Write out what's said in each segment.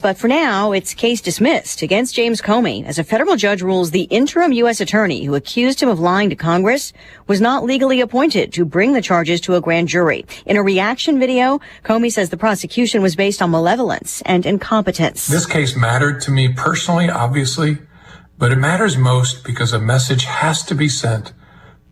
But for now, it's case dismissed against James Comey as a federal judge rules the interim U.S. attorney who accused him of lying to Congress was not legally appointed to bring the charges to a grand jury. In a reaction video, Comey says the prosecution was based on malevolence and incompetence. This case mattered to me personally, obviously, but it matters most because a message has to be sent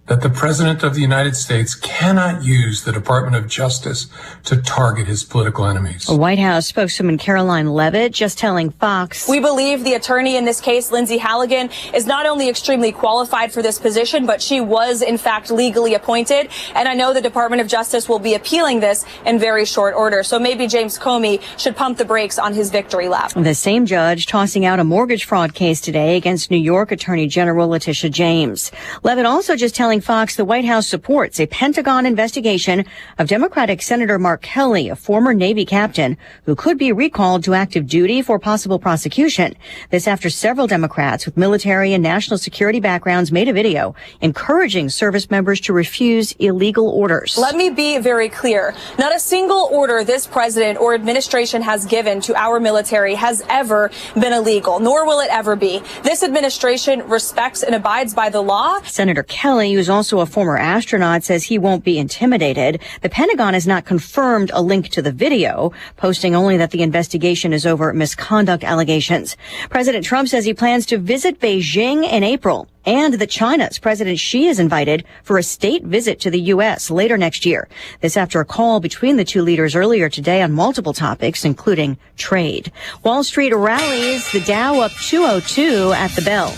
that the President of the United States cannot use the Department of Justice to target his political enemies. A White House spokeswoman Caroline Leavitt just telling Fox, "We believe the attorney in this case, Lindsay Halligan, is not only extremely qualified for this position, but she was in fact legally appointed. And I know the Department of Justice will be appealing this in very short order. So maybe James Comey should pump the brakes on his victory lap." The same judge tossing out a mortgage fraud case today against New York Attorney General Letitia James. Leavitt also just telling Fox the White House supports a Pentagon investigation of Democratic Senator Mark Kelly, a former Navy captain who could be recalled to active duty for possible prosecution. This after several Democrats with military and national security backgrounds made a video encouraging service members to refuse illegal orders. Let me be very clear. Not a single order this president or administration has given to our military has ever been illegal, nor will it ever be. This administration respects and abides by the law. Senator Kelly, who's also a former astronaut, says he won't be intimidated. The Pentagon has not confirmed a link to the video, posting only that the investigation is over misconduct allegations. President Trump says he plans to visit Beijing in April, and that China's President Xi is invited for a state visit to the U.S. later next year. This after a call between the two leaders earlier today on multiple topics, including trade. Wall Street rallies, the Dow up 202 at the bell.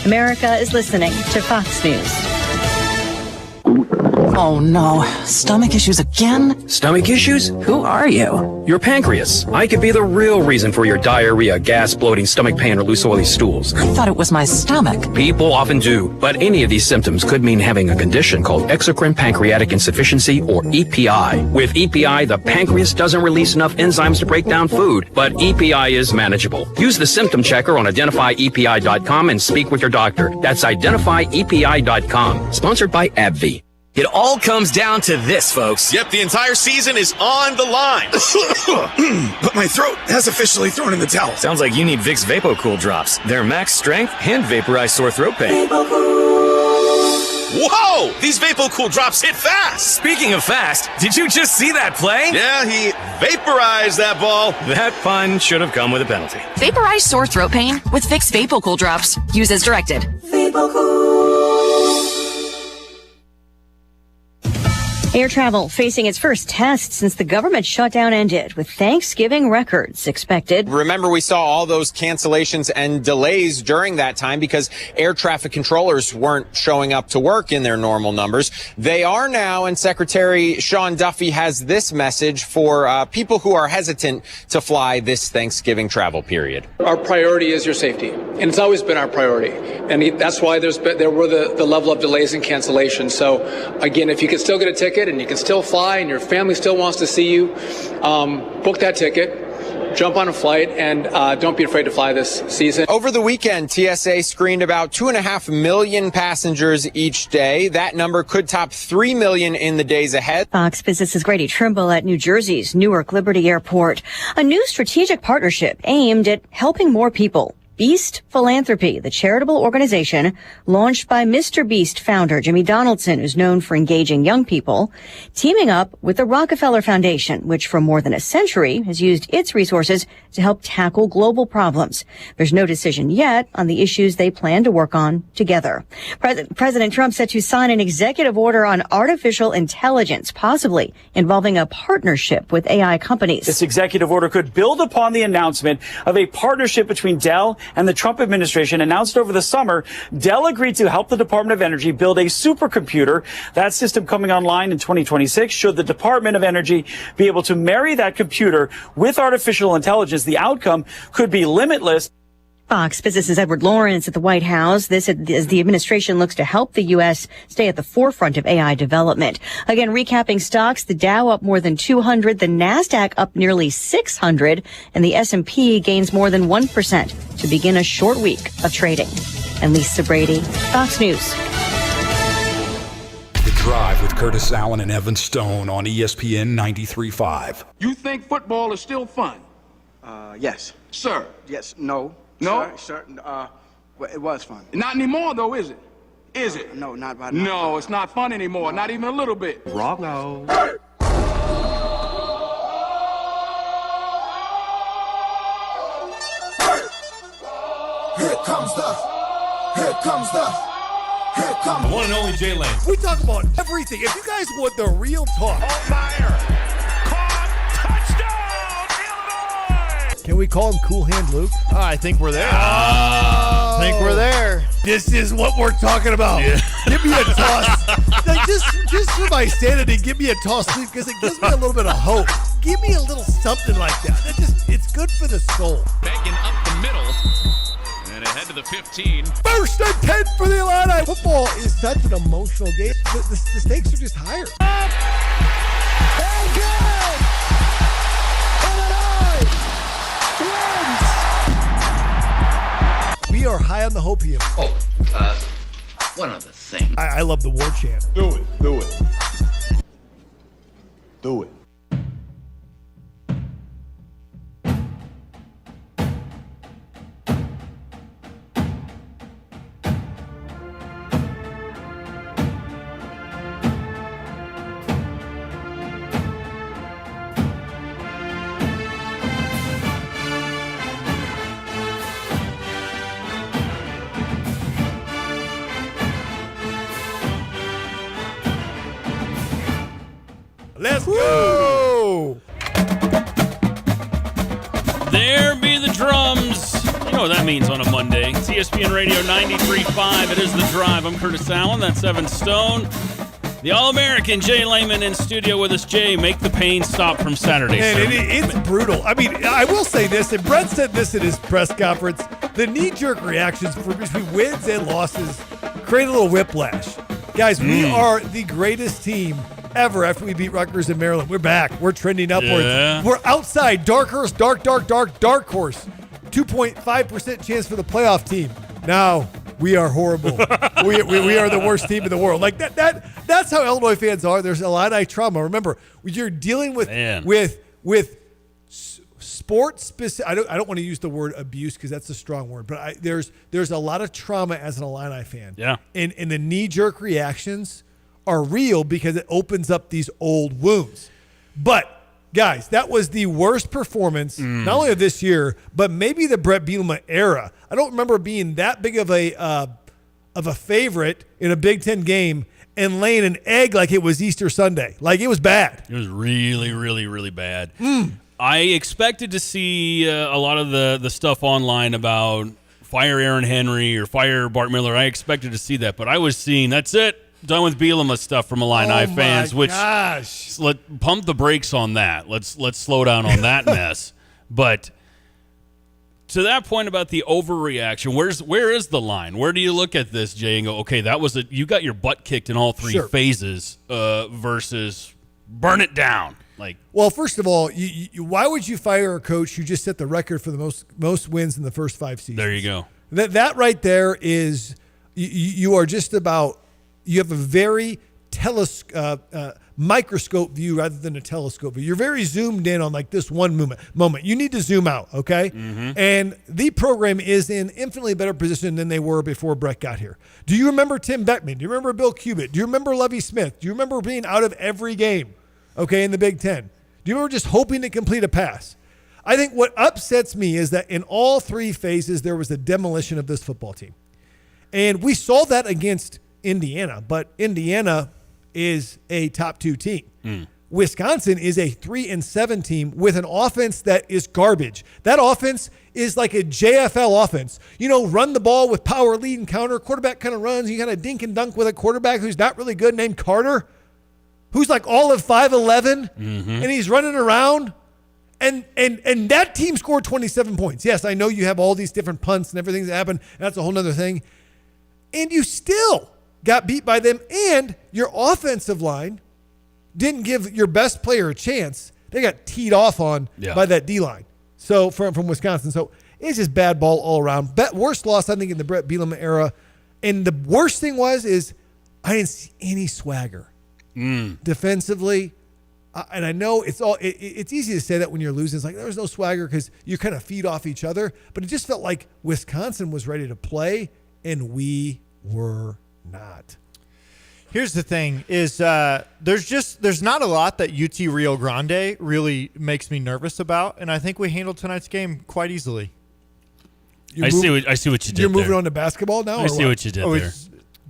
America is listening to Fox News. Oh no, stomach issues again? Stomach issues? Who are you? Your pancreas. I could be the real reason for your diarrhea, gas, bloating, stomach pain, or loose oily stools. I thought it was my stomach. People often do, but any of these symptoms could mean having a condition called exocrine pancreatic insufficiency, or EPI. With EPI, the pancreas doesn't release enough enzymes to break down food, but EPI is manageable. Use the symptom checker on identifyepi.com and speak with your doctor. That's identifyepi.com. Sponsored by AbbVie. It all comes down to this, folks. Yep, the entire season is on the line. But my throat has officially thrown in the towel. Sounds like you need Vicks VapoCool drops. Their max strength and vaporize sore throat pain. Whoa! These VapoCool drops hit fast! Speaking of fast, did you just see that play? Yeah, he vaporized that ball. That pun should have come with a penalty. Vaporize sore throat pain with Vicks VapoCool drops. Use as directed. Air travel facing its first test since the government shutdown ended, with Thanksgiving records expected. Remember, we saw all those cancellations and delays during that time because air traffic controllers weren't showing up to work in their normal numbers. They are now, and Secretary Sean Duffy has this message for people who are hesitant to fly this Thanksgiving travel period. Our priority is your safety, and it's always been our priority. And that's why there were the level of delays and cancellations. So, again, if you can still get a ticket and you can still fly and your family still wants to see you, book that ticket, jump on a flight, and don't be afraid to fly this season. Over the weekend, TSA screened about 2.5 million passengers each day. That number could top 3 million in the days ahead. Fox Business's Grady Trimble at New Jersey's Newark Liberty Airport. A new strategic partnership aimed at helping more people. Beast Philanthropy, the charitable organization launched by Mr. Beast founder Jimmy Donaldson, who's known for engaging young people, teaming up with the Rockefeller Foundation, which for more than a century has used its resources to help tackle global problems. There's no decision yet on the issues they plan to work on together. President Trump set to sign an executive order on artificial intelligence, possibly involving a partnership with AI companies. This executive order could build upon the announcement of a partnership between Dell and the Trump administration announced over the summer. Dell agreed to help the Department of Energy build a supercomputer. That system coming online in 2026. Should the Department of Energy be able to marry that computer with artificial intelligence, the outcome could be limitless. Fox Business's Edward Lawrence at the White House. This as the administration looks to help the U.S. stay at the forefront of AI development. Again, recapping stocks, the Dow up more than 200, the NASDAQ up nearly 600, and the S&P gains more than 1% to begin a short week of trading. And Lisa Brady, Fox News. The Drive with Curtis Allen and Evan Stone on ESPN 93.5. You think football is still fun? Yes. Sir. Yes, no. No? Sir, well, it was fun. Not anymore, though, is it? Is it? No, not by No, it's not fun anymore. Not even a little bit. Wrong-o. Here comes the one and only Jay Lane. We talk about everything. If you guys want the real talk. Can we call him Cool Hand Luke? I think we're there. I think we're there. This is what we're talking about. Yeah. Give me a toss. Like just for my sanity, give me a toss, because it gives me a little bit of hope. Give me a little something like that. It's good for the soul. Begging up the middle. And ahead to the 15. First and 10 for the Illini. Football is such an emotional game. The stakes are just higher. And good! Illinois wins! We are high on the hopium. One other thing. I love the war chant. Do it. Do it. Do it. Let's go! There be the drums. You know what that means on a Monday. It's ESPN Radio 93.5. It is The Drive. I'm Curtis Allen. That's Evan Stone. The All-American Jay Lehman in studio with us. Jay, make the pain stop from Saturday. Man, it's brutal. I mean, I will say this, and Brett said this at his press conference, the knee-jerk reactions between wins and losses create a little whiplash. Guys, we are the greatest team ever after we beat Rutgers in Maryland. We're back. We're trending upwards. Yeah. We're outside. Dark horse, dark horse. 2.5% chance for the playoff team. Now we are horrible. we are the worst team in the world. Like that's how Illinois fans are. There's Illini trauma. Remember, you're dealing with sports specific. I don't want to use the word abuse because that's a strong word, but there's a lot of trauma as an Illini fan. Yeah. And the knee-jerk reactions are real because it opens up these old wounds. But guys, that was the worst performance, not only of this year, but maybe the Brett Bielema era. I don't remember being that big of a favorite in a Big Ten game and laying an egg like it was Easter Sunday. Like, it was bad. It was really, really, really bad. I expected to see a lot of the stuff online about fire Aaron Henry or fire Bart Miller. I expected to see that, but I was seeing, that's it. Done with Bielema stuff from Illini fans, which pump the brakes on that. Let's slow down on that mess. But to that point about the overreaction, where is the line? Where do you look at this, Jay, and go, okay, you got your butt kicked in all three phases versus burn it down? Well, first of all, why would you fire a coach who just set the record for the most wins in the first 5 seasons? There you go. That right there is you are just about. You have a very microscope view rather than a telescope view. You're very zoomed in on like this one moment. You need to zoom out, okay? Mm-hmm. And the program is in infinitely better position than they were before Brett got here. Do you remember Tim Beckman? Do you remember Bill Cubitt? Do you remember Lovie Smith? Do you remember being out of every game, okay, in the Big Ten? Do you remember just hoping to complete a pass? I think what upsets me is that in all 3 phases, there was a demolition of this football team. And we saw that against Indiana, but Indiana is a top 2 team. Wisconsin is a 3-7 team with an offense that is garbage. That offense is like a JFL offense. Run the ball with power, lead, and counter. Quarterback kind of runs. You kind of dink and dunk with a quarterback who's not really good named Carter, who's like all of 5'11", and he's running around. And that team scored 27 points. Yes, I know you have all these different punts and everything that happened. That's a whole nother thing. And you still got beat by them, and your offensive line didn't give your best player a chance. They got teed off on by that D-line. So from Wisconsin. So it's just bad ball all around. Worst loss, I think, in the Brett Bielema era. And the worst thing is I didn't see any swagger. Defensively, And I know it's easy to say that when you're losing. It's like there's no swagger because you kind of feed off each other. But it just felt like Wisconsin was ready to play, and we were not. Here's the thing: is there's not a lot that UT Rio Grande really makes me nervous about, and I think we handled tonight's game quite easily. I see what you did. You're moving on to basketball now. I see what you did there.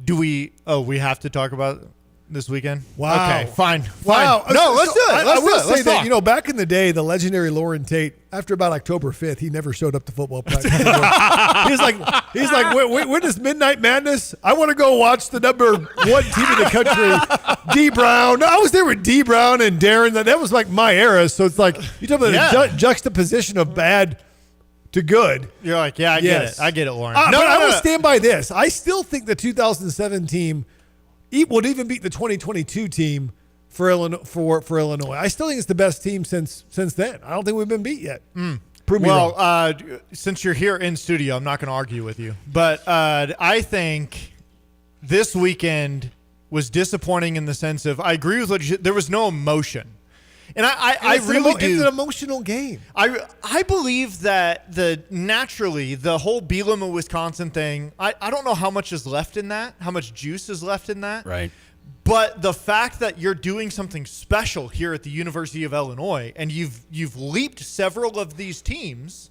Do we? Oh, we have to talk about this weekend. Wow. Okay. Fine. Wow. No, let's do it. I will say that talk. back in the day, the legendary Lauren Tate, after about October 5th, he never showed up to football practice. he's like, when is Midnight Madness? I want to go watch the number one team in the country, D Brown. No, I was there with D Brown and Darren. That was like my era. So it's like you talk about the juxtaposition of bad to good. You're like, yeah, I get it. I get it, Lauren. But I will stand by this. I still think the 2007 team would even beat the 2022 team for Illinois. I still think it's the best team since then. I don't think we've been beat yet. Prove me wrong. Since you're here in studio, I'm not going to argue with you. But I think this weekend was disappointing in the sense of I agree with what you said. There was no emotion. And I really do. It's an emotional game. I believe that naturally the whole Bielema, Wisconsin thing, I don't know how much is left in that, how much juice is left in that. Right. But the fact that you're doing something special here at the University of Illinois and you've leaped several of these teams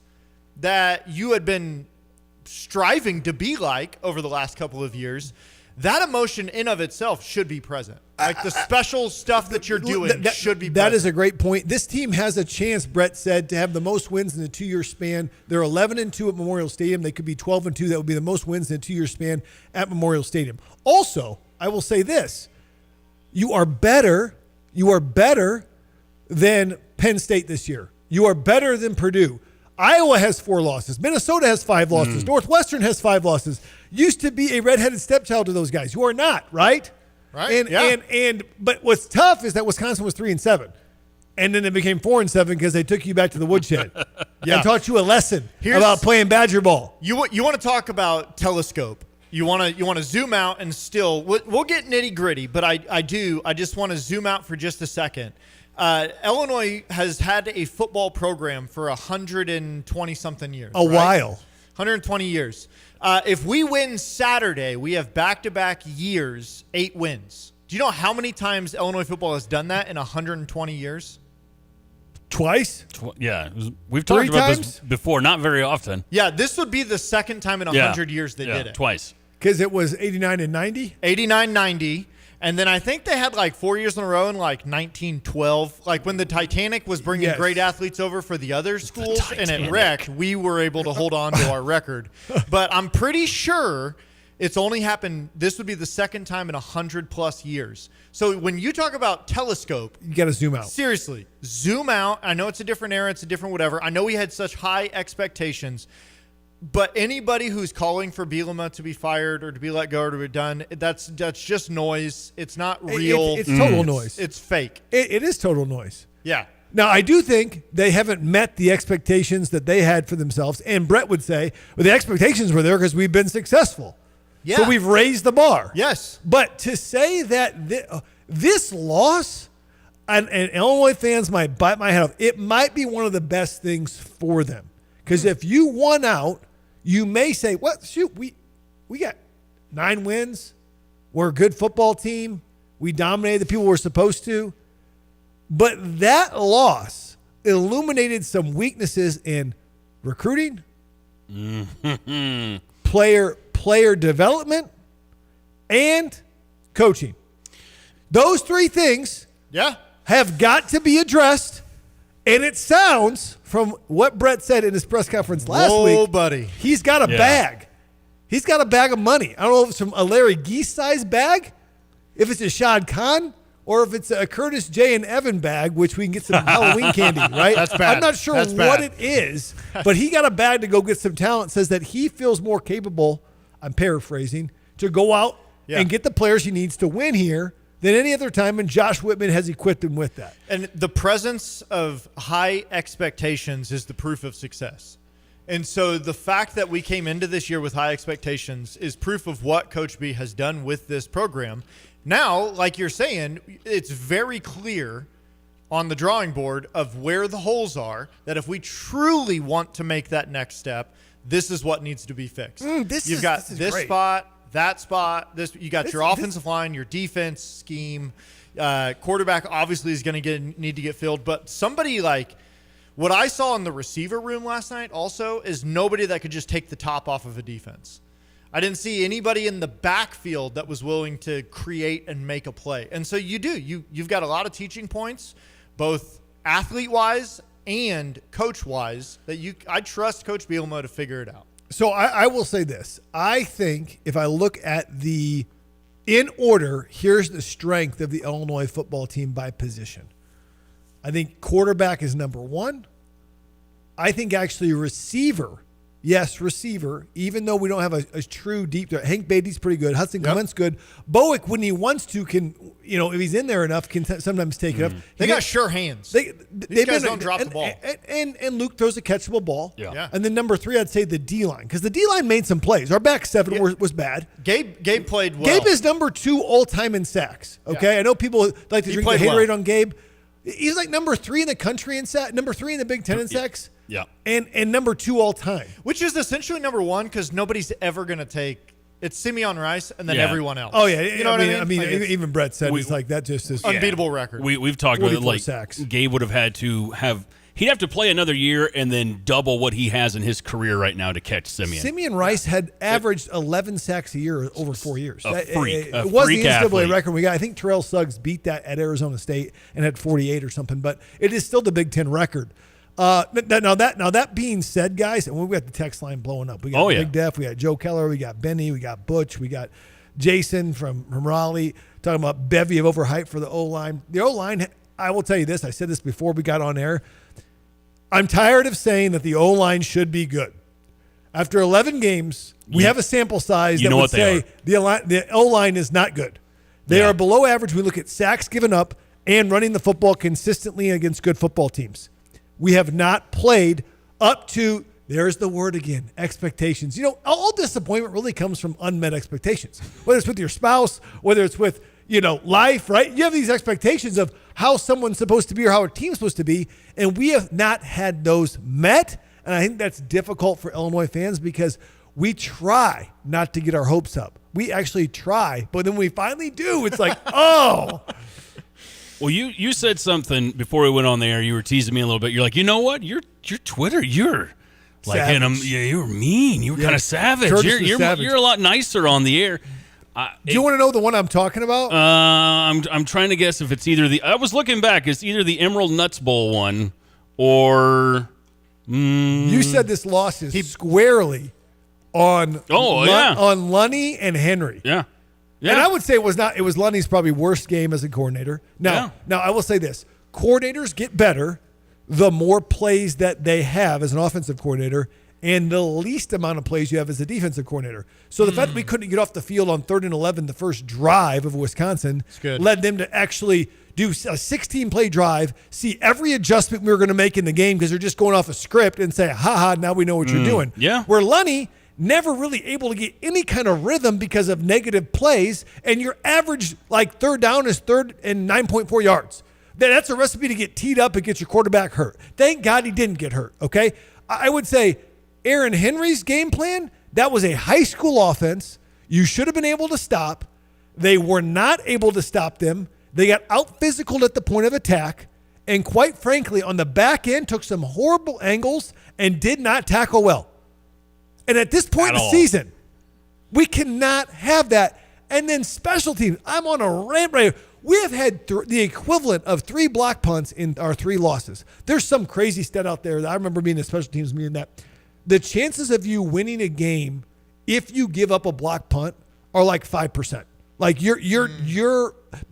that you had been striving to be like over the last couple of years, that emotion in of itself should be present. Like the special stuff that you're doing should be present. That is a great point. This team has a chance, Brett said, to have the most wins in a 2-year span. They're 11-2 at Memorial Stadium. They could be 12-2. That would be the most wins in a 2-year span at Memorial Stadium. Also, I will say this. You are better than Penn State this year. You are better than Purdue. Iowa has 4 losses. Minnesota has 5 losses. Northwestern has 5 losses. Used to be a redheaded stepchild to those guys. You are not, right? Right. But what's tough is that Wisconsin was 3-7. And then it became 4-7 because they took you back to the woodshed. And taught you a lesson about playing Badger ball. You want to talk about telescope. You want to zoom out and still we'll get nitty gritty, but I just want to zoom out for just a second. Illinois has had a football program for 120 something years. A while. 120 years. If we win Saturday, we have back-to-back years, 8 wins. Do you know how many times Illinois football has done that in 120 years? Twice? We've talked about this before, not very often. Yeah, this would be the second time in 100 years they did it. Twice. Because it was 89 and 90? 89, 90. And then I think they had like 4 years in a row in like 1912. Like when the Titanic was bringing great athletes over for the other schools and it wrecked, we were able to hold on to our record. But I'm pretty sure it's only happened, this would be the second time in 100+ years. So when you talk about telescope, you got to zoom out. Seriously, zoom out. I know it's a different era, it's a different whatever. I know we had such high expectations. But anybody who's calling for Bielema to be fired or to be let go or to be done, that's just noise. It's not real. It's total noise. It's fake. It is total noise. Yeah. Now, I do think they haven't met the expectations that they had for themselves. And Brett would say, well, the expectations were there because we've been successful. Yeah. So we've raised the bar. Yes. But to say that this loss, and Illinois fans might bite my head off, it might be one of the best things for them. Because if you won out, you may say, well, shoot, we got 9 wins. We're a good football team. We dominated the people we're supposed to. But that loss illuminated some weaknesses in recruiting, player development, and coaching. Those 3 things have got to be addressed. And it sounds, from what Brett said in his press conference last week, buddy, he's got a bag. He's got a bag of money. I don't know if it's from a Larry Geese-sized bag, if it's a Shad Khan, or if it's a Curtis J. and Evan bag, which we can get some Halloween candy, right? That's bad. I'm not sure what it is, but he got a bag to go get some talent. Says that he feels more capable, I'm paraphrasing, to go out and get the players he needs to win here than any other time, and Josh Whitman has equipped him with that. And the presence of high expectations is the proof of success. And so the fact that we came into this year with high expectations is proof of what Coach B has done with this program. Now, like you're saying, it's very clear on the drawing board of where the holes are, that if we truly want to make that next step, this is what needs to be fixed. You've got this great. spot, that spot, you got your offensive line, your defense scheme, quarterback obviously is going to need to get filled, but somebody like what I saw in the receiver room last night also is nobody that could just take the top off of a defense. I didn't see anybody in the backfield that was willing to create and make a play. And so you've got a lot of teaching points, both athlete-wise and coach-wise, that I trust Coach Bielema to figure it out. So I will say this. I think if I look at in order, here's the strength of the Illinois football team by position. I think quarterback is number one. I think actually receiver, even though we don't have a true deep threat. Hank Beatty's pretty good. Hudson Clement's good. Bowick, when he wants to, can, if he's in there enough, can sometimes take it up. They got sure hands. These guys don't drop the ball. And Luke throws a catchable ball. Yeah. And then number three, I'd say the D-line, because the D-line made some plays. Our back seven was bad. Gabe played well. Gabe is number 2 all-time in sacks. Okay? Yeah. I know people like to drink the haterade on Gabe. He's like number 3 in the country in sacks, number 3 in the Big Ten in sacks. Yeah. And number 2 all time. Which is essentially number 1 because nobody's ever going to take – it's Simeon Rice and then everyone else. Oh, yeah. You know what I mean? Even Brett said he's like that just is unbeatable record. We've talked about it like sacks. Gabe would have had to have – he'd have to play another year and then double what he has in his career right now to catch Simeon. Simeon Rice had averaged 11 sacks a year over 4 years. It was the NCAA record we got. I think Terrell Suggs beat that at Arizona State and had 48 or something, but it is still the Big Ten record. Now that being said, guys, and we got the text line blowing up. We got Big Def, we got Joe Keller, we got Benny, we got Butch, we got Jason from Raleigh talking about bevy of overhype for the O-line. The O-line, I will tell you this, I said this before we got on air. I'm tired of saying that the O-line should be good. After 11 games, we have a sample size that would say the O-line is not good. They are below average. We look at sacks given up and running the football consistently against good football teams. We have not played up to, there's the word again, expectations. All disappointment really comes from unmet expectations, whether it's with your spouse, whether it's with, life, right? You have these expectations of how someone's supposed to be or how a team's supposed to be, and we have not had those met. And I think that's difficult for Illinois fans because we try not to get our hopes up. We actually try, but then when we finally do, it's like, oh. Well, you said something before we went on the air. You were teasing me a little bit. You're like, you know what? Your Twitter, you're like, you were mean. You were kind of savage. You're a lot nicer on the air. Do you want to know the one I'm talking about? I'm trying to guess if it's either I was looking back. It's either the Emerald Nuts Bowl one or. You said this loss is squarely on. On Lunny and Henry. Yeah. And I would say it was not. It was Lunny's probably worst game as a coordinator. Now I will say this: coordinators get better the more plays that they have as an offensive coordinator, and the least amount of plays you have as a defensive coordinator. So the fact that we couldn't get off the field on 3rd and 11, the first drive of Wisconsin, led them to actually do a 16-play drive, see every adjustment we were going to make in the game because they're just going off a script and say, ha, now we know what you're doing. Yeah. Where Lunny never really able to get any kind of rhythm because of negative plays, and your average third down is 3rd and 9.4 yards. That's a recipe to get teed up and get your quarterback hurt. Thank God he didn't get hurt, okay? I would say Aaron Henry's game plan, that was a high school offense. You should have been able to stop. They were not able to stop them. They got out-physicaled at the point of attack, and quite frankly, on the back end, took some horrible angles and did not tackle well. And at this point in the season, we cannot have that. And then special teams, I'm on a rant right here. We have had the equivalent of 3 block punts in our 3 losses. There's some crazy stat out there that I remember being in a special teams meeting that the chances of you winning a game if you give up a block punt are like 5%. Like you're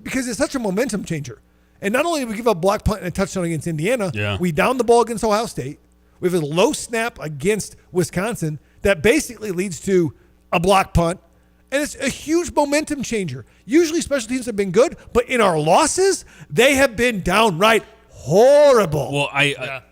because it's such a momentum changer. And not only did we give up a block punt and a touchdown against Indiana, we downed the ball against Ohio State. We have a low snap against Wisconsin that basically leads to a block punt. And it's a huge momentum changer. Usually special teams have been good, but in our losses, they have been downright horrible. Well,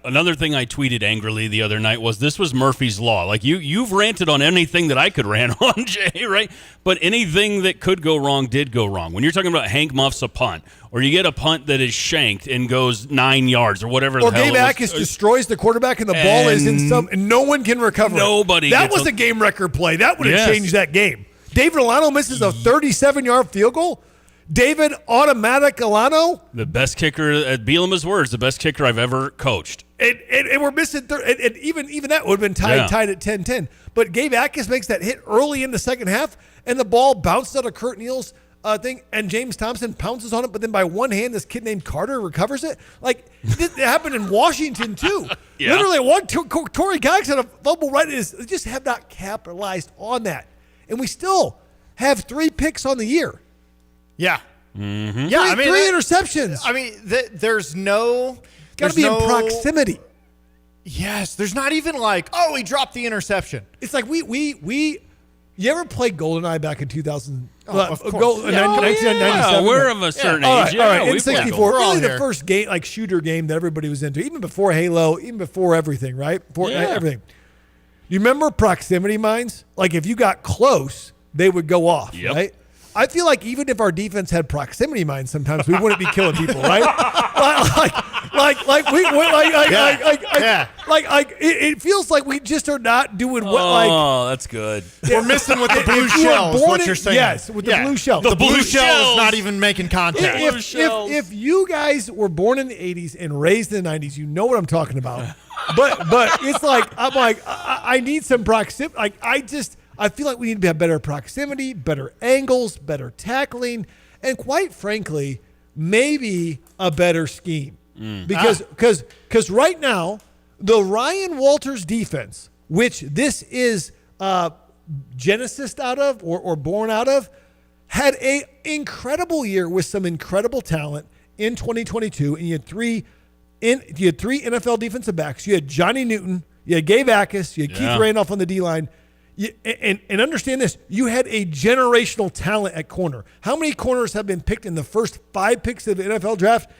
another thing I tweeted angrily the other night was this was Murphy's Law. Like you've ranted on anything that I could rant on, Jay, right? But anything that could go wrong did go wrong. When you're talking about Hank muffs a punt, or you get a punt that is shanked and goes 9 yards or whatever the hell. Or Gabe Akis destroys the quarterback and the ball is in some, and no one can recover. Nobody. That was a game record play. That would have changed that game. David Alano misses a 37-yard field goal. David Automatic Alano. The best kicker, at Bielema's words, the best kicker I've ever coached. And we're missing, and even that would have been tied at 10-10. But Gabe Akis makes that hit early in the second half, and the ball bounced out of Kurt Neal's thing, and James Thompson pounces on it, but then by one hand, this kid named Carter recovers it. Like, it happened in Washington, too. Yeah. Literally, Torrey Cox had a fumble right. They just have not capitalized on that. And we still have 3 picks on the year. Yeah. Mm-hmm. Yeah, I mean, 3 interceptions. I mean, there's no... Got to be in proximity. Yes, there's not even like, oh, he dropped the interception. It's like we you ever played GoldenEye back in 2000? Of course. 1997. We're of a certain age. All right. We N64, played really the first game, like shooter game that everybody was into, even before Halo, even before everything, right? Before everything. You remember proximity mines? Like if you got close, they would go off, right? I feel like even if our defense had proximity mines, sometimes we wouldn't be killing people, right? It feels like we just are not doing what. Oh, that's good. We're missing with the blue shells. What you're saying? Yes, with the blue shell. The blue shell is not even making contact. If you guys were born in the '80s and raised in the '90s, you know what I'm talking about. But it's like I need some proximity. I feel like we need to have better proximity, better angles, better tackling, and quite frankly, maybe a better scheme. Because right now, the Ryan Walters defense, which this is genesis out of or born out of, had an incredible year with some incredible talent in 2022, and you had three NFL defensive backs. You had Johnny Newton, you had Gabe Akis, you had Keith Randolph on the D-line. And understand this, you had a generational talent at corner. How many corners have been picked in the first 5 picks of the NFL draft?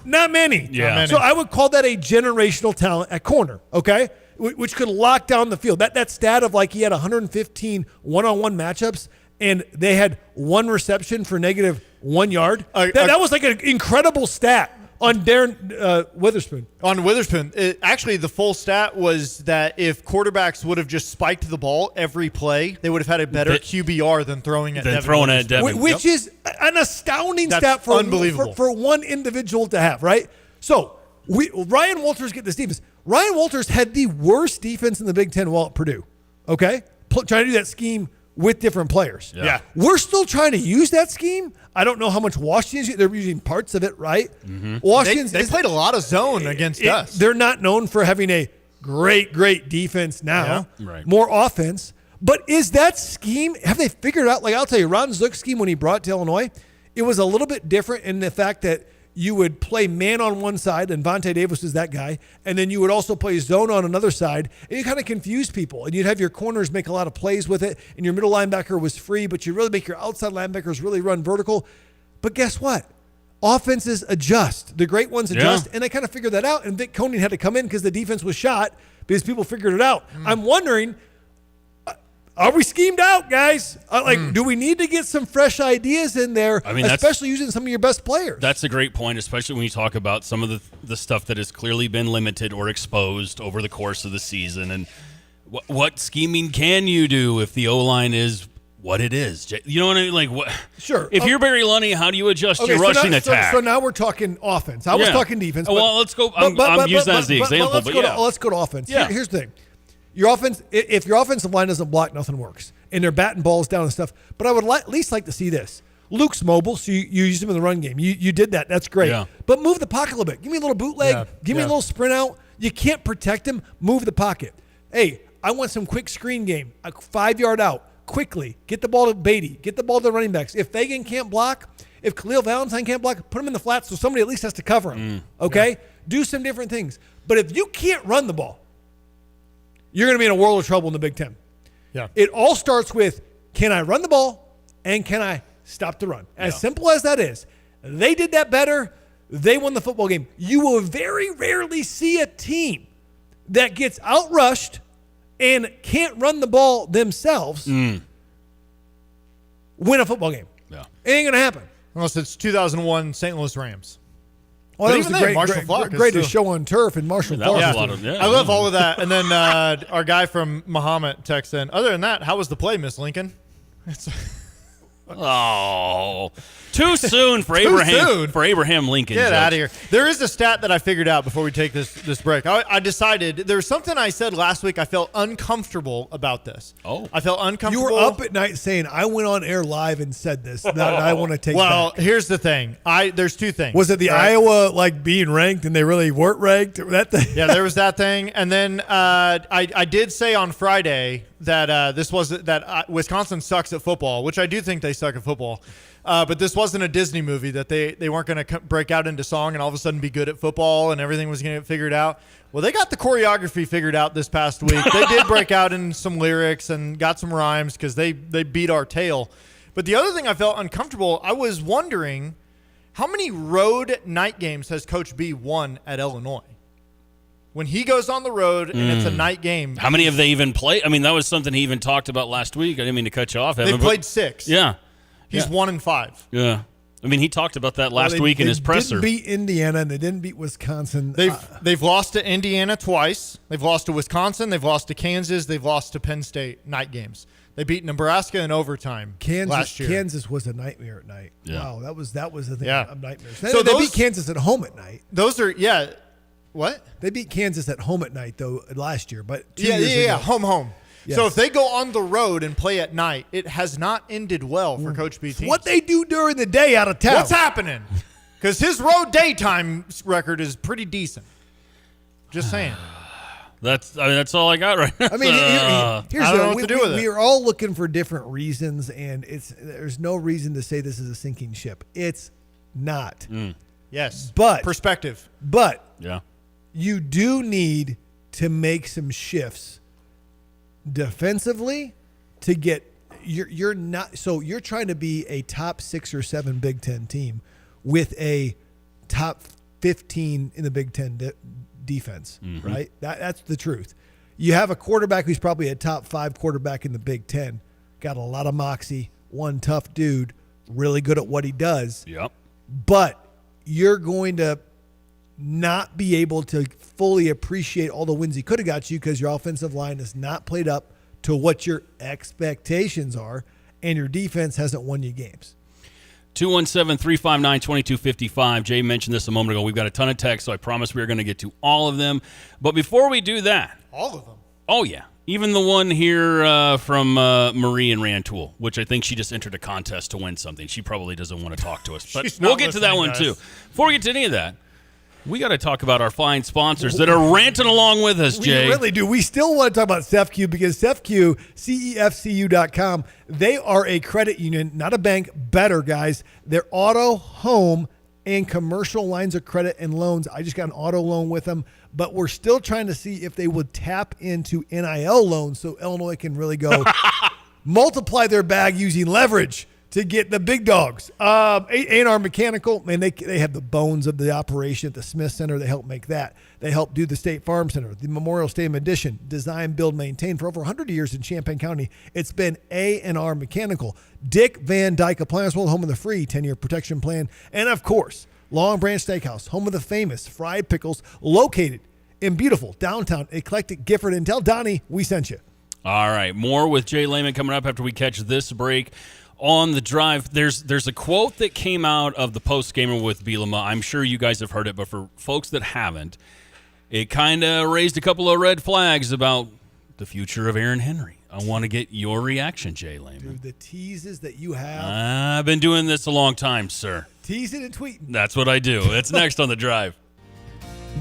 Not many. Yeah. So I would call that a generational talent at corner, okay? Which could lock down the field. That stat of like he had 115 one-on-one matchups and they had 1 reception for -1 yard. That was like an incredible stat. On Darren Witherspoon. On Witherspoon. Actually, the full stat was that if quarterbacks would have just spiked the ball every play, they would have had a better QBR than throwing at Devin. Which is an astounding stat for one individual to have, right? So, Ryan Walters get this defense. Ryan Walters had the worst defense in the Big Ten while at Purdue, okay? Trying to do that scheme with different players. Yeah. We're still trying to use that scheme. I don't know how much Washington's they're using parts of it, right? Mm-hmm. Washington's they played a lot of zone against us. They're not known for having a great defense now. Yeah. Right. More offense. But is that scheme, have they figured out, like I'll tell you, Ron Zook's scheme when he brought it to Illinois, it was a little bit different in the fact that you would play man on one side, and Vontae Davis is that guy, and then you would also play zone on another side, and you kind of confuse people, and you'd have your corners make a lot of plays with it, and your middle linebacker was free, but you really make your outside linebackers really run vertical. But guess what? Offenses adjust. The great ones adjust, and they kind of figured that out, and Vic Koenig had to come in because the defense was shot because people figured it out. I'm wondering, are we schemed out, guys? Do we need to get some fresh ideas in there, especially using some of your best players? That's a great point, especially when you talk about some of the stuff that has clearly been limited or exposed over the course of the season. And what scheming can you do if the O-line is what it is? You know what I mean? Like, what? Sure. If you're Barry Lunny, how do you adjust your rushing attack? So now we're talking offense. I was talking defense. Well, let's go. I'm using that as the example. Let's go to offense. Yeah. Here's the thing. Your offense, if your offensive line doesn't block, nothing works. And they're batting balls down and stuff. But I would at least like to see this. Luke's mobile, so you use him in the run game. You did that. That's great. Yeah. But move the pocket a little bit. Give me a little bootleg. Give me a little sprint out. You can't protect him. Move the pocket. Hey, I want some quick screen game. A 5-yard out. Quickly. Get the ball to Beatty. Get the ball to the running backs. If Fagan can't block, if Khalil Valentine can't block, put him in the flat so somebody at least has to cover him. Okay? Yeah. Do some different things. But if you can't run the ball, you're going to be in a world of trouble in the Big Ten. Yeah. It all starts with, can I run the ball and can I stop the run? As simple as that is. They did that better. They won the football game. You will very rarely see a team that gets outrushed and can't run the ball themselves win a football game. Yeah. It ain't going to happen. Unless it's 2000 St. Louis Rams. Oh, that was the greatest still show on turf in Marshall That was Falls. a lot of, yeah. I love all of that. And then our guy from Muhammad texts in, other than that, how was the play, Miss Lincoln? Oh, too soon for Abraham Lincoln. Get jokes. out of here. There is a stat that I figured out before we take this break. I decided there was something I said last week. I felt uncomfortable about this. Oh. I felt uncomfortable. You were up at night saying, I went on air live and said this. That I want to take Well, back. here's the thing. There's two things. Was it the Iowa being ranked and they really weren't ranked? That thing? Yeah, there was that thing. And then I did say on Friday that Wisconsin sucks at football, which I do think they suck at football. But this wasn't a Disney movie that they weren't going to break out into song and all of a sudden be good at football and everything was going to get figured out. Well, they got the choreography figured out this past week. They did break out in some lyrics and got some rhymes because they beat our tail. But the other thing I felt uncomfortable, I was wondering how many road night games has Coach B won at Illinois? When he goes on the road and it's a night game. How many have they even played? I mean, that was something he even talked about last week. I didn't mean to cut you off, Evan. They played 6. Yeah. He's 1-5. Yeah. I mean, he talked about that last week in his presser. They didn't beat Indiana and they didn't beat Wisconsin. They've lost to Indiana twice. They've lost to Wisconsin. They've lost to Kansas. They've lost to Penn State night games. They beat Nebraska in overtime last year. Kansas was a nightmare at night. Yeah. Wow, that was the thing of nightmares. So they beat Kansas at home at night. Those are What? They beat Kansas at home at night though last year, but 2 years ago. home. Yes. So if they go on the road and play at night, it has not ended well for Coach B teams. What they do during the day out of town. What's happening? Because his road daytime record is pretty decent. Just saying. That's all I got right now. I mean, here's I don't know what to do with it. We are all looking for different reasons, and there's no reason to say this is a sinking ship. It's not. Yes. But perspective. But yeah, you do need to make some shifts defensively to get you're not so you're trying to be a top 6 or 7 Big Ten team with a top 15 in the Big Ten defense, right? That's the truth. You have a quarterback who's probably a top 5 quarterback in the Big Ten, got a lot of moxie, one tough dude, really good at what he does. Yep. But you're going to not be able to fully appreciate all the wins he could have got you because your offensive line has not played up to what your expectations are, and your defense hasn't won you games. 217-359-2255. Jay mentioned this a moment ago. We've got a ton of texts, so I promise we're going to get to all of them. But before we do that. All of them? Oh, yeah. Even the one here from Marie in Rantoul, which I think she just entered a contest to win something. She probably doesn't want to talk to us. But we'll get to that one, too. Before we get to any of that, we got to talk about our fine sponsors that are ranting along with us, Jay. We really do. We still want to talk about CEFCU because CEFCU, CEFCU.com, they are a credit union, not a bank. Better, guys. They're auto, home, and commercial lines of credit and loans. I just got an auto loan with them, but we're still trying to see if they would tap into NIL loans so Illinois can really go multiply their bag using leverage to get the big dogs. A&R Mechanical, man, they have the bones of the operation at the Smith Center. They help make that. They help do the State Farm Center, the Memorial Stadium Edition, design, build, maintain. For over 100 years in Champaign County, it's been A&R Mechanical. Dick Van Dyke Appliance World, home of the free 10-year protection plan. And, of course, Long Branch Steakhouse, home of the famous fried pickles, located in beautiful downtown eclectic Gifford. And tell Donnie we sent you. All right, more with Jay Lehman coming up after we catch this break. On the drive, there's a quote that came out of the post-gamer with Bielema. I'm sure you guys have heard it, but for folks that haven't, it kind of raised a couple of red flags about the future of Aaron Henry. I want to get your reaction, Jay Lehman. Dude, the teases that you have. I've been doing this a long time, sir. Teasing and tweeting. That's what I do. It's next on the drive.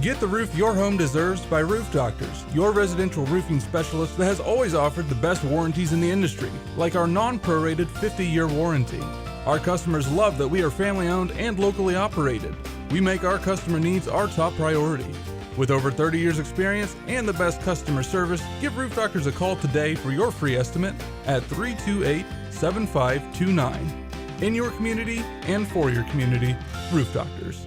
Get the roof your home deserves by Roof Doctors, your residential roofing specialist that has always offered the best warranties in the industry, like our non-prorated 50-year warranty. Our customers love that we are family-owned and locally operated. We make our customer needs our top priority. With over 30 years experience and the best customer service, give Roof Doctors a call today for your free estimate at 328-7529. In your community and for your community, Roof Doctors.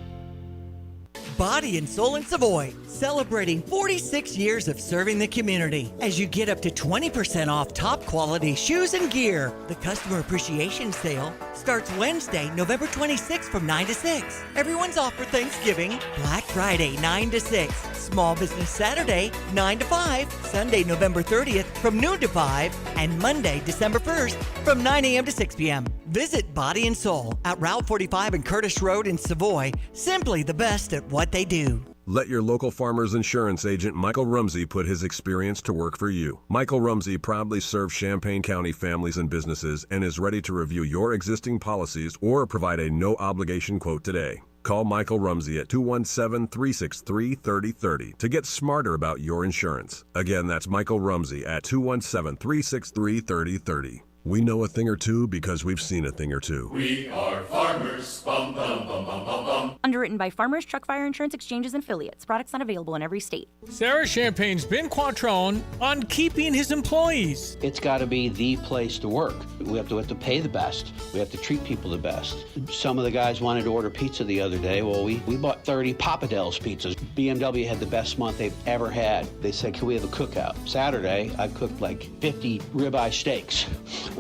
Body and Soul in Savoy, celebrating 46 years of serving the community as you get up to 20% off top quality shoes and gear. The Customer Appreciation Sale starts Wednesday, November 26th from 9 to 6. Everyone's off for Thanksgiving. Black Friday, 9 to 6. Small Business Saturday, 9 to 5. Sunday, November 30th from noon to 5. And Monday, December 1st from 9 a.m. to 6 p.m. Visit Body and Soul at Route 45 and Curtis Road in Savoy. Simply the best at what they do. Let your local Farmers Insurance agent Michael Rumsey put his experience to work for you. Michael Rumsey proudly serves Champaign County families and businesses and is ready to review your existing policies or provide a no-obligation quote today. Call Michael Rumsey at 217-363-3030 to get smarter about your insurance. Again, that's Michael Rumsey at 217-363-3030. We know a thing or two because we've seen a thing or two. We are farmers. Bum, bum, bum, bum, bum, bum. Underwritten by Farmers Truck Fire Insurance Exchanges and Affiliates. Products not available in every state. Sarah Champagne's been Quattrone on keeping his employees. It's got to be the place to work. We have to pay the best. We have to treat people the best. Some of the guys wanted to order pizza the other day. Well, we bought 30 Papa Del's pizzas. BMW had the best month they've ever had. They said, can we have a cookout? Saturday, I cooked like 50 ribeye steaks. And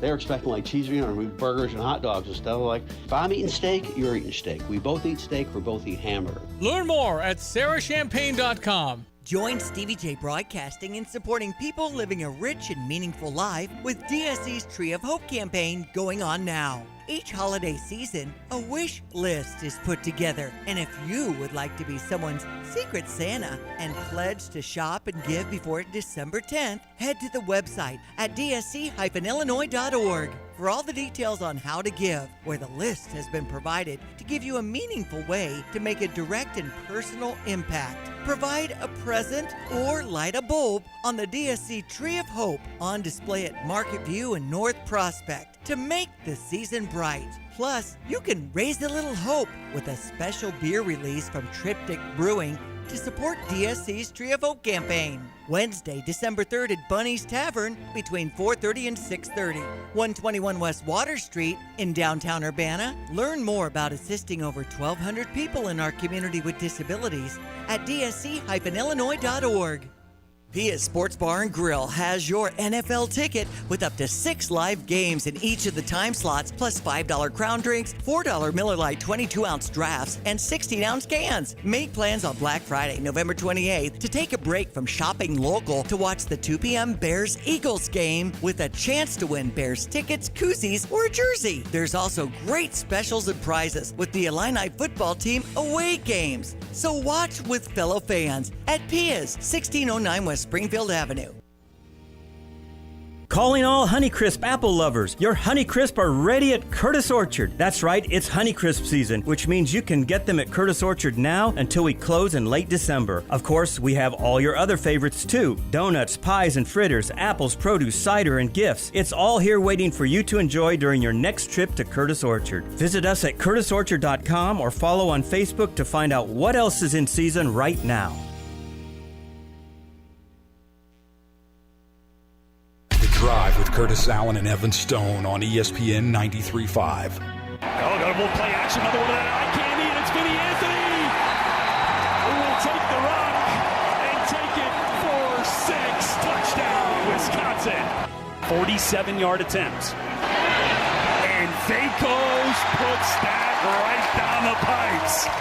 they were expecting like cheeseburgers, burgers and hot dogs and stuff. Like, if I'm eating steak, you're eating steak. We both eat steak, we both eat hamburger. Learn more at sarahchampagne.com. Join Stevie J Broadcasting in supporting people living a rich and meaningful life with DSC's Tree of Hope campaign going on now. Each holiday season, a wish list is put together. And if you would like to be someone's secret Santa and pledge to shop and give before December 10th, head to the website at dsc-illinois.org for all the details on how to give, where the list has been provided to give you a meaningful way to make a direct and personal impact. Provide a present or light a bulb on the DSC Tree of Hope on display at Market View and North Prospect to make the season bright. Plus, you can raise a little hope with a special beer release from Triptych Brewing to support DSC's Tree of Hope campaign. Wednesday, December 3rd at Bunny's Tavern between 4:30 and 6:30. 121 West Water Street in downtown Urbana. Learn more about assisting over 1,200 people in our community with disabilities at dsc-illinois.org. Pia's Sports Bar and Grill has your NFL ticket with up to 6 live games in each of the time slots, plus $5 Crown drinks, $4 Miller Lite 22-ounce drafts, and 16-ounce cans. Make plans on Black Friday, November 28th, to take a break from shopping local to watch the 2 p.m. Bears-Eagles game with a chance to win Bears tickets, koozies, or a jersey. There's also great specials and prizes with the Illini football team away games. So watch with fellow fans at Pia's, 1609 West Springfield Avenue. Calling all Honeycrisp apple lovers. Your Honeycrisp are ready at Curtis Orchard. That's right, it's Honeycrisp season, which means you can get them at Curtis Orchard now until we close in late December. Of course, we have all your other favorites too. Donuts, pies and fritters, apples, produce, cider, and gifts. It's all here waiting for you to enjoy during your next trip to Curtis Orchard. Visit us at curtisorchard.com or follow on Facebook to find out what else is in season right now. Drive with Curtis Allen and Evan Stone on ESPN 93.5. Got a little play action, another one of that eye candy, and it's Vinny Anthony who will take the rock and take it for 6. Touchdown, Wisconsin. 47-yard attempt. And Fakos puts that right down the pipes.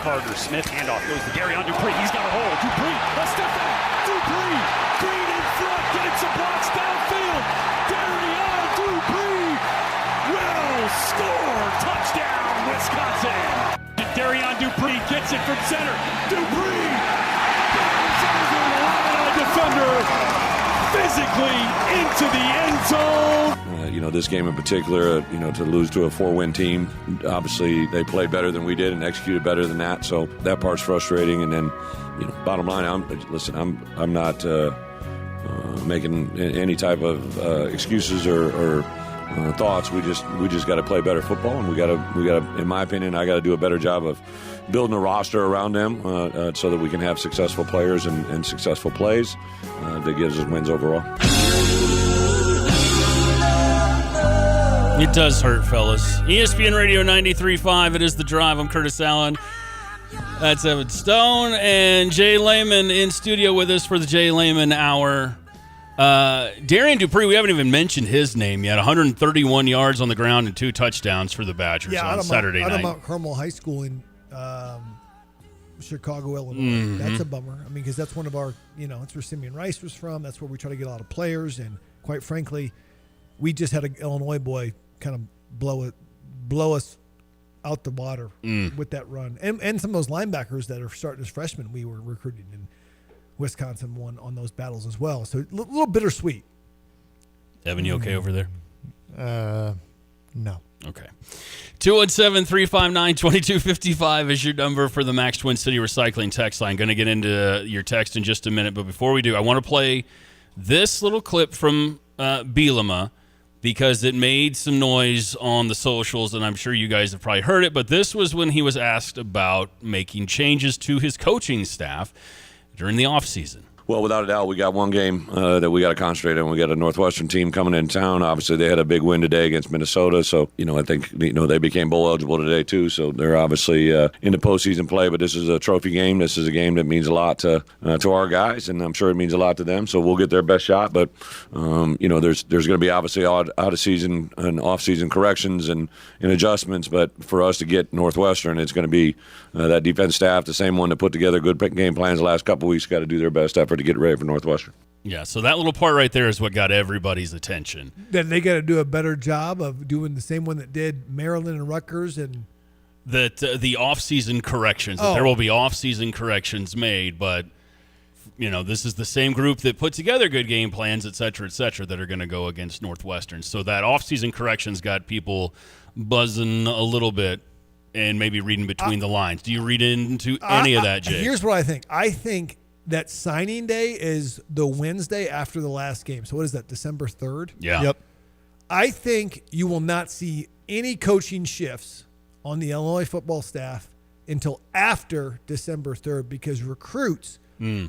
Carter Smith, handoff goes to Gary on Dupree. He's got a hole. Dupree, let's step back. Dupree, Green in front, getting some blocks downfield. Gary on Dupree will score. Touchdown, Wisconsin. Darion Dupree gets it from center. Dupree goes over the line, a defender physically into the end zone. This game in particular, to lose to a 4-win team, obviously they played better than we did and executed better than that. So that part's frustrating. And then, bottom line, I'm not making any type of excuses or thoughts. We just got to play better football, and we got to, in my opinion, I got to do a better job of building a roster around them so that we can have successful players and successful plays that gives us wins overall. It does hurt, fellas. ESPN Radio 93.5. It is The Drive. I'm Curtis Allen. That's Evan Stone and Jay Lehman in studio with us for the Jay Lehman Hour. Darian Dupree, we haven't even mentioned his name yet. 131 yards on the ground and 2 touchdowns for the Badgers on Saturday night. Out of Mount Carmel High School in Chicago, Illinois. Mm-hmm. That's a bummer. I mean, because that's one of our, that's where Simeon Rice was from. That's where we try to get a lot of players. And quite frankly, we just had an Illinois boy kind of blow us out the water with that run. And some of those linebackers that are starting as freshmen we were recruiting in Wisconsin won on those battles as well. So a little bittersweet. Evan, you okay over there? No. Okay. 217-359-2255 is your number for the Max Twin City Recycling text line. Going to get into your text in just a minute, but before we do, I want to play this little clip from Bielema because it made some noise on the socials, and I'm sure you guys have probably heard it, but this was when he was asked about making changes to his coaching staff during the offseason. Well, without a doubt, we got one game that we got to concentrate on. We got a Northwestern team coming in town. Obviously, they had a big win today against Minnesota. So, I think, they became bowl eligible today, too. So they're obviously into postseason play. But this is a trophy game. This is a game that means a lot to our guys, and I'm sure it means a lot to them. So we'll get their best shot. But, there's going to be obviously out-of-season and off-season corrections and adjustments. But for us to get Northwestern, it's going to be that defense staff, the same one that put together good game plans the last couple of weeks, got to do their best effort to get ready for Northwestern. Yeah, so that little part right there is what got everybody's attention. Then they got to do a better job of doing the same one that did Maryland and Rutgers and that the off-season corrections. That there will be off-season corrections made, but this is the same group that put together good game plans, et cetera, that are going to go against Northwestern. So that off-season corrections got people buzzing a little bit and maybe reading between the lines. Do you read into any of that, Jay? Here's what I think. I think that signing day is the Wednesday after the last game. So what is that, December 3rd? Yeah. Yep. I think you will not see any coaching shifts on the Illinois football staff until after December 3rd because recruits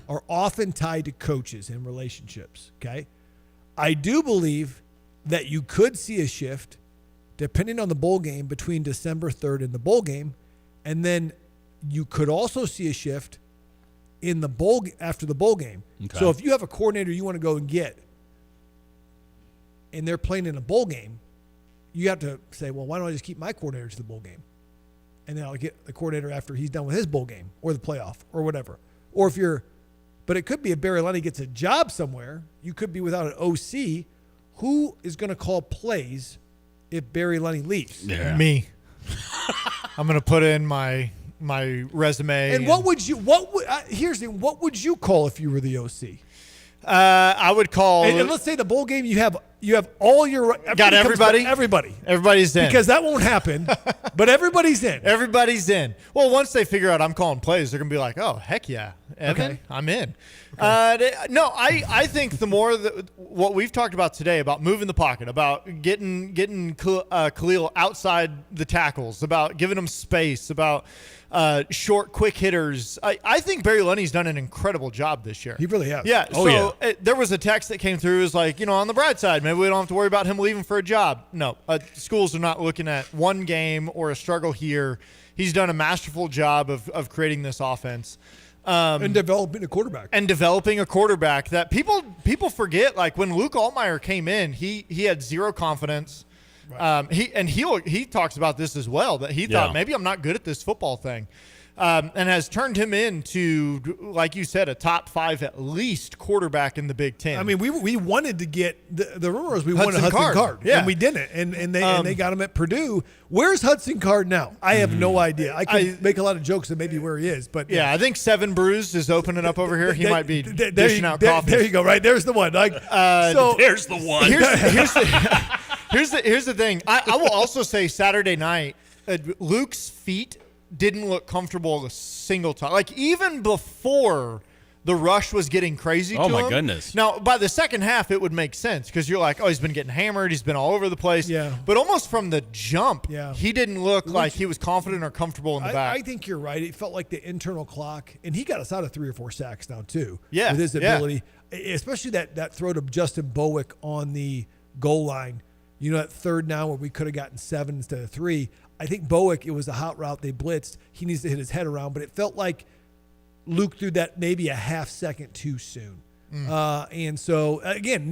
are often tied to coaches and relationships, okay? I do believe that you could see a shift depending on the bowl game between December 3rd and the bowl game, and then you could also see a shift in the bowl after the bowl game. Okay. So if you have a coordinator you want to go and get and they're playing in a bowl game, you have to say, well, why don't I just keep my coordinator to the bowl game? And then I'll get the coordinator after he's done with his bowl game or the playoff or whatever. Or but it could be if Barry Lunny gets a job somewhere, you could be without an OC. Who is going to call plays if Barry Lunny leaves? Yeah. Me. I'm going to put in my resume. And here's the thing, what would you call if you were the OC? I would call. And let's say the bowl game, you have all your got everybody. Everybody's in because that won't happen. But everybody's in. Everybody's in. Well, once they figure out I'm calling plays, they're gonna be like, "Oh, heck yeah, Evan, okay. I'm in." Okay. No, I think the more what we've talked about today about moving the pocket, about getting Khalil outside the tackles, about giving him space, about short, quick hitters. I think Barry Lunny's done an incredible job this year. He really has. Yeah. There was a text that came through. It was like, on the bright side, maybe we don't have to worry about him leaving for a job. No, schools are not looking at one game or a struggle here. He's done a masterful job of creating this offense. And developing a quarterback. That people forget. Like when Luke Altmaier came in, he had zero confidence. Right. He talks about this as well, that he thought maybe I'm not good at this football thing, and has turned him into, like you said, a top 5 at least quarterback in the Big Ten. I mean, we wanted to get the rumor was we wanted Hudson Card, and we didn't, and they got him at Purdue. Where's Hudson Card now? I have no idea. I can make a lot of jokes of maybe where he is, but I think Seven Brews is opening up over here. He might be dishing out coffee. There you go. Right there's the one. There's the one. Here's the thing. I will also say Saturday night, Luke's feet didn't look comfortable a single time. Like even before the rush was getting crazy to him. Oh, my goodness. Now, by the second half, it would make sense because you're like, oh, he's been getting hammered. He's been all over the place. Yeah. But almost from the jump, he didn't look like he was confident or comfortable in the back. I think you're right. It felt like the internal clock. And he got us out of 3 or 4 sacks now, too. Yeah. With his ability. Especially that throw to Justin Bowick on the goal line. That third down where we could have gotten 7 instead of 3. I think Bowick, it was a hot route. They blitzed. He needs to hit his head around, but it felt like Luke threw that maybe a half second too soon. And so again,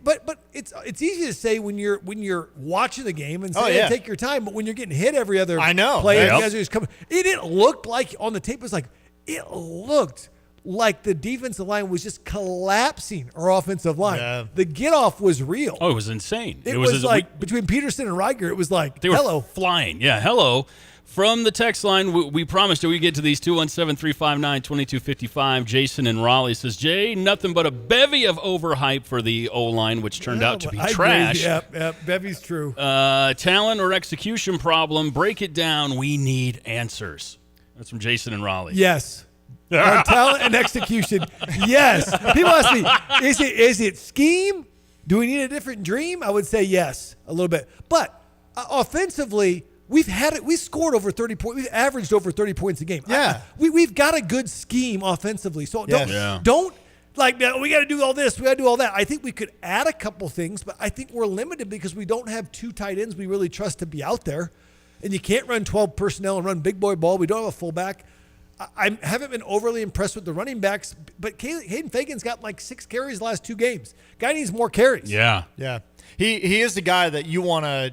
but it's easy to say when you're watching the game and say, hey, take your time. But when you're getting hit every other play, guys are just coming. It looked like on the tape it looked like the defensive line was just collapsing our offensive line. Yeah. The get off was real. Oh, it was insane. It was like between Peterson and Riker, it was like they were flying. Yeah, hello. From the text line, we promised that we get to these 217-359-2255. Jason in Raleigh says, Jay, nothing but a bevy of overhype for the O-line, which turned out to be trash. Yep, bevy's true. Talent or execution problem, break it down. We need answers. That's from Jason in Raleigh. Yes. Talent and execution, yes. People ask me, is it scheme? Do we need a different dream? I would say yes, a little bit. But offensively, we scored over 30 points. We've averaged over 30 points a game. Yeah. We've got a good scheme offensively. So don't like, no, we got to do all this. We got to do all that. I think we could add a couple things, but I think we're limited because we don't have two tight ends we really trust to be out there. And you can't run 12 personnel and run big boy ball. We don't have a fullback. I haven't been overly impressed with the running backs, but Hayden Fagan's got like 6 carries the last 2 games. Guy needs more carries. Yeah. He is the guy that you want to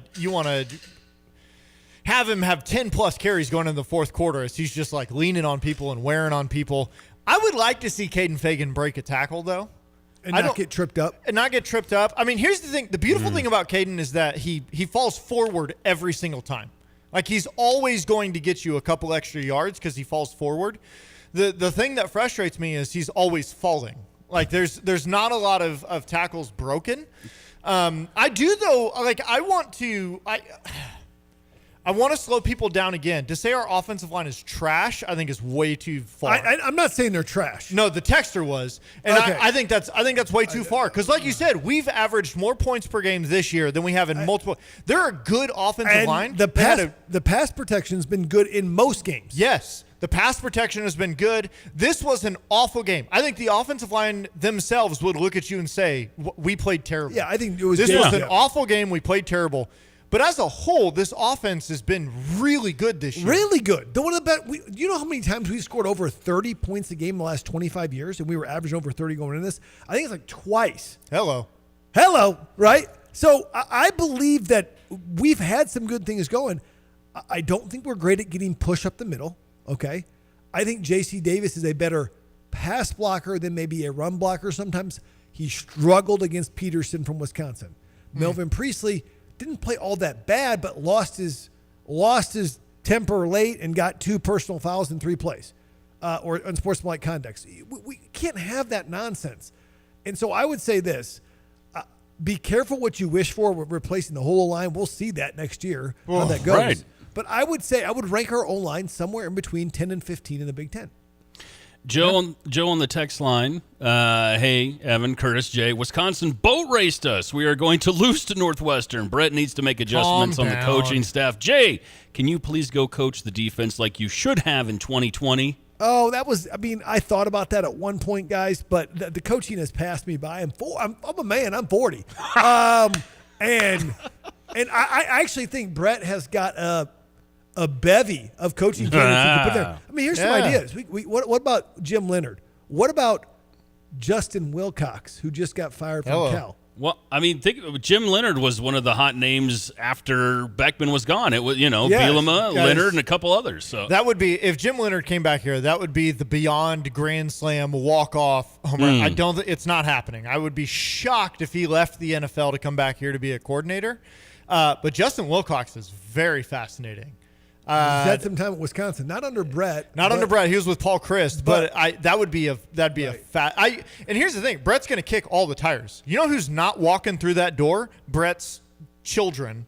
have him have 10-plus carries going into the fourth quarter as he's just like leaning on people and wearing on people. I would like to see Caden Fagan break a tackle, though. And not get tripped up. I mean, here's the thing. The beautiful thing about Caden is that he falls forward every single time. Like, he's always going to get you a couple extra yards because he falls forward. The thing that frustrates me is he's always falling. Like, there's not a lot of tackles broken. I do, though, like, I want to slow people down again. To say our offensive line is trash, I think is way too far. I'm not saying they're trash. No, the texter was, and okay. I think that's way too far. Because, like you said, we've averaged more points per game this year than we have in multiple. They're a good offensive line. The pass protection's been good in most games. Yes, the pass protection has been good. This was an awful game. I think the offensive line themselves would look at you and say, "We played terrible." Yeah, I think it was. This was an awful game. We played terrible. But as a whole, this offense has been really good this year. Really good. One of the best. You know how many times we scored over 30 points a game in the last 25 years, and we were averaging over 30 going into this? I think it's like twice. Hello, right? So I believe that we've had some good things going. I don't think we're great at getting push up the middle, okay? I think J.C. Davis is a better pass blocker than maybe a run blocker. Sometimes he struggled against Peterson from Wisconsin. Melvin Priestley didn't play all that bad, but lost his temper late and got 2 personal fouls in 3 plays, or unsportsmanlike conduct. We can't have that nonsense. And so I would say this: be careful what you wish for with replacing the whole line. We'll see that next year how that goes. Right. But I would say I would rank our O-line somewhere in between 10 and 15 in the Big Ten. Joe on the text line. Hey, Evan, Curtis, Jay. Wisconsin boat raced us. We are going to lose to Northwestern. Brett needs to make adjustments on the coaching staff. Jay, can you please go coach the defense like you should have in 2020? Oh, I thought about that at one point, guys, but the coaching has passed me by. I'm a man. I'm 40. And I actually think Brett has got a bevy of coaching candidates you can put there. I mean, here's some ideas. What about Jim Leonard? What about Justin Wilcox, who just got fired from Cal? Well, I mean, Jim Leonard was one of the hot names after Beckman was gone. It was, Bielema, Leonard, and a couple others. So that would be, if Jim Leonard came back here, that would be the beyond grand slam walk-off homer. I don't think it's not happening. I would be shocked if he left the NFL to come back here to be a coordinator. But Justin Wilcox is very fascinating. He's had some time at Wisconsin, not under Brett. Under Brett. He was with Paul Christ, but that'd be a fat. And here's the thing: Brett's going to kick all the tires. You know who's not walking through that door? Brett's children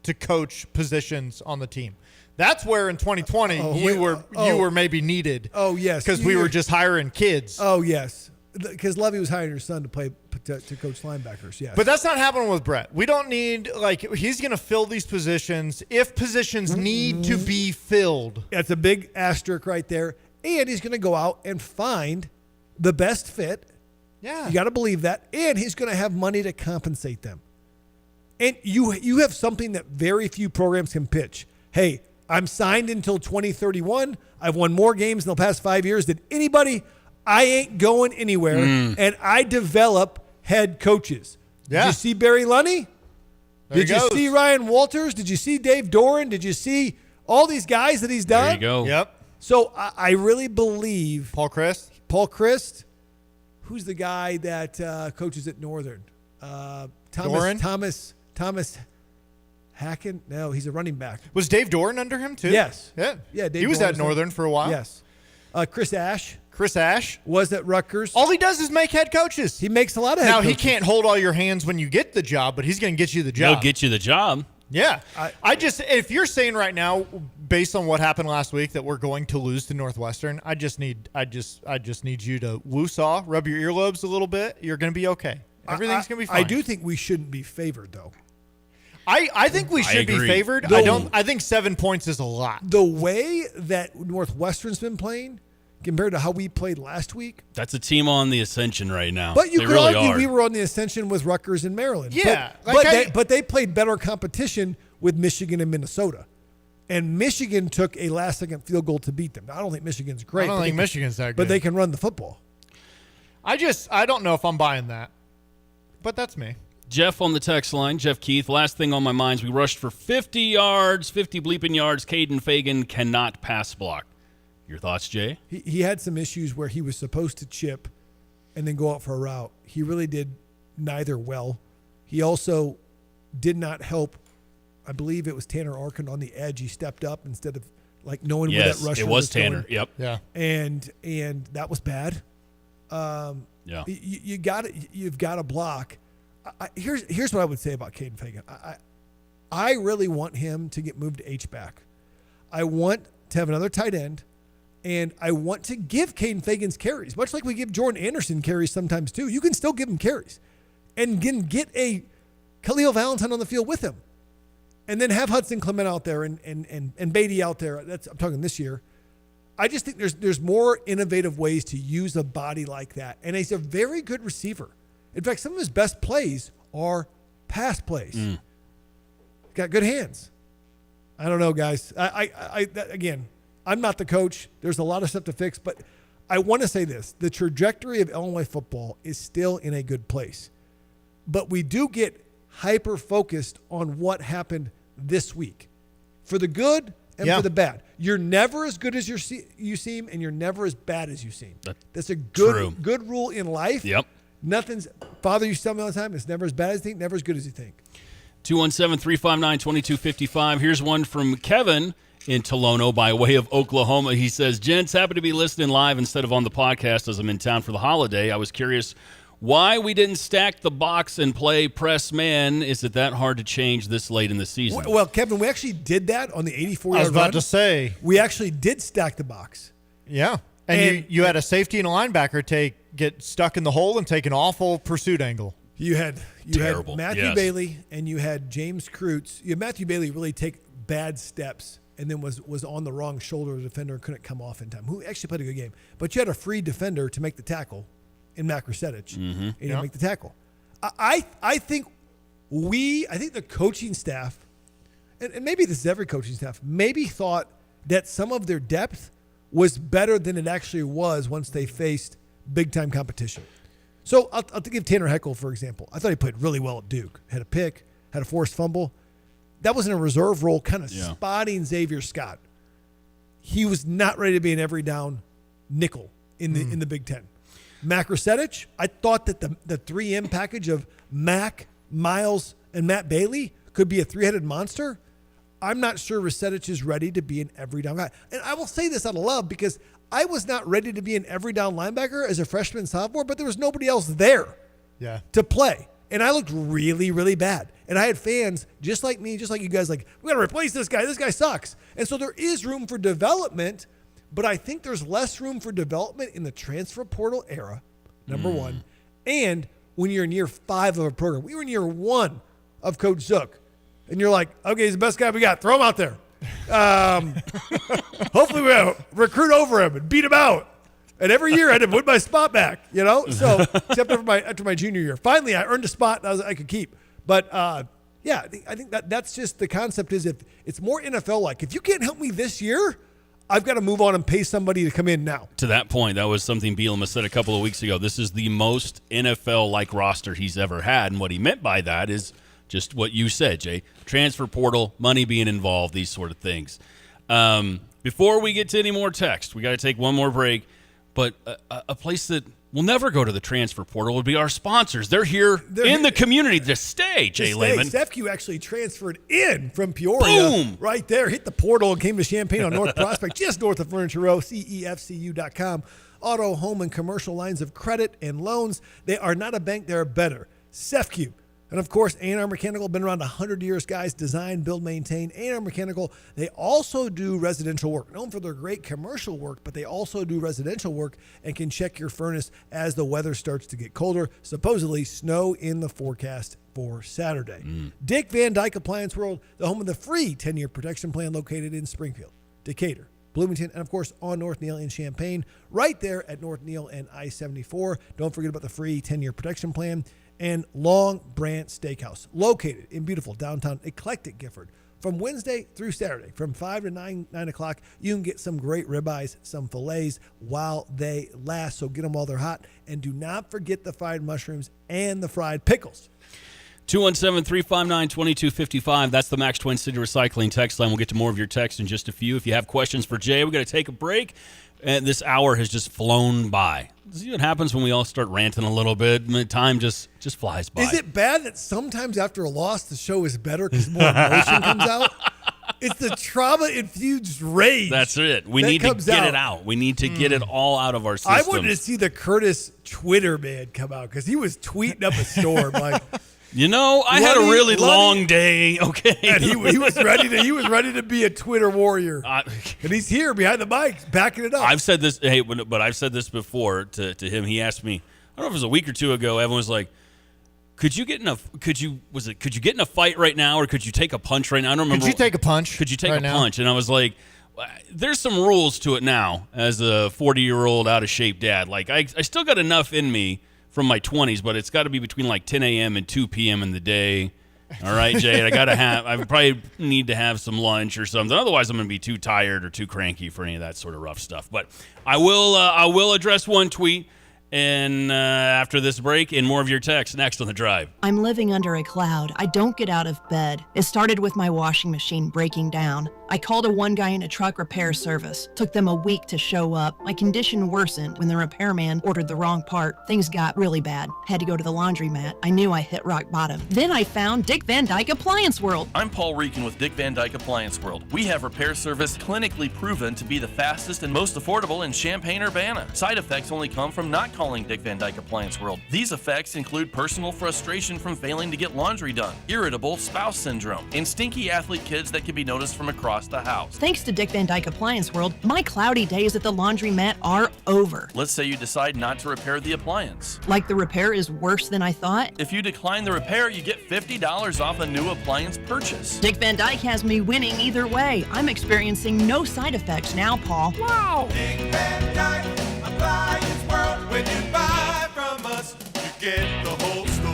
to coach positions on the team. That's where in 2020 you were maybe needed. Oh yes, because we were just hiring kids. Oh yes, because Levy was hiring your son to play. To coach linebackers, yes. But that's not happening with Brett. We don't need, he's going to fill these positions if positions need to be filled. That's a big asterisk right there. And he's going to go out and find the best fit. Yeah. You got to believe that. And he's going to have money to compensate them. And you have something that very few programs can pitch. Hey, I'm signed until 2031. I've won more games in the past 5 years than anybody. I ain't going anywhere. And I develop head coaches. Yeah. Did you see Barry Lunny? There Did you see Ryan Walters? Did you see Dave Doran? Did you see all these guys that he's done? There you go. Yep. So I really believe Paul Christ. Who's the guy that coaches at Northern? Doran? Thomas Hacken? No, he's a running back. Was Dave Doran under him too? Yes. Yeah. Yeah. Dave he was Doran at Northern for a while. Yes. Chris Ash was at Rutgers. All he does is make head coaches. He makes a lot of head coaches. Now, he can't hold all your hands when you get the job, but he's going to get you the job. He'll get you the job. Yeah. I just, if you're saying right now, based on what happened last week, that we're going to lose to Northwestern, I just need you to woo-saw, rub your earlobes a little bit. You're going to be okay. Everything's going to be fine. I do think we shouldn't be favored, though. I think we should be favored. I think 7 points is a lot. The way that Northwestern's been playing compared to how we played last week. That's a team on the ascension right now. But you they could really argue are. we were on the ascension with Rutgers and Maryland. Yeah. But they played better competition with Michigan and Minnesota. And Michigan took a last-second field goal to beat them. Now, I don't think Michigan's great. I don't think Michigan's that good. But they can run the football. I don't know if I'm buying that. But that's me. Jeff on the text line, Jeff Keith. Last thing on my mind is we rushed for 50 yards, 50 bleeping yards. Caden Fagan cannot pass block. Your thoughts, Jay? He had some issues where he was supposed to chip and then go out for a route. He really did neither well. He also did not help. I believe it was Tanner Arkin on the edge. He stepped up instead of knowing where that rusher was. It was Tanner. Going. Yep. Yeah. And that was bad. Yeah. You've got to block. Here's what I would say about Caden Fagan. I really want him to get moved to H-back. I want to have another tight end, and I want to give Caden Fagan's carries, much like we give Jordan Anderson carries sometimes too. You can still give him carries and get a Khalil Valentine on the field with him, and then have Hudson Clement out there and Beatty out there. I'm talking this year. I just think there's more innovative ways to use a body like that, and he's a very good receiver. In fact, some of his best plays are pass plays. Got good hands. I don't know, guys. Again, I'm not the coach. There's a lot of stuff to fix, but I want to say this. The trajectory of Illinois football is still in a good place. But we do get hyper-focused on what happened this week. For the good and for the bad. You're never as good as you seem, and you're never as bad as you seem. That's a good rule in life. Yep. Father used to tell me all the time, it's never as bad as you think, never as good as you think. 217-359-2255. Here's one from Kevin in Tolono by way of Oklahoma. He says, gents, happy to be listening live instead of on the podcast as I'm in town for the holiday. I was curious why we didn't stack the box and play press man. Is it that hard to change this late in the season? Well, Kevin, we actually did that on the 84-yard run. I was about to say. We actually did stack the box. Yeah. And you had a safety and a linebacker get stuck in the hole and take an awful pursuit angle. You had Matthew Bailey and you had James Kreutz. You had Matthew Bailey really take bad steps and then was on the wrong shoulder of the defender and couldn't come off in time, who actually played a good game. But you had a free defender to make the tackle in Matt Rusetich, and he didn't make the tackle. I think the coaching staff, and maybe this is every coaching staff, maybe thought that some of their depth was better than it actually was once they faced big-time competition. So I'll give Tanner Heckel, for example. I thought he played really well at Duke. Had a pick, had a forced fumble. That was in a reserve role, kind of spotting Xavier Scott. He was not ready to be an every-down nickel in the Big Ten. Mac Rusetich, I thought that the 3M package of Mac, Miles, and Matt Bailey could be a three-headed monster. I'm not sure Rusetich is ready to be an every-down guy. And I will say this out of love because I was not ready to be an every-down linebacker as a freshman sophomore, but there was nobody else there to play. And I looked really, really bad. And I had fans just like me, just like you guys, like, we got to replace this guy. This guy sucks. And so there is room for development, but I think there's less room for development in the transfer portal era, number one. And when you're in year 5 of a program. We were in year 1 of Coach Zook. And you're like, okay, he's the best guy we got. Throw him out there. Hopefully we'll recruit over him and beat him out. And every year I had to put my spot back, So except after my junior year. Finally, I earned a spot that I could keep. But Yeah, I think that's just the concept is if it's more NFL-like. If you can't help me this year, I've got to move on and pay somebody to come in now. To that point, that was something Bielema said a couple of weeks ago. This is the most NFL-like roster he's ever had, and what he meant by that is just what you said, Jay. Transfer portal, money being involved, these sort of things. Before we get to any more text, we got to take one more break, but a place that will never go to the transfer portal would be our sponsors. They're here in the community to stay, Jay Lehman. SEFCU actually transferred in from Peoria. Boom! Right there, hit the portal and came to Champaign on North Prospect, just north of Furniture Row, CEFCU.com. Auto, home, and commercial lines of credit and loans. They are not a bank, they're better. SEFCU. And, of course, A&R Mechanical, been around 100 years, guys. Design, build, maintain. A&R Mechanical, they also do residential work. Known for their great commercial work, but they also do residential work and can check your furnace as the weather starts to get colder. Supposedly, snow in the forecast for Saturday. Dick Van Dyke Appliance World, the home of the free 10-year protection plan located in Springfield, Decatur, Bloomington, and, of course, on North Neal in Champaign, right there at North Neal and I-74. Don't forget about the free 10-year protection plan. And Long Branch Steakhouse, located in beautiful downtown eclectic Gifford. From Wednesday through Saturday, from 5 to 9 o'clock, you can get some great ribeyes, some fillets while they last. So get them while they're hot. And do not forget the fried mushrooms and the fried pickles. 217-359-2255. That's the Max Twin City Recycling text line. We'll get to more of your texts in just a few. If you have questions for Jay, we're going to take a break. And this hour has just flown by. See what happens when we all start ranting a little bit. Time just flies by. Is it bad that sometimes after a loss, the show is better because more emotion comes out? It's the trauma-infused rage. That's it. We need to get it out. We need to get it all out of our system. I wanted to see the Curtis Twitter man come out because he was tweeting up a storm like... You know, I had a really long day. Okay, and he was ready to be a Twitter warrior, and he's here behind the mic backing it up. I've said this, but I've said this before to him. He asked me, I don't know if it was a week or two ago. Evan was like, "Could you get in a fight right now, or could you take a punch right now?" I don't remember. Could you take a punch? Could you take a punch? And I was like, "There's some rules to it now." As a 40-year-old out of shape dad, like I still got enough in me from my 20s, but it's got to be between like 10 a.m. and 2 p.m. in the day. All right, Jay, I probably need to have some lunch or something. Otherwise, I'm going to be too tired or too cranky for any of that sort of rough stuff. But I will address one tweet and after this break, and more of your text next on The Drive. I'm living under a cloud. I don't get out of bed. It started with my washing machine breaking down. I called a one guy in a truck repair service. Took them a week to show up. My condition worsened when the repairman ordered the wrong part. Things got really bad. Had to go to the laundromat. I knew I hit rock bottom. Then I found Dick Van Dyke Appliance World. I'm Paul Reekin with Dick Van Dyke Appliance World. We have repair service clinically proven to be the fastest and most affordable in Champaign-Urbana. Side effects only come from not calling Dick Van Dyke Appliance World. These effects include personal frustration from failing to get laundry done, irritable spouse syndrome, and stinky athlete kids that can be noticed from across the house. Thanks to Dick Van Dyke Appliance World, my cloudy days at the laundromat are over. Let's say you decide not to repair the appliance. Like the repair is worse than I thought? If you decline the repair, you get $50 off a new appliance purchase. Dick Van Dyke has me winning either way. I'm experiencing no side effects now, Paul. Wow! Dick Van Dyke Appliance World. When you buy from us, you get the whole store.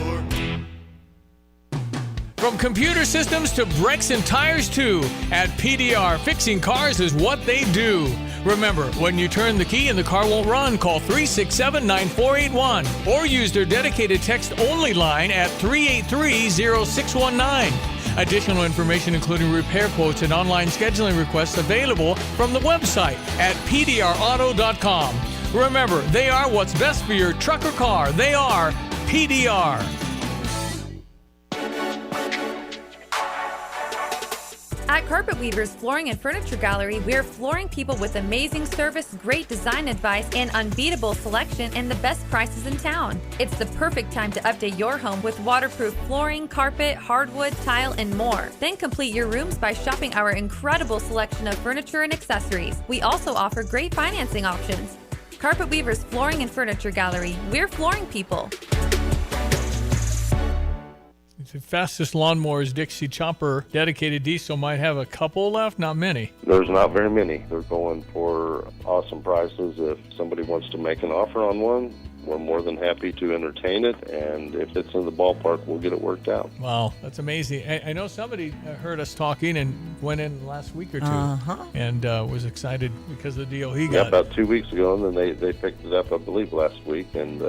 From computer systems to brakes and tires too, at PDR, fixing cars is what they do. Remember, when you turn the key and the car won't run, call 367-9481 or use their dedicated text-only line at 383-0619. Additional information including repair quotes and online scheduling requests available from the website at pdrauto.com. Remember, they are what's best for your truck or car. They are PDR. At Carpet Weavers Flooring and Furniture Gallery, we're flooring people with amazing service, great design advice, and unbeatable selection and the best prices in town. It's the perfect time to update your home with waterproof flooring, carpet, hardwood, tile, and more. Then complete your rooms by shopping our incredible selection of furniture and accessories. We also offer great financing options. Carpet Weavers Flooring and Furniture Gallery, we're flooring people. The fastest lawnmowers Dixie Chopper dedicated diesel might have a couple left, not many. There's not very many. They're going for awesome prices. If somebody wants to make an offer on one, we're more than happy to entertain it, and if it's in the ballpark, we'll get it worked out. Wow, that's amazing. I know somebody heard us talking and went in last week or two and was excited because of the deal he got. About 2 weeks ago, and then they picked it up, I believe, last week, and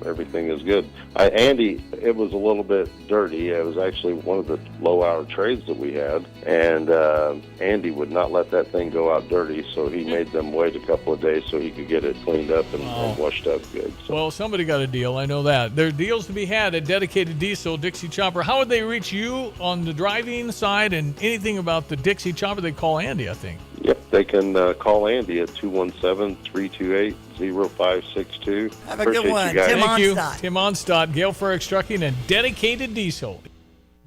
everything is good. Andy, it was a little bit dirty. It was actually one of the low-hour trades that we had, and Andy would not let that thing go out dirty, so he made them wait a couple of days so he could get it cleaned up and washed up good. So. Well, somebody got a deal. I know that. There are deals to be had at Dedicated Diesel, Dixie Chopper. How would they reach you on the driving side and anything about the Dixie Chopper? They call Andy, I think. Yep, they can call Andy at 217-328-0562. Have a good one. Thank you. Tim Onstadt, Gale Ferrick Trucking, and Dedicated Diesel.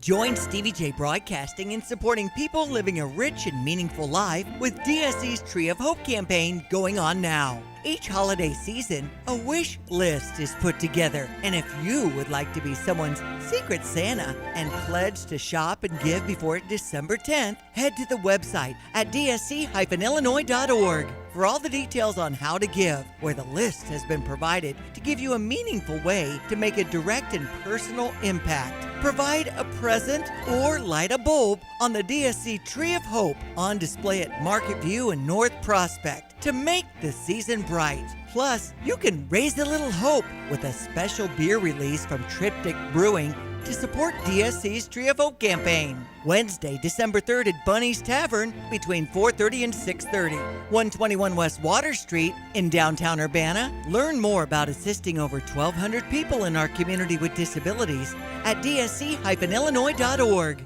Join Stevie J Broadcasting in supporting people living a rich and meaningful life with DSC's Tree of Hope campaign going on now. Each holiday season, a wish list is put together. And if you would like to be someone's secret Santa and pledge to shop and give before December 10th, head to the website at dsc-illinois.org for all the details on how to give, where the list has been provided to give you a meaningful way to make a direct and personal impact. Provide a present or light a bulb on the DSC Tree of Hope on display at Market View and North Prospect to make the season bright. Plus, you can raise a little hope with a special beer release from Triptych Brewing to support DSC's Tree of Hope campaign. Wednesday, December 3rd at Bunny's Tavern between 4:30 and 6:30. 121 West Water Street in downtown Urbana. Learn more about assisting over 1,200 people in our community with disabilities at dsc-illinois.org.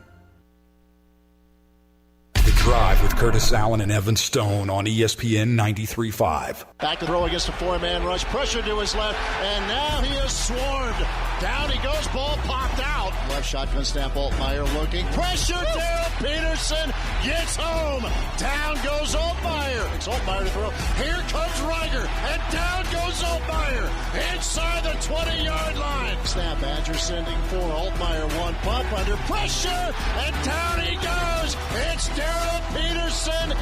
The Drive with Curtis Allen and Evan Stone on ESPN 93.5. Back to throw against a four-man rush. Pressure to his left, and now he is swarmed. Down he goes. Ball popped out. Left shotgun snap. Altmaier looking. Pressure. Daryl Peterson gets home. Down goes Altmaier. It's Altmaier to throw. Here comes Reiger, and down goes Altmaier inside the 20-yard line. Snap. Badger sending for Altmaier. One bump under pressure, and down he goes. It's Daryl Peterson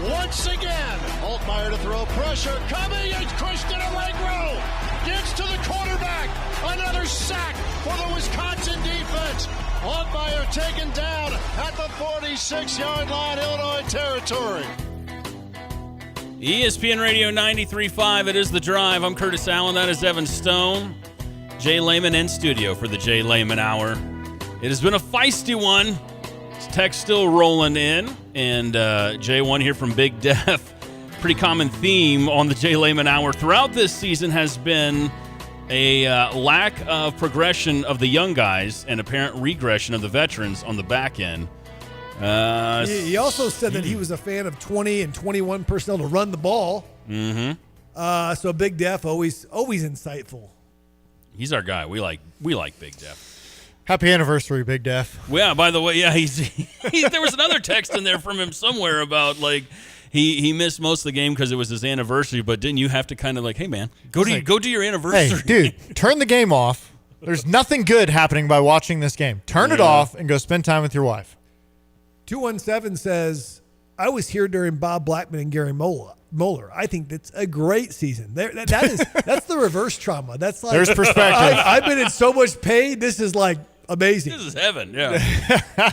once again. Altmaier to throw. Pressure coming. It's Christian Allegro. Gets to the quarterback. Another sack for the Wisconsin defense. Altmaier taken down at the 46-yard line, Illinois territory. ESPN Radio 93.5. It is The Drive. I'm Curtis Allen. That is Evan Stone. Jay Lehman in studio for the Jay Lehman Hour. It has been a feisty one. Text still rolling in, and J1 here from Big Def. Pretty common theme on the Jay Lehman Hour throughout this season has been a lack of progression of the young guys and apparent regression of the veterans on the back end. He also said that he was a fan of 20 and 21 personnel to run the ball. Mm-hmm. So Big Def always insightful. He's our guy. We like Big Def. Happy anniversary, Big Def. Yeah, by the way, yeah, there was another text in there from him somewhere about like he missed most of the game because it was his anniversary, but didn't you have to kind of like, hey man, go do your anniversary? Hey, dude, turn the game off. There's nothing good happening by watching this game. Turn it off and go spend time with your wife. 217 says, I was here during Bob Blackman and Gary Moeller. I think that's a great season. That's the reverse trauma. That's like there's perspective. I've been in so much pain. This is like amazing. This is heaven. Yeah.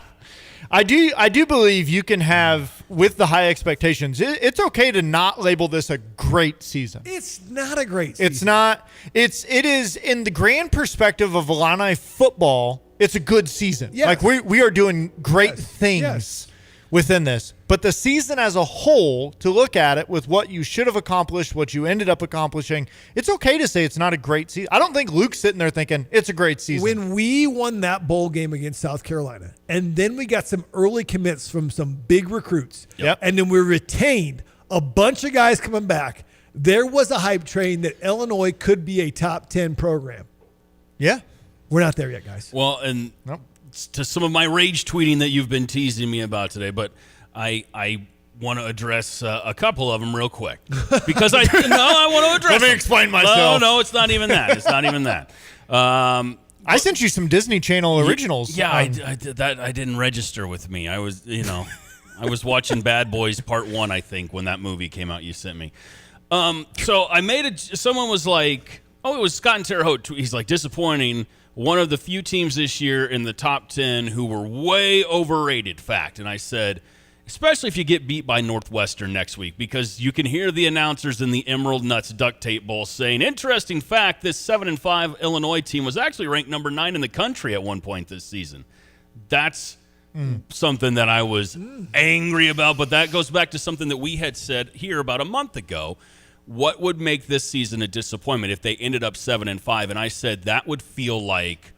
I do believe you can have, with the high expectations, it's okay to not label this a great season. It's not a great season. It's not. It is in the grand perspective of Illini football. It's a good season. Yes. Like we are doing great things within this. But the season as a whole, to look at it with what you should have accomplished, what you ended up accomplishing, it's okay to say it's not a great season. I don't think Luke's sitting there thinking it's a great season. When we won that bowl game against South Carolina, and then we got some early commits from some big recruits, and then we retained a bunch of guys coming back, there was a hype train that Illinois could be a top 10 program. Yeah. We're not there yet, guys. Well, and to some of my rage tweeting that you've been teasing me about today, but I want to address a couple of them real quick because I want to address. Let me explain myself. No, it's not even that. It's not even that. I sent you some Disney Channel originals. Yeah, I did that. I didn't register with me. I was, I was watching Bad Boys Part 1, I think, when that movie came out. You sent me. So I made it. Someone was like, Oh, it was Scott and Terre Haute. He's like, disappointing. One of the few teams this year in the top 10 who were way overrated, fact. And I said, especially if you get beat by Northwestern next week, because you can hear the announcers in the Emerald Nuts Duct Tape Bowl saying, interesting fact, this 7-5 Illinois team was actually ranked number 9 in the country at one point this season. That's something that I was angry about, but that goes back to something that we had said here about a month ago. What would make this season a disappointment if they ended up 7-5? And I said that would feel like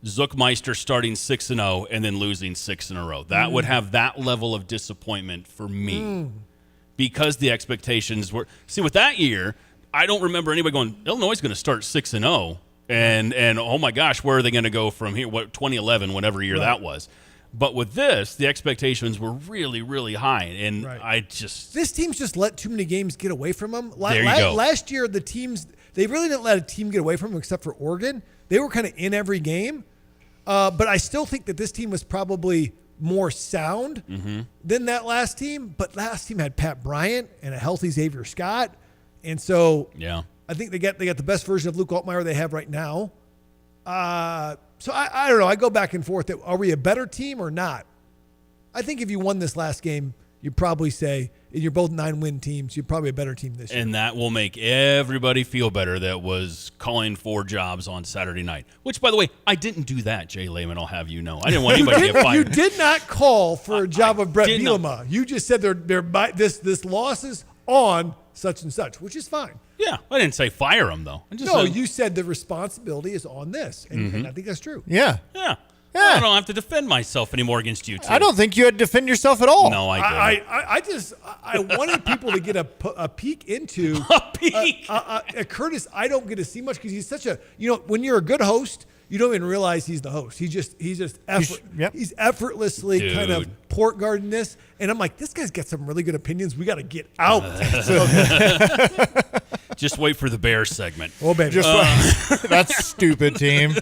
Zuckmeister starting 6-0 and then losing 6 in a row. That would have that level of disappointment for me because the expectations were. See, with that year, I don't remember anybody going, Illinois is going to start 6-0, and oh my gosh, where are they going to go from here? What 2011, whatever year that was. But with this, the expectations were really, really high, and this team's just let too many games get away from them. There you go. Last year, the teams, they really didn't let a team get away from them except for Oregon. They were kind of in every game, but I still think that this team was probably more sound than that last team. But last team had Pat Bryant and a healthy Xavier Scott, and so I think they got the best version of Luke Altmaier they have right now. So I don't know. I go back and forth. Are we a better team or not? I think if you won this last game, you'd probably say, and you're both 9-win teams, you're probably a better team this year. And that will make everybody feel better that was calling for jobs on Saturday night. Which, by the way, I didn't do that, Jay Lehman, I'll have you know. I didn't want anybody to get fired. You did not call for a job of Brett Bielema. You just said this loss is on such and such, which is fine. Yeah, I didn't say fire him, though. You said the responsibility is on this, and I think that's true. Yeah. I don't have to defend myself anymore against you two. I don't think you had to defend yourself at all. No, I didn't. I wanted people to get a peek into Curtis. I don't get to see much because he's such a, when you're a good host, you don't even realize he's the host. He's effortlessly kind of port guarding this, and I'm like, this guy's got some really good opinions. We got to get out. Just wait for the Bears segment. Oh, baby. That's stupid, team.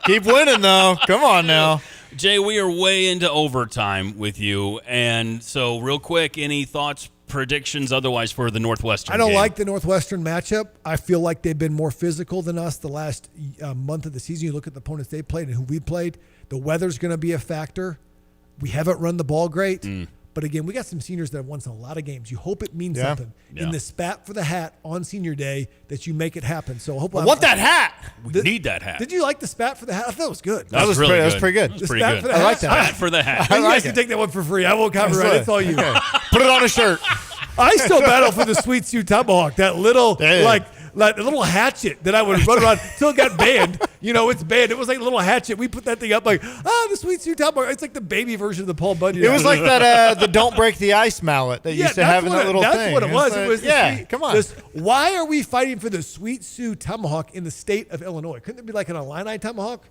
Keep winning, though. Come on now. Jay, we are way into overtime with you. And so real quick, any thoughts, predictions otherwise for the Northwestern I don't game? like the Northwestern matchup. I feel like they've been more physical than us the last month of the season. You look at the opponents they played and who we played. The weather's going to be a factor. We haven't run the ball great. But again, we got some seniors that have won a lot of games. You hope it means something in the spat for the hat on senior day that you make it happen. So I hope I want that hat. We need that hat. Did you like the spat for the hat? I thought it was good. That was really good. That was pretty good. That was pretty good. I like that. Spat for the hat. You guys can take that one for free. I won't copyright it. It's all you. Okay. Put it on a shirt. I still battle for the Sweet Sue Tomahawk. That little like a little hatchet that I would run around until it got banned. It's banned. It was like a little hatchet. We put that thing up like, the Sweet Sue Tomahawk. It's like the baby version of the Paul Bunyan. It was like that the Don't Break the Ice mallet that used to have in that little thing. That's what it was. It was come on. Why are we fighting for the Sweet Sue Tomahawk in the state of Illinois? Couldn't it be like an Illini Tomahawk?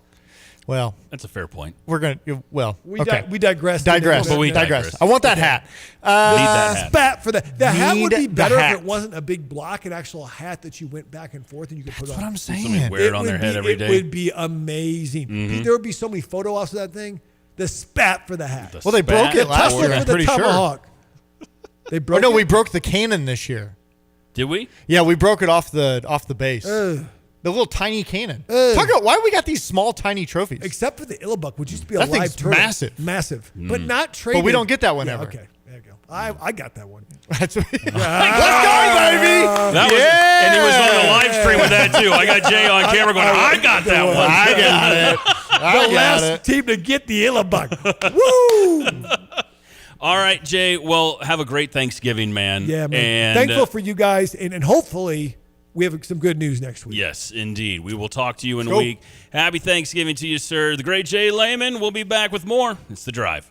Well, that's a fair point. We're going to, we digress. But we digress. I want that hat. Need that hat. Spat for that. The hat would be better if it wasn't a big block, an actual hat that you went back and forth and you could put on. That's what I'm saying. Somebody wear it on their head every day. It would be amazing. There would be so many photo ops of that thing. The spat for the hat. They broke it last year, I'm pretty sure. They broke it? We broke the cannon this year. Did we? Yeah, we broke it off the base. The little tiny cannon. Talk about why we got these small, tiny trophies. Except for the Illibuck, which used to be a that live thing's turret. Massive. But not traded. But we don't get that one ever. Okay, there you go. I got that one. Let's go, baby. And he was on the live stream with that, too. I got Jay on camera going, I got that one. I got it. The last team to get the Illibuck. Woo! All right, Jay. Well, have a great Thanksgiving, man. Yeah, man. And thankful for you guys. And hopefully we have some good news next week. Yes, indeed. We will talk to you in a week. Happy Thanksgiving to you, sir. The great Jay Lehman will be back with more. It's The Drive.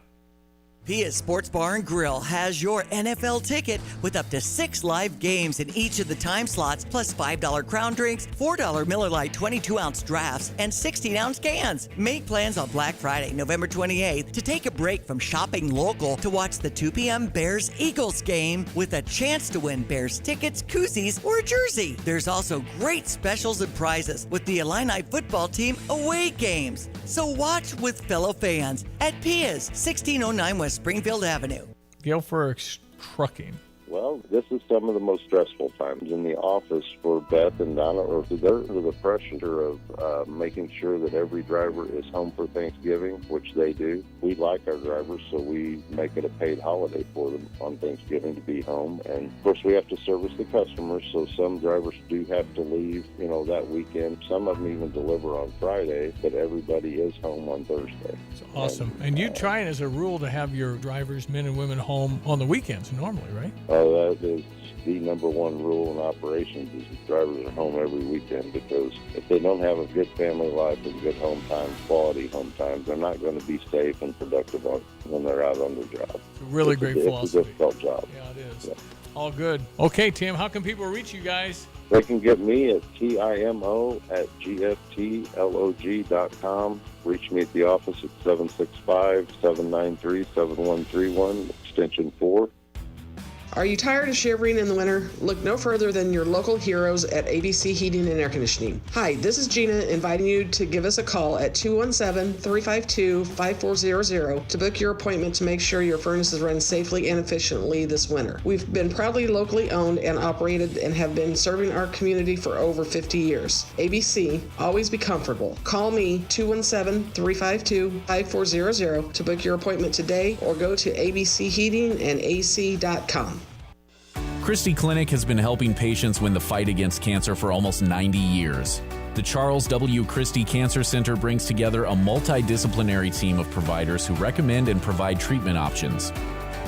Pia's Sports Bar and Grill has your NFL ticket with up to 6 live games in each of the time slots, plus $5 crown drinks, $4 Miller Lite 22-ounce drafts, and 16-ounce cans. Make plans on Black Friday, November 28th, to take a break from shopping local to watch the 2 p.m. Bears-Eagles game with a chance to win Bears tickets, koozies, or a jersey. There's also great specials and prizes with the Illini football team away games. So watch with fellow fans at Pia's, 1609 West Springfield Avenue. Gale Frericks Trucking. Well, this is some of the most stressful times in the office for Beth and Donna, or they're under the pressure of making sure that every driver is home for Thanksgiving, which they do. We like our drivers, so we make it a paid holiday for them on Thanksgiving to be home. And, of course, we have to service the customers, so some drivers do have to leave, that weekend. Some of them even deliver on Friday, but everybody is home on Thursday. It's awesome. And you try as a rule to have your drivers, men and women, home on the weekends normally, right? That is the number one rule in operations is drivers are home every weekend, because if they don't have a good family life and good home time, quality home time, they're not going to be safe and productive when they're out on their job. It's a really great philosophy. It's a difficult job. Yeah, it is. Yeah. All good. Okay, Tim, how can people reach you guys? They can get me at TIMO@GFTLOG.com. Reach me at the office at 765-793-7131, extension 4. Are you tired of shivering in the winter? Look no further than your local heroes at ABC Heating and Air Conditioning. Hi, this is Gina inviting you to give us a call at 217-352-5400 to book your appointment to make sure your furnace is run safely and efficiently this winter. We've been proudly locally owned and operated and have been serving our community for over 50 years. ABC, always be comfortable. Call me 217-352-5400 to book your appointment today, or go to abcheatingandac.com. Christie Clinic has been helping patients win the fight against cancer for almost 90 years. The Charles W. Christie Cancer Center brings together a multidisciplinary team of providers who recommend and provide treatment options.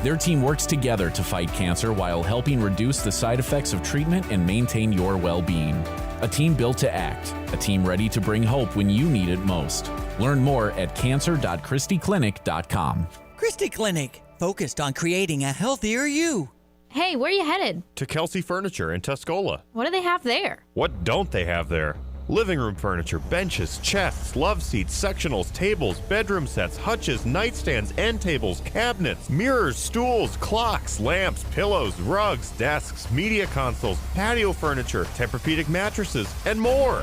Their team works together to fight cancer while helping reduce the side effects of treatment and maintain your well-being. A team built to act, a team ready to bring hope when you need it most. Learn more at cancer.christieclinic.com. Christie Clinic, focused on creating a healthier you. Hey, where are you headed? To Kelsey Furniture in Tuscola. What do they have there? What don't they have there? Living room furniture, benches, chests, love seats, sectionals, tables, bedroom sets, hutches, nightstands, end tables, cabinets, mirrors, stools, clocks, lamps, pillows, rugs, desks, media consoles, patio furniture, Tempur-Pedic mattresses, and more.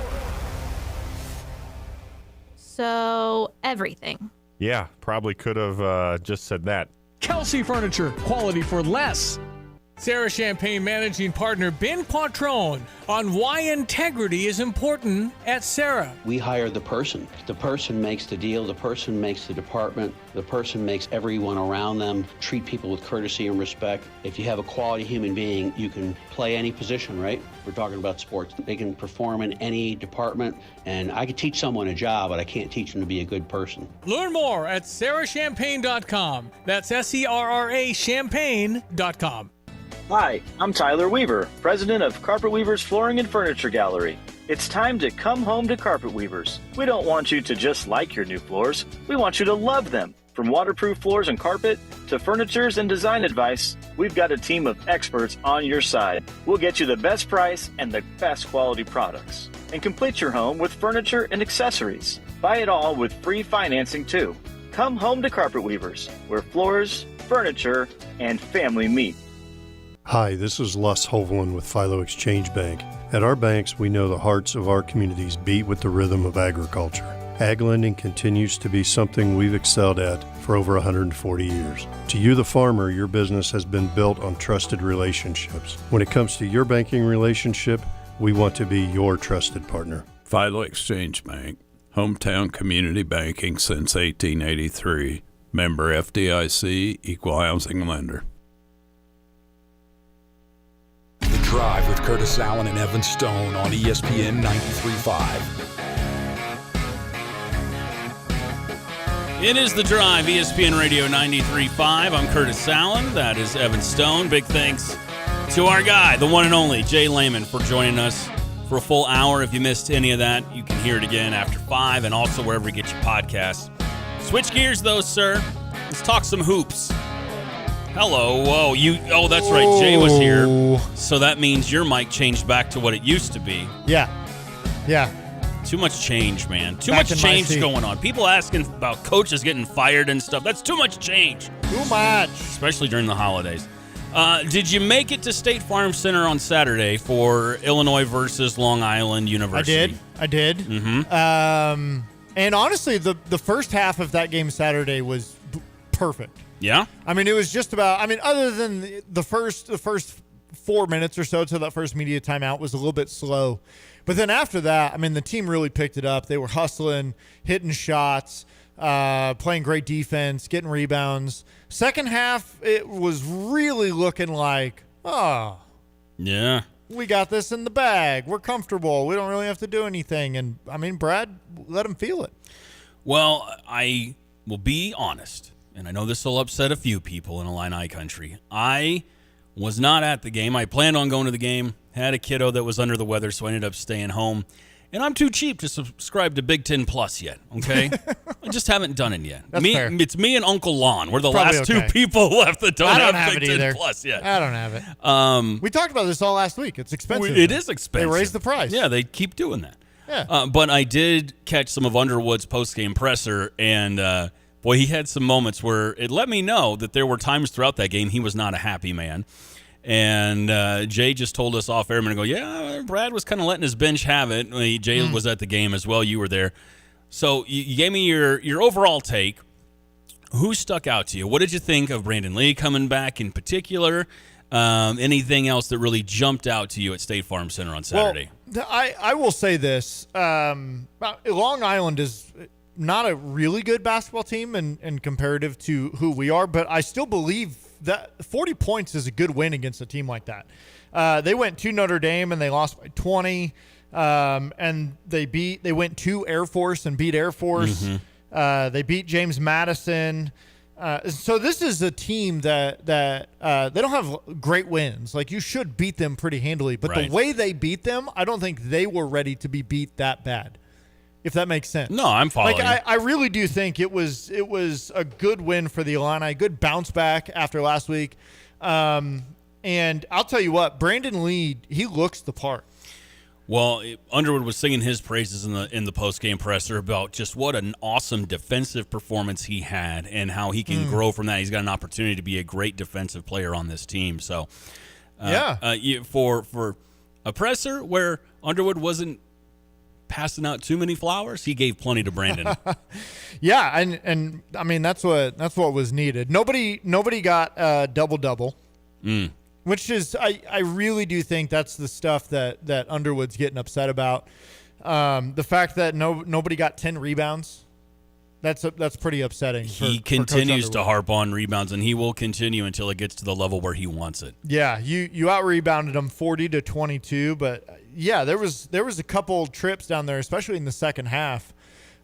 So, everything. Yeah, probably could have just said that. Kelsey Furniture, quality for less. Sarah Champagne Managing Partner Ben Quattrone on why integrity is important at Sarah. We hire the person. The person makes the deal. The person makes the department. The person makes everyone around them treat people with courtesy and respect. If you have a quality human being, you can play any position, right? We're talking about sports. They can perform in any department, and I could teach someone a job, but I can't teach them to be a good person. Learn more at sarahchampagne.com. That's SERRA champagne.com. Hi, I'm Tyler Weaver, president of Carpet Weavers Flooring and Furniture Gallery. It's time to come home to Carpet Weavers. We don't want you to just like your new floors. We want you to love them. From waterproof floors and carpet to furnitures and design advice, we've got a team of experts on your side. We'll get you the best price and the best quality products. And complete your home with furniture and accessories. Buy it all with free financing too. Come home to Carpet Weavers, where floors, furniture, and family meet. Hi, this is Les Hovland with Philo Exchange Bank. At our banks, we know the hearts of our communities beat with the rhythm of agriculture. Ag lending continues to be something we've excelled at for over 140 years. To you, the farmer, your business has been built on trusted relationships. When it comes to your banking relationship, we want to be your trusted partner. Philo Exchange Bank, hometown community banking since 1883. Member FDIC, equal housing lender. Drive with Curtis Allen and Evan Stone on ESPN 93.5. It is The Drive, ESPN Radio 93.5. I'm Curtis Allen. That is Evan Stone. Big thanks to our guy, the one and only Jay Lehman, for joining us for a full hour. If you missed any of that, you can hear it again after 5 and also wherever you get your podcasts. Switch gears, though, sir. Let's talk some hoops. Hello. Whoa. Oh, that's right. Jay was here. So that means your mic changed back to what it used to be. Yeah. Too much change, man. Too much change going on. People asking about coaches getting fired and stuff. That's too much change. Too much. Especially during the holidays. Did you make it to State Farm Center on Saturday for Illinois versus Long Island University? I did. Mm-hmm. And honestly, the first half of that game Saturday was perfect. Yeah? I mean, it was just about, other than the first 4 minutes or so till that first media timeout was a little bit slow. But then after that, the team really picked it up. They were hustling, hitting shots, playing great defense, getting rebounds. Second half, it was really looking like, yeah, we got this in the bag. We're comfortable. We don't really have to do anything. And, Brad let him feel it. Well, I will be honest, and I know this will upset a few people in Illini country. I was not at the game. I planned on going to the game, had a kiddo that was under the weather, so I ended up staying home. And I'm too cheap to subscribe to Big Ten Plus yet, okay? I just haven't done it yet. That's fair. It's me and Uncle Lon. We're the Probably last okay. two people left that don't I have it Big either. Ten Plus yet. I don't have it. We talked about this all last week. It's expensive. It is expensive. They raised the price. Yeah, they keep doing that. Yeah. But I did catch some of Underwood's post-game presser, and boy, he had some moments where it let me know that there were times throughout that game he was not a happy man. And Jay just told us off air a minute ago, yeah, Brad was kind of letting his bench have it. Jay was at the game as well. You were there. So you gave me your overall take. Who stuck out to you? What did you think of Brandon Lee coming back in particular? Anything else that really jumped out to you at State Farm Center on Saturday? Well, I will say this. Long Island is not a really good basketball team in comparative to who we are, but I still believe that 40 points is a good win against a team like that. They went to Notre Dame and they lost by 20, and they went to Air Force and beat Air Force. Mm-hmm. They beat James Madison. So this is a team that they don't have great wins. Like, you should beat them pretty handily, but Right. the way they beat them, I don't think they were ready to be beat that bad. If that makes sense. No, I'm following. Like, I really do think it was a good win for the Illini, good bounce back after last week. And I'll tell you what, Brandon Lee, he looks the part. Well, Underwood was singing his praises in the post-game presser about just what an awesome defensive performance he had and how he can grow from that. He's got an opportunity to be a great defensive player on this team. So, for a presser where Underwood wasn't passing out too many flowers, he gave plenty to Brandon. Yeah, and I mean that's what was needed. Nobody got a double-double. Which is, I really do think that's the stuff that Underwood's getting upset about. The fact that nobody got 10 rebounds, that's pretty upsetting. He continues to harp on rebounds, and he will continue until it gets to the level where he wants it. Yeah, you out-rebounded them 40-22, but yeah, there was a couple trips down there, especially in the second half,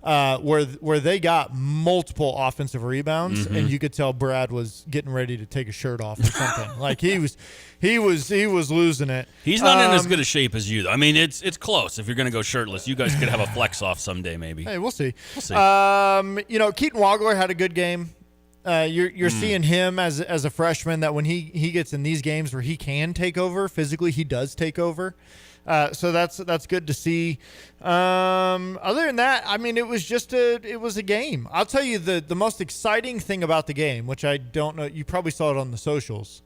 where they got multiple offensive rebounds, and you could tell Brad was getting ready to take his shirt off or something. Like he was losing it. He's not in as good a shape as you, though. I mean, it's close. If you're going to go shirtless, you guys could have a flex off someday, maybe. Hey, we'll see. We'll see. Keaton Wagler had a good game. You're seeing him as a freshman that when he gets in these games where he can take over physically, he does take over. So that's good to see. Other than that, I mean, it was a game. I'll tell you the most exciting thing about the game, which I don't know, you probably saw it on the socials.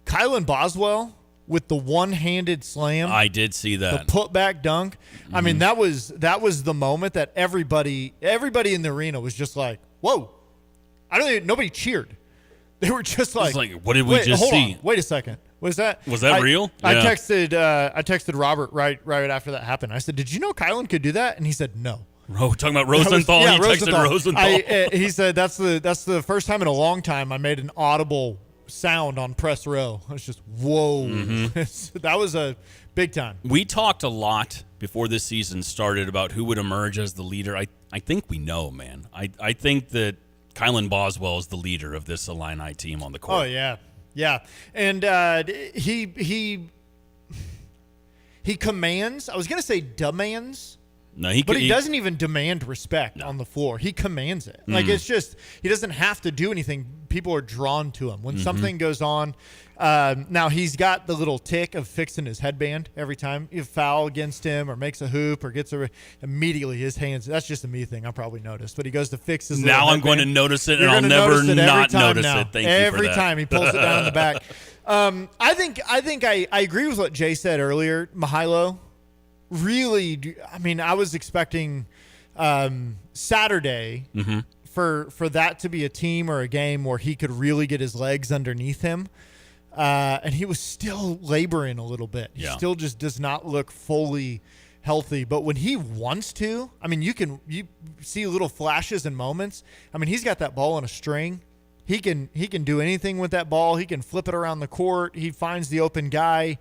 Kylan Boswell with the one-handed slam. I did see that. The putback dunk. I mean, that was the moment that everybody in the arena was just like, "Whoa!" Nobody cheered. They were just like, "What did we just see?" Wait a second. Was that real? I Yeah. texted Robert right after that happened. I said, "Did you know Kylan could do that?" And he said, "No." Talking about Rosenthal, he texted Rosenthal. He said that's the first time in a long time I made an audible sound on press row. I was just whoa. That was a big time. We talked a lot before this season started about who would emerge as the leader. I think we know, man. I think that Kylan Boswell is the leader of this Illini team on the court. Oh yeah. Yeah, and he commands. I was going to say demands. No, but he doesn't even demand respect on the floor. He commands it. Like, it's just, he doesn't have to do anything. People are drawn to him. When something goes on, now he's got the little tick of fixing his headband every time you foul against him or makes a hoop or gets immediately his hands. That's just a me thing. I probably noticed. But he goes to fix his Now I'm going to notice it, and I'll never not notice it. Thank you for that. Every time he pulls it down in the back. I think I agree with what Jay said earlier. Mihailo. Really, I mean, I was expecting Saturday for that to be a team or a game where he could really get his legs underneath him. And he was still laboring a little bit. He still just does not look fully healthy. But when he wants to, I mean, you see little flashes and moments. I mean, he's got that ball on a string. He can do anything with that ball. He can flip it around the court. He finds the open guy.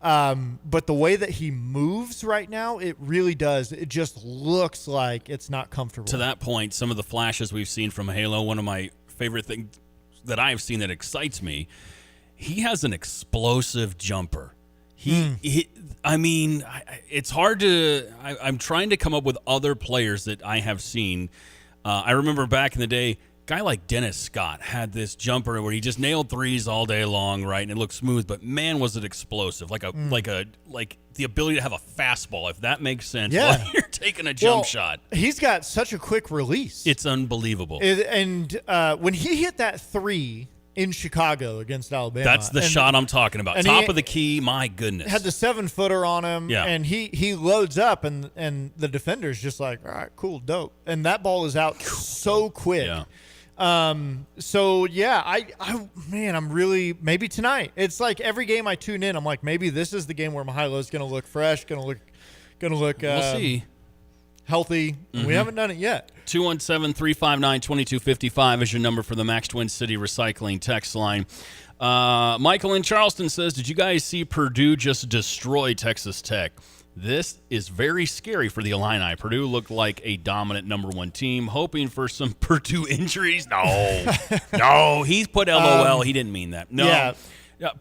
But the way that he moves right now, it really does. It just looks like it's not comfortable. To that point, some of the flashes we've seen from Halo, one of my favorite things that I've seen that excites me, he has an explosive jumper. I mean, it's hard to. I'm trying to come up with other players that I have seen. I remember back in the day, guy like Dennis Scott had this jumper where he just nailed threes all day long, right? And it looked smooth, but man, was it explosive! Like the ability to have a fastball, if that makes sense. Yeah, while you're taking a jump shot. He's got such a quick release. It's unbelievable. And when he hit that three in Chicago against Alabama, that's the shot I'm talking about. Top of the key, my goodness. Had the 7-footer on him, yeah. And he loads up, and the defender's just like, all right, cool, dope. And that ball is out so quick. Yeah. So yeah, I'm really, maybe tonight. It's like every game I tune in, I'm like, maybe this is the game where Mihail's going to look fresh, going to look. We'll see. Healthy. Mm-hmm. We haven't done it yet. 217-359-2255 is your number for the Max Twin City Recycling text line. Michael in Charleston says, did you guys see Purdue just destroy Texas Tech? This is very scary for the Illini. Purdue looked like a dominant number one team, hoping for some Purdue injuries. No, he's put LOL. He didn't mean that. No. Yeah.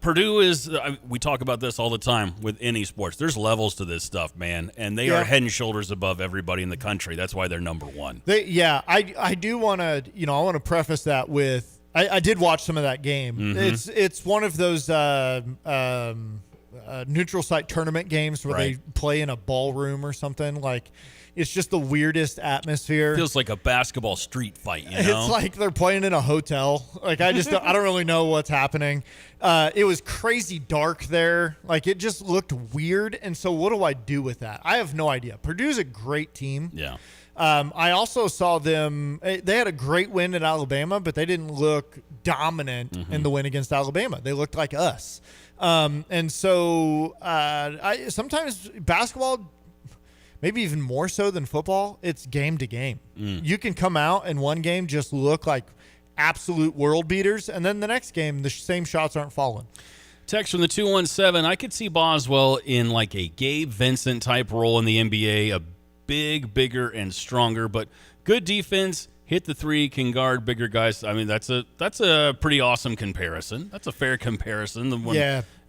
Purdue is, we talk about this all the time with any sports. There's levels to this stuff, man, and they are head and shoulders above everybody in the country. That's why they're number one. I do want to, I want to preface that with, I did watch some of that game. Mm-hmm. It's one of those neutral site tournament games where they play in a ballroom or something. Like, it's just the weirdest atmosphere. Feels like a basketball street fight, you know? It's like they're playing in a hotel. Like, I don't really know what's happening. It was crazy dark there. Like, it just looked weird. And so what do I do with that? I have no idea. Purdue's a great team. Yeah. I also saw them. They had a great win at Alabama, but they didn't look dominant in the win against Alabama. They looked like us. And so sometimes basketball, maybe even more so than football, it's game to game. You can come out and one game just look like absolute world beaters, and then the next game the same shots aren't falling. Text from the 217, I could see Boswell in like a Gabe Vincent type role in the NBA, a bigger and stronger, but good defense, hit the three, can guard bigger guys. I mean, that's a pretty awesome comparison. That's a fair comparison. The one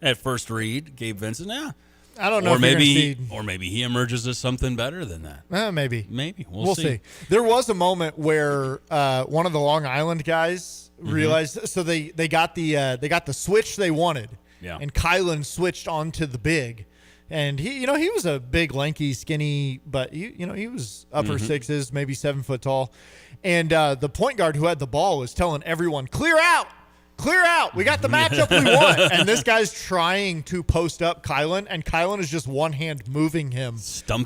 at first read, Gabe Vincent. Yeah, I don't know. Or maybe he emerges as something better than that. Maybe. We'll see. There was a moment where one of the Long Island guys realized. So they got the switch they wanted. Yeah. And Kylan switched onto the big. And he was a big, lanky, skinny, but he was upper sixes, maybe 7 foot tall. And the point guard who had the ball was telling everyone, clear out. We got the matchup we want. And this guy's trying to post up Kylan, and Kylan is just one hand moving him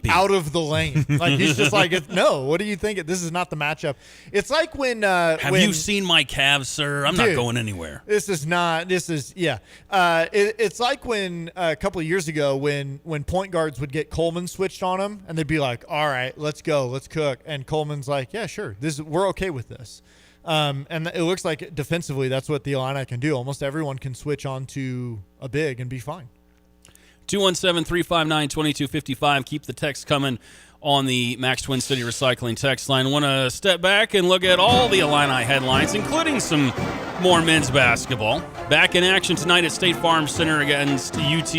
out of the lane. Like, he's just like, no, what do you think? This is not the matchup. It's like when have you seen my calves, sir? I'm not going anywhere. It's like when a couple of years ago when point guards would get Coleman switched on them, and they'd be like, all right, let's go, let's cook. And Coleman's like, yeah, sure, we're okay with this. And it looks like defensively that's what the Illini can do. Almost everyone can switch on to a big and be fine. 217-359-2255. Keep the text coming on the Max Twin City Recycling text line. I want to step back and look at all the Illini headlines, including some more men's basketball. Back in action tonight at State Farm Center against UT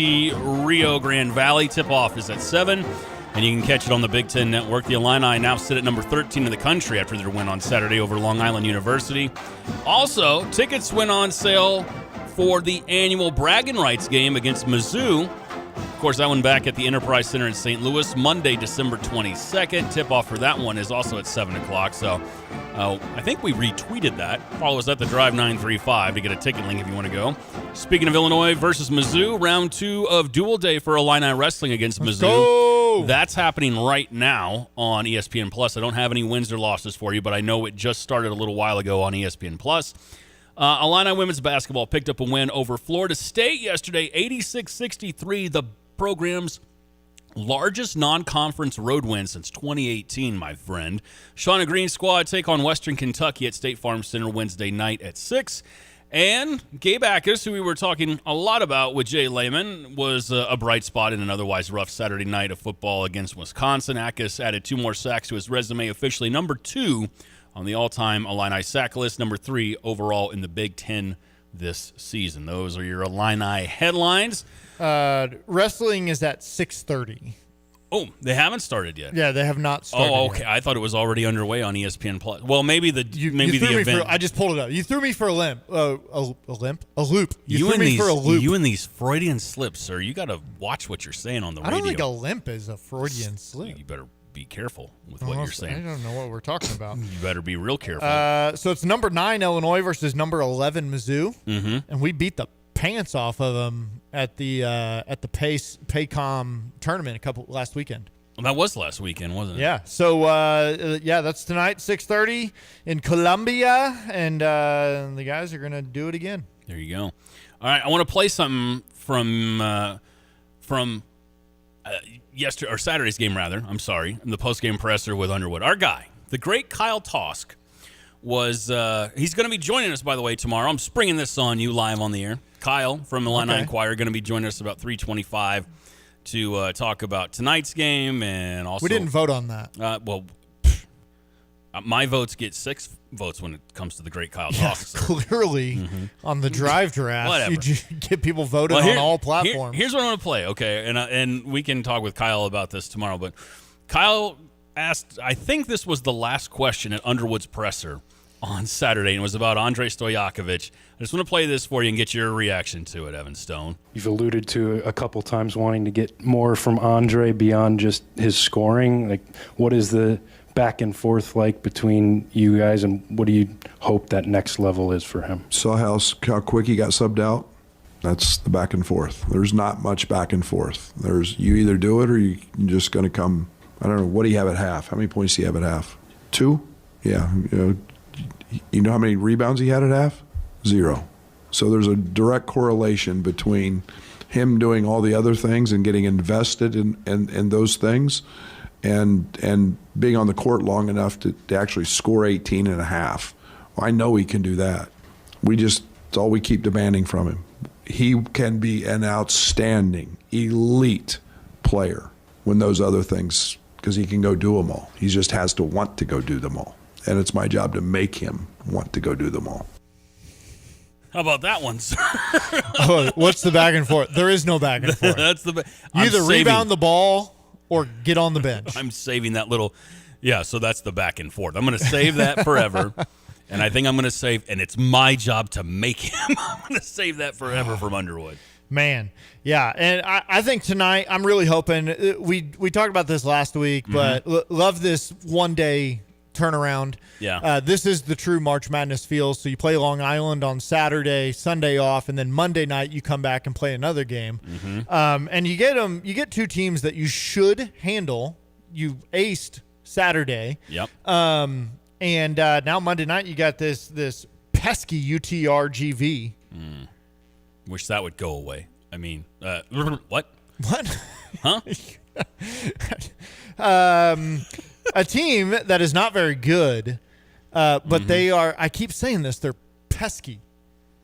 Rio Grande Valley. Tip-off is at 7. And you can catch it on the Big Ten Network. The Illini now sit at number 13 in the country after their win on Saturday over Long Island University. Also, tickets went on sale for the annual bragging rights game against Mizzou. Of course, that one back at the Enterprise Center in St. Louis, Monday, December 22nd. Tip-off for that one is also at 7 o'clock. So I think we retweeted that. Follow us at the Drive 935 to get a ticket link if you want to go. Speaking of Illinois versus Mizzou, round 2 of dual day for Illini wrestling against Mizzou. Go! Oh! That's happening right now on ESPN Plus. I don't have any wins or losses for you, but I know it just started a little while ago on ESPN Plus. Illini women's basketball picked up a win over Florida State yesterday, 86-63, the program's largest non-conference road win since 2018, my friend. Shauna Green's squad take on Western Kentucky at State Farm Center Wednesday night at 6. And Gabe Ackus, who we were talking a lot about with Jay Lehman, was a bright spot in an otherwise rough Saturday night of football against Wisconsin. Ackus added 2 more sacks to his resume, officially number 2 on the all-time Illini sack list, number 3 overall in the Big Ten this season. Those are your Illini headlines. Wrestling is at 6:30. Oh, they haven't started yet. Yeah, they have not started. Oh, okay. Yet. I thought it was already underway on ESPN Plus. Well, maybe the event. I just pulled it up. You threw me for a loop. A loop. You threw me for a loop. You and these Freudian slips, sir. You got to watch what you're saying on the radio. I don't think a limp is a Freudian slip. You better be careful with what you're saying. I don't know what we're talking about. You better be real careful. So it's number 9 Illinois versus number 11 Mizzou, and we beat the pants off of them at the Paycom tournament last weekend. Well, that was last weekend, wasn't it? Yeah. So that's tonight, 6:30 in Columbia, and the guys are gonna do it again. There you go. All right, I want to play something from yesterday or Saturday's game, rather. I'm sorry, the post-game presser with Underwood. Our guy, the great Kyle Tosk, was he's going to be joining us, by the way, tomorrow. I'm springing this on you live on the air. Kyle from Illini Inquirer going to be joining us about 3:25 to talk about tonight's game, and also we didn't vote on that. My votes get 6 votes when it comes to the great Kyle Tosk. So. Clearly, on the drive draft, Whatever. you get people voting on all platforms. Here's what I'm going to play, okay? And we can talk with Kyle about this tomorrow. But Kyle asked, I think this was the last question at Underwood's presser on Saturday, and it was about Andrei Stojakovic. I just want to play this for you and get your reaction to it, Evan Stone. You've alluded to a couple times wanting to get more from Andre beyond just his scoring. Like, what is the back and forth like between you guys, and what do you hope that next level is for him? Saw how quick he got subbed out. That's the back and forth. There's not much back and forth. You either do it or you're just going to come. I don't know. What do you have at half? How many points do you have at half? 2? Yeah. You know how many rebounds he had at half? 0. So there's a direct correlation between him doing all the other things and getting invested in those things and being on the court long enough to actually score 18 and a half. Well, I know he can do that. It's all we keep demanding from him. He can be an outstanding, elite player when those other things, because he can go do them all. He just has to want to go do them all. And it's my job to make him want to go do them all. How about that one, sir? What's the back and forth? There is no back and forth. That's the. You either rebound the ball or get on the bench. I'm saving that little. Yeah, so that's the back and forth. I'm going to save that forever. And I think I'm going to save, and it's my job to make him. I'm going to save that forever from Underwood. Man, yeah, and I think tonight I'm really hoping we talked about this last week, but love this one-day turnaround. Yeah. This is the true March Madness feel. So you play Long Island on Saturday, Sunday off, and then Monday night you come back and play another game. And you get 2 teams that you should handle. You aced Saturday. Yep. And now Monday night you got this pesky UTRGV. Wish that would go away. I mean, what? What? Huh? A team that is not very good, but they are, I keep saying this, they're pesky.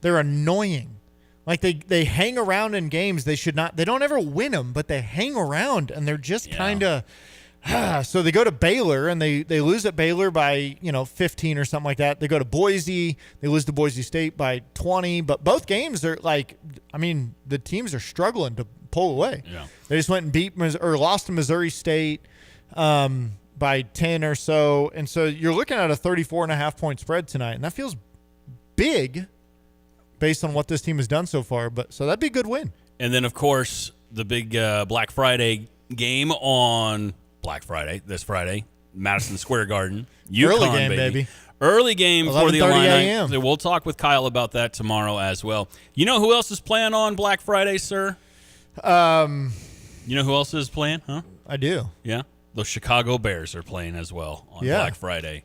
They're annoying. Like they hang around in games they should not, they don't ever win them, but they hang around and they're just kind of, so they go to Baylor and they lose at Baylor by 15 or something like that. They go to Boise, they lose to Boise State by 20, but both games are the teams are struggling to pull away. Yeah. They just went and lost to Missouri State by 10 or so, and so you're looking at a 34.5 point spread tonight, and that feels big based on what this team has done so far. But so that'd be a good win. And then of course the big Black Friday game on this Friday, Madison Square Garden. UConn, early game, baby. Early game for the 11:30 Illini. a.m. So we'll talk with Kyle about that tomorrow as well. You know who else is playing on Black Friday, sir? You know who else is playing, huh? I do. Yeah? The Chicago Bears are playing as well on Black Friday.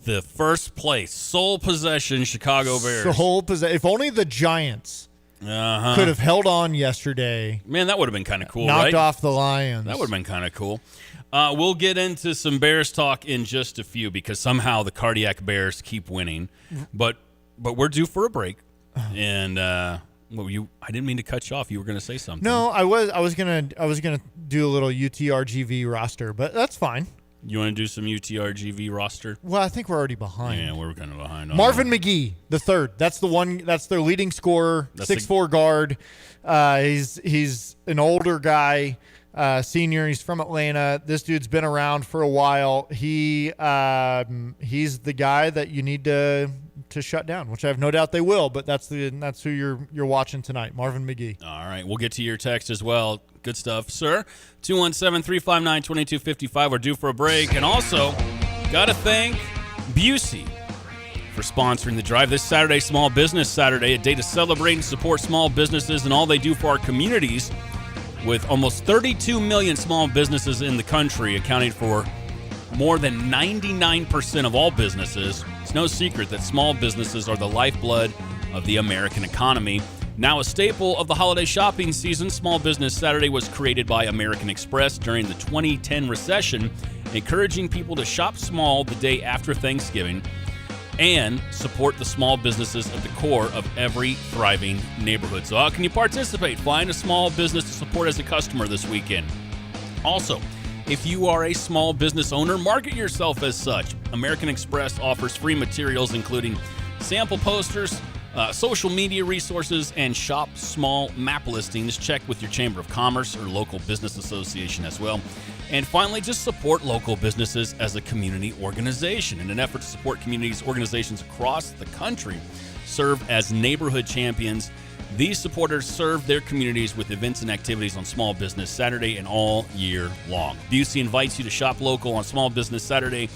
The first place, sole possession Chicago Bears. If only the Giants could have held on yesterday. Man, that would have been kind of cool, Knocked right? off the Lions. That would have been kind of cool. We'll get into some Bears talk in just a few because somehow the Cardiac Bears keep winning. But we're due for a break. And I didn't mean to cut you off. You were going to say something. No, I was gonna do a little UTRGV roster, but that's fine. You want to do some UTRGV roster? Well, I think we're already behind. Yeah, we're kind of behind. Marvin McGee, the third. That's the one. That's their leading scorer, 6'4" guard. He's an older guy, senior. He's from Atlanta. This dude's been around for a while. He's the guy that you need to shut down, which I have no doubt they will. But that's who you're watching tonight, Marvin McGee. All right, we'll get to your text as well. Good stuff, sir. 217-359-2255. We're due for a break. And also, got to thank Busey for sponsoring the drive. This Saturday, Small Business Saturday, a day to celebrate and support small businesses and all they do for our communities. With almost 32 million small businesses in the country, accounting for more than 99% of all businesses, it's no secret that small businesses are the lifeblood of the American economy. Now a staple of the holiday shopping season, Small Business Saturday was created by American Express during the 2010 recession, encouraging people to shop small the day after Thanksgiving and support the small businesses at the core of every thriving neighborhood. So how can you participate? Find a small business to support as a customer this weekend. Also, if you are a small business owner, market yourself as such. American Express offers free materials including sample posters, social media resources, and shop small map listings. Check with your Chamber of Commerce or local business association as well. And finally, just support local businesses as a community organization. In an effort to support communities, organizations across the country serve as neighborhood champions. These supporters serve their communities with events and activities on Small Business Saturday and all year long. Busey invites you to shop local on Small Business Saturday.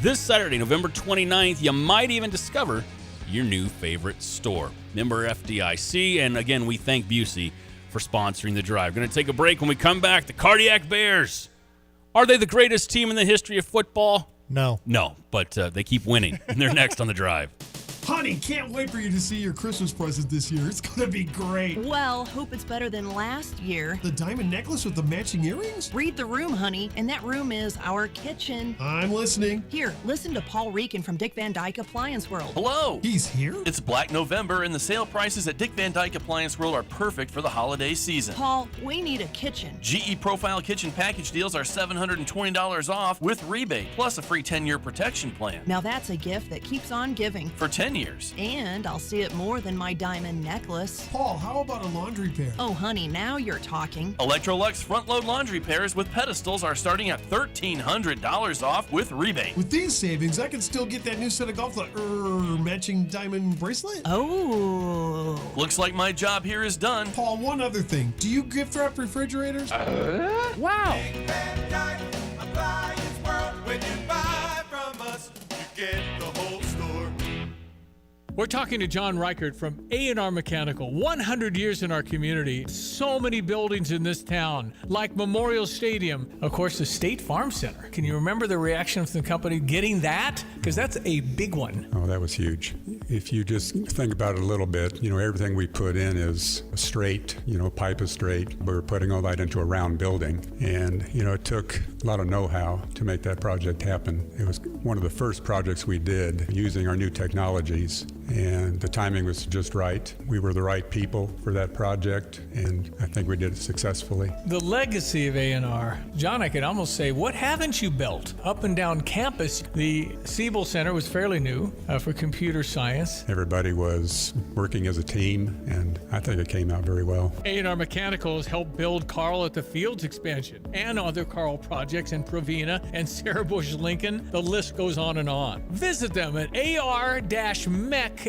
This Saturday, November 29th, you might even discover your new favorite store. Member FDIC, and again, we thank Busey for sponsoring the drive. We're going to take a break. When we come back, the Cardiac Bears. Are they the greatest team in the history of football? No. No, but they keep winning, and they're next on the drive. Honey, can't wait for you to see your Christmas present this year. It's going to be great. Well, hope it's better than last year. The diamond necklace with the matching earrings? Read the room, honey, and that room is our kitchen. I'm listening. Here, listen to Paul Reekin from Dick Van Dyke Appliance World. Hello. He's here? It's Black November, and the sale prices at Dick Van Dyke Appliance World are perfect for the holiday season. Paul, we need a kitchen. GE Profile Kitchen Package deals are $720 off with rebate, plus a free 10-year protection plan. Now that's a gift that keeps on giving. For 10 years. And I'll see it more than my diamond necklace. Paul, how about a laundry pair? Oh, honey, now you're talking. Electrolux front-load laundry pairs with pedestals are starting at $1,300 off with rebate. With these savings, I can still get that new set of golf matching diamond bracelet. Oh. Looks like my job here is done. Paul, one other thing. Do you gift wrap refrigerators? Wow. Big Van Dyke Appliance World. When you buy from us, you get the whole store. We're talking to John Reichert from A&R Mechanical. 100 years in our community. So many buildings in this town, like Memorial Stadium. Of course, the State Farm Center. Can you remember the reaction from the company getting that? Because that's a big one. Oh, that was huge. If you just think about it a little bit, everything we put in is straight, pipe is straight. We're putting all that into a round building. And, it took a lot of know-how to make that project happen. It was one of the first projects we did using our new technologies. And the timing was just right. We were the right people for that project, and I think we did it successfully. The legacy of A&R. John, I could almost say, what haven't you built? Up and down campus, the Siebel Center was fairly new for computer science. Everybody was working as a team, and I think it came out very well. A&R Mechanical has helped build Carl at the Fields expansion and other Carl projects in Provena and Sarah Bush Lincoln. The list goes on and on. Visit them at ar-mech.com.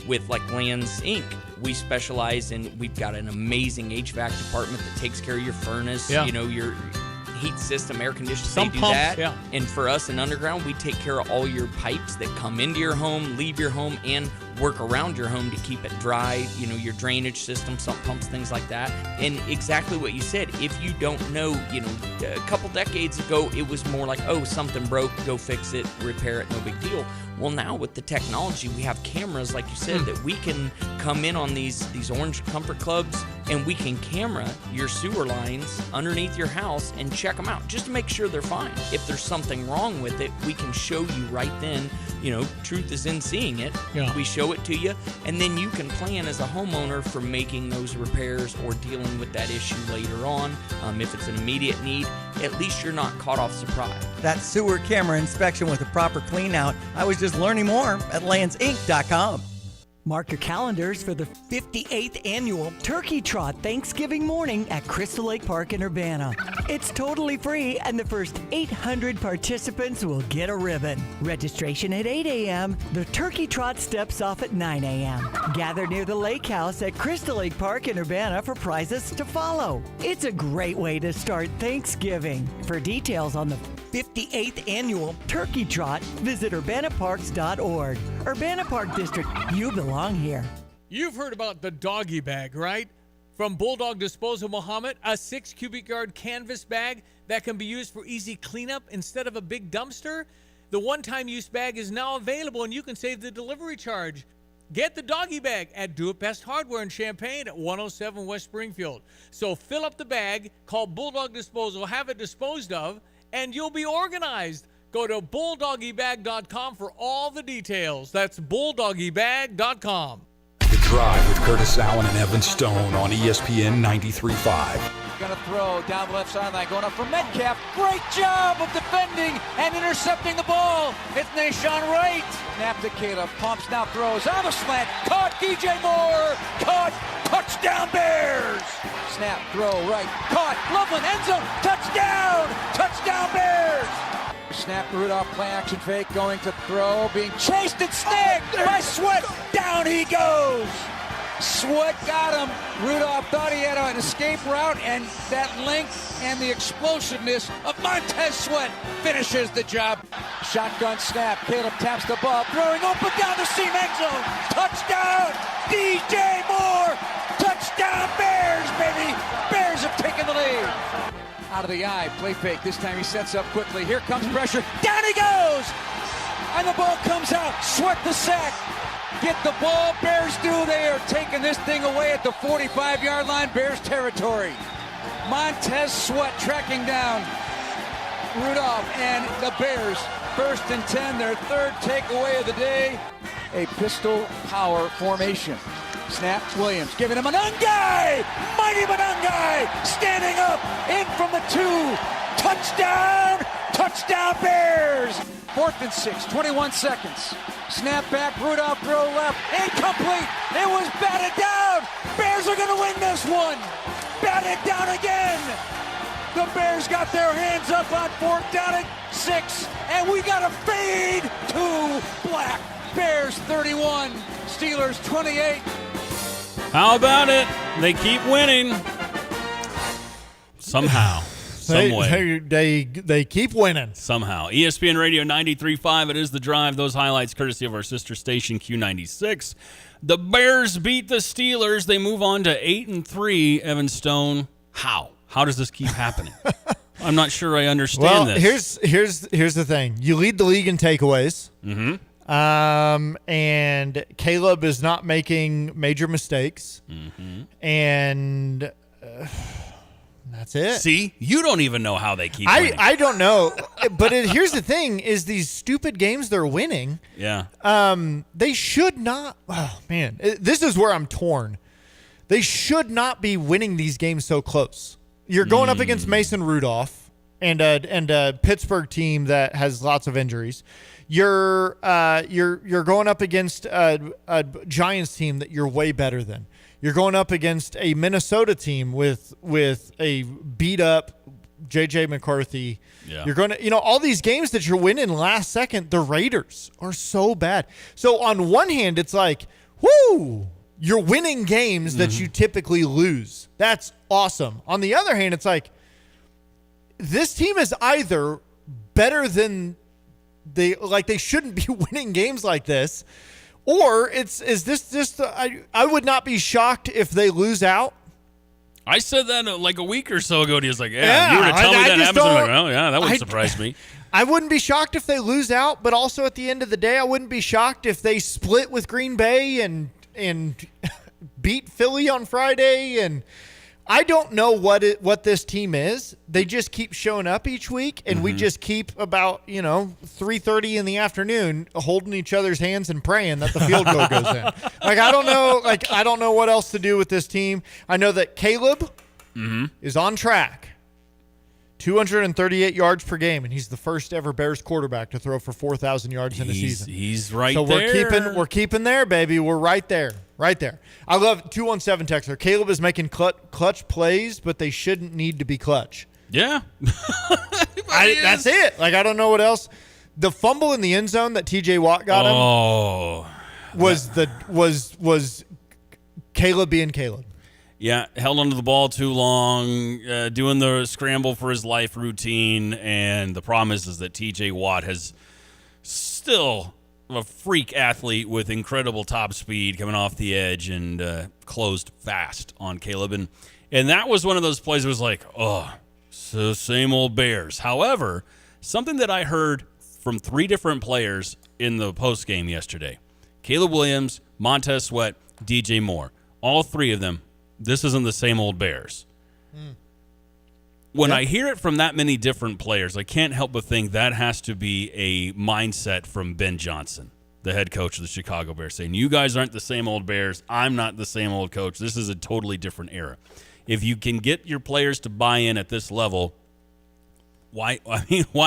With like Lands Inc., we specialize in, we've got an amazing HVAC department that takes care of your furnace, your heat system, air conditioning, Some they do pumps, that. yeah. And for us in underground, we take care of all your pipes that come into your home, leave your home, and work around your home to keep it dry, your drainage system, sump pumps, things like that. And exactly what you said, if you don't know, a couple decades ago, it was more like, oh, something broke, go fix it, repair it, no big deal. Well, now with the technology, we have cameras, like you said, that we can come in on these orange comfort clubs, and we can camera your sewer lines underneath your house and check them out just to make sure they're fine. If there's something wrong with it, we can show you right then. Truth is in seeing it. Yeah. We show it to you, and then you can plan as a homeowner for making those repairs or dealing with that issue later on. If it's an immediate need, at least you're not caught off surprise. That sewer camera inspection with a proper clean out. I was just learning more at landsinc.com. Mark your calendars for the 58th annual Turkey Trot Thanksgiving morning at Crystal Lake Park in Urbana. It's totally free, and the first 800 participants will get a ribbon. Registration at 8 a.m. The Turkey Trot steps off at 9 a.m. Gather near the lake house at Crystal Lake Park in Urbana for prizes to follow. It's a great way to start Thanksgiving. For details on the 58th annual Turkey Trot, visit urbanaparks.org. Urbana Park District, you belong here. You've heard about the doggy bag, right? From Bulldog Disposal Muhammad, a 6 cubic yard canvas bag that can be used for easy cleanup instead of a big dumpster. The one-time use bag is now available, and you can save the delivery charge. Get the doggy bag at Do It Best Hardware in Champaign at 107 West Springfield. So fill up the bag, call Bulldog Disposal, have it disposed of, and you'll be organized. Go to bulldoggybag.com for all the details. That's bulldoggybag.com. The Drive with Curtis Allen and Evan Stone on ESPN 93.5. Going to throw down the left sideline, going up for Metcalf. Great job of defending and intercepting the ball. It's Nashawn Wright. Snap to Caleb. Pumps now throws on the slant. Caught DJ Moore. Caught. Touchdown Bears. Snap, throw, right. Caught. Loveland, end zone. Touchdown. Touchdown Bears. Snap to Rudolph, play action fake, going to throw, being chased and snagged by Sweat. Down he goes. Sweat got him. Rudolph thought he had an escape route, and that length and the explosiveness of Montez Sweat finishes the job. Shotgun snap. Caleb taps the ball, throwing open down the seam, end zone. Touchdown, DJ Moore. Touchdown Bears, baby. Bears have taken the lead. Out of the eye, play fake. This time he sets up quickly. Here comes pressure. Down he goes. And the ball comes out. Sweat the sack. Get the ball. Bears do. They are taking this thing away at the 45-yard line. Bears territory. Montez Sweat tracking down Rudolph and the Bears. 1st and 10, their third takeaway of the day. A pistol power formation. Snap, Williams giving him Monangai! Mighty Monangai! Standing up, in from the 2. Touchdown! Touchdown Bears! 4th and 6, 21 seconds. Snap back, Rudolph throw left. Incomplete! It was batted down! Bears are going to win this one! Batted down again! The Bears got their hands up on 4th down at 6, and we got a fade to black. Bears 31, Steelers 28. How about it? They keep winning. Somehow. Some way. They keep winning. Somehow. ESPN Radio 93.5. It is The Drive. Those highlights courtesy of our sister station Q96. The Bears beat the Steelers. They move on to 8-3. Evan Stone. How? How does this keep happening? I'm not sure I understand this. Here's the thing. You lead the league in takeaways. Mm-hmm. And Caleb is not making major mistakes. Mm-hmm. And that's it. See? You don't even know how they keep winning. I don't know. But here's the thing, is these stupid games they're winning. Yeah. They should not. Oh, man. This is where I'm torn. They should not be winning these games so close. You're going up against Mason Rudolph and a Pittsburgh team that has lots of injuries. You're going up against a Giants team that you're way better than. You're going up against a Minnesota team with a beat up JJ McCarthy. Yeah. You're going to, all these games that you're winning last second, the Raiders are so bad. So on one hand, it's like, whoo, you're winning games that you typically lose. That's awesome. On the other hand, it's like, this team is either better than they shouldn't be winning games like this, or is this just I would not be shocked if they lose out. I said that like a week or so ago. He was like, yeah, you were to tell me that happens. I'm like, oh, yeah, that wouldn't surprise me. I wouldn't be shocked if they lose out, but also at the end of the day, I wouldn't be shocked if they split with Green Bay and beat Philly on Friday. And I don't know what this team is. They just keep showing up each week, and we just keep about 3:30 in the afternoon holding each other's hands and praying that the field goal goes in. I don't know what else to do with this team. I know that Caleb is on track. 238 yards per game, and he's the first ever Bears quarterback to throw for 4,000 yards in a season. He's right there. So we're keeping there, baby. We're right there. Right there. I love 217 texter. Caleb is making clutch plays, but they shouldn't need to be clutch. Yeah. That's it. I don't know what else. The fumble in the end zone that TJ Watt got him was Caleb being Caleb. Yeah, held onto the ball too long, doing the scramble for his life routine, and the problem is that TJ Watt has still a freak athlete with incredible top speed coming off the edge and closed fast on Caleb. And that was one of those plays that was like, oh, so same old Bears. However, something that I heard from 3 different players in the postgame yesterday, Caleb Williams, Montez Sweat, DJ Moore, all 3 of them, this isn't the same old Bears. When I hear it from that many different players, I can't help but think that has to be a mindset from Ben Johnson, the head coach of the Chicago Bears, saying, you guys aren't the same old Bears. I'm not the same old coach. This is a totally different era. If you can get your players to buy in at this level, why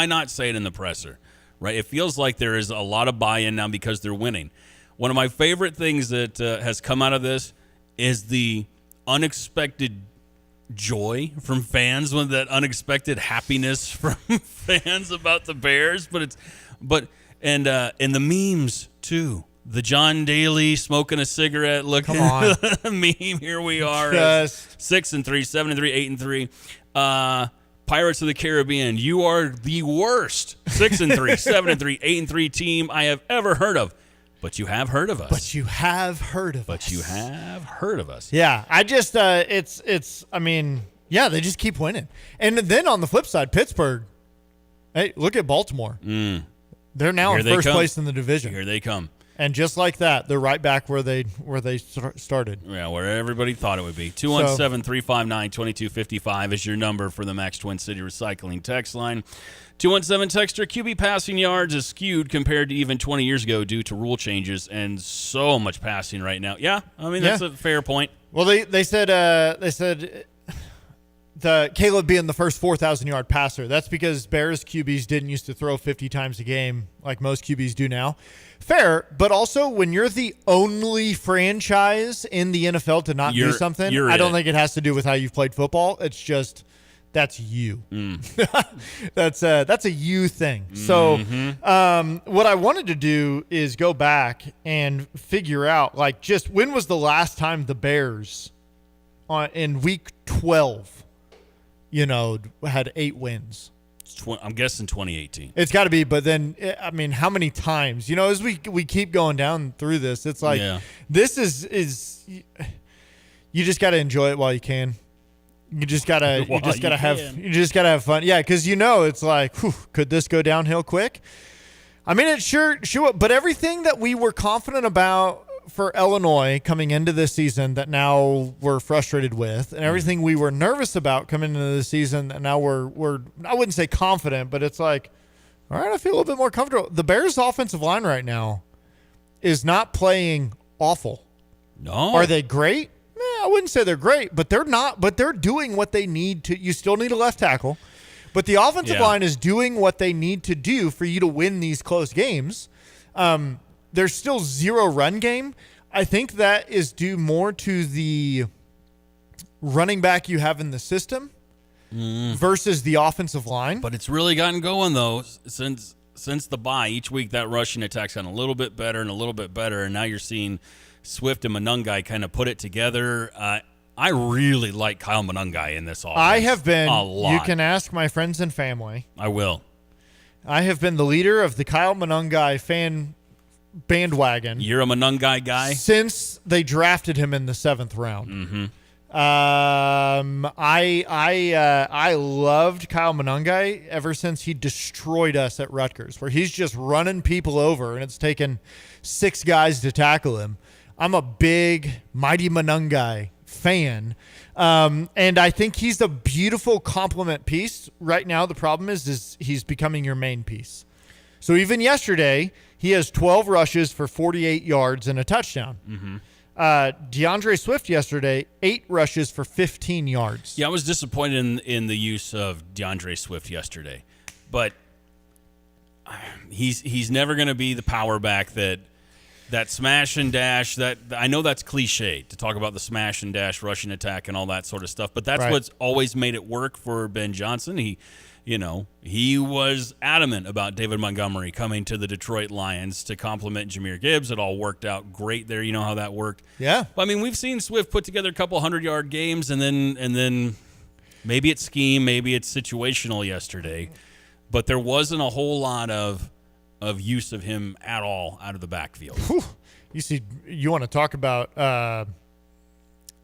not say it in the presser, right? It feels like there is a lot of buy-in now because they're winning. One of my favorite things that has come out of this is the unexpected joy from fans, with that unexpected happiness from fans about the Bears, and the memes too. The John Daly smoking a cigarette, looking at the meme. Here we are, 6-3, 7-3, 8-3. Pirates of the Caribbean, you are the worst 6-3, 7-3, 8-3 team I have ever heard of. But you have heard of us. But you have heard of us. Yeah. I just, they just keep winning. And then on the flip side, Pittsburgh, hey, look at Baltimore. They're now in first place in the division. Here they come. And just like that, they're right back where they started. Yeah, where everybody thought it would be. 217-359-2255 is your number for the Max Twin City Recycling text line. 217 texter, QB passing yards is skewed compared to even 20 years ago due to rule changes and so much passing right now. Yeah, that's a fair point. Well, they said the Caleb being the first 4,000-yard passer. That's because Bears QBs didn't used to throw 50 times a game like most QBs do now. Fair, but also when you're the only franchise in the NFL to not do something, I don't think it has to do with how you've played football. It's just that's you. That's a you thing. So what I wanted to do is go back and figure out, just when was the last time the Bears in week 12 had 8 wins? I'm guessing 2018. It's got to be, but then, how many times? As we keep going down through this, it's like, this is you just got to enjoy it while you can. You just gotta have fun. Yeah, because it's like, could this go downhill quick? It sure, but everything that we were confident about for Illinois coming into this season that now we're frustrated with, and everything we were nervous about coming into the season that now we're I wouldn't say confident, but it's like, all right, I feel a little bit more comfortable. The Bears' offensive line right now is not playing awful. No. Are they great? I wouldn't say they're great, but they're not. But they're doing what they need to. You still need a left tackle, but the offensive line is doing what they need to do for you to win these close games. There's still 0 run game. I think that is due more to the running back you have in the system versus the offensive line. But it's really gotten going, though, since the bye. Each week that rushing attack's gotten a little bit better, and now you're seeing Swift and Monungai kind of put it together. I really like Kyle Monangai in this offense. I have been. A lot. You can ask my friends and family. I will. I have been the leader of the Kyle Monangai fan bandwagon. You're a Monangai guy? Since they drafted him in the 7th round. Mm-hmm. I loved Kyle Monangai ever since he destroyed us at Rutgers, where he's just running people over and it's taken 6 guys to tackle him. I'm a big Mighty Monangai fan. And I think he's a beautiful complement piece. Right now, the problem is he's becoming your main piece. So even yesterday, he has 12 rushes for 48 yards and a touchdown. Mm-hmm. DeAndre Swift yesterday, 8 rushes for 15 yards. Yeah, I was disappointed in the use of DeAndre Swift yesterday. But he's never going to be the power back that smash and dash. That I know that's cliche to talk about the smash and dash rushing attack and all that sort of stuff, but that's Right. what's always made it work for Ben Johnson. He was adamant about David Montgomery coming to the Detroit Lions to complement Jahmyr Gibbs. It all worked out great there. You know how that worked. Yeah. But, I mean, we've seen Swift put together a couple 100-yard games, and then maybe it's scheme, maybe it's situational yesterday. But there wasn't a whole lot of use of him at all out of the backfield. Whew. You want to talk about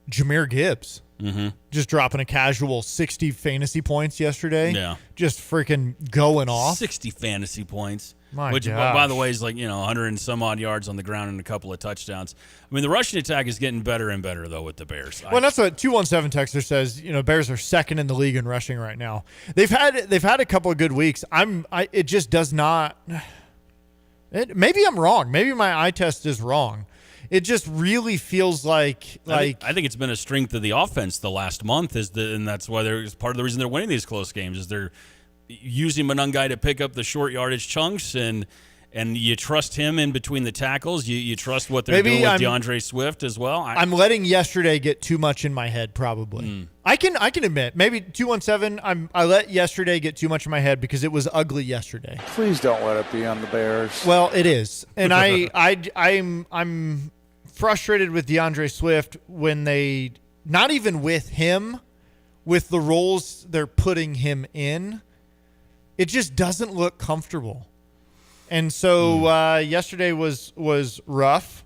Jahmyr Gibbs. Mm-hmm. Just dropping a casual 60 fantasy points yesterday. Yeah. Just freaking going off. 60 fantasy points. My which, gosh. by the way, is 100 and some odd yards on the ground and a couple of touchdowns. I mean, the rushing attack is getting better and better, though, with the Bears. Well, that's what 217 Texter says. Bears are second in the league in rushing right now. They've had a couple of good weeks. It just does not. Maybe I'm wrong. Maybe my eye test is wrong. It just really feels like I think it's been a strength of the offense the last month, and that's why part of the reason they're winning these close games is they're using Monangai to pick up the short yardage chunks, and you trust him in between the tackles. You trust what they're doing with DeAndre Swift as well. I'm letting yesterday get too much in my head, probably. I can admit, maybe 217. I let yesterday get too much in my head because it was ugly yesterday. Please don't let it be on the Bears. Well, it is, and I'm frustrated with DeAndre Swift when they, not even with him, with the roles they're putting him in, it just doesn't look comfortable. And so yesterday was rough,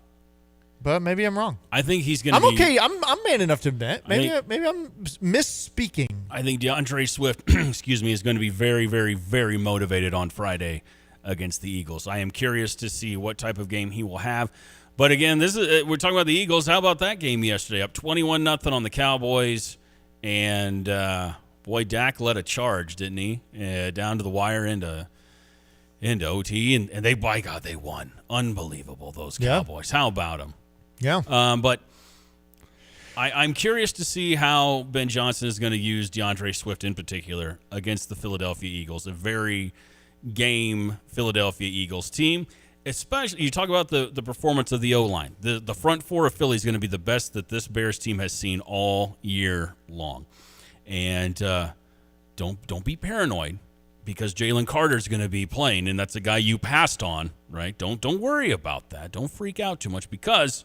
but maybe I'm wrong. I think he's going to I'm okay. I'm man enough to admit. Maybe I'm misspeaking. I think DeAndre Swift, is going to be very, very, very motivated on Friday against the Eagles. I am curious to see what type of game he will have. But again, we're talking about the Eagles. How about that game yesterday? Up 21-0 on the Cowboys, and boy, Dak led a charge, didn't he? Down to the wire into OT, and they, by God, they won. Unbelievable, those Cowboys. How about them? Yeah. But I'm curious to see how Ben Johnson is going to use DeAndre Swift in particular against the Philadelphia Eagles, a very game Philadelphia Eagles team. Especially, you talk about the performance of the O-line. The front four of Philly is going to be the best that this Bears team has seen all year long. And don't be paranoid because Jalen Carter is going to be playing, and that's a guy you passed on, right? Don't worry about that. Don't freak out too much because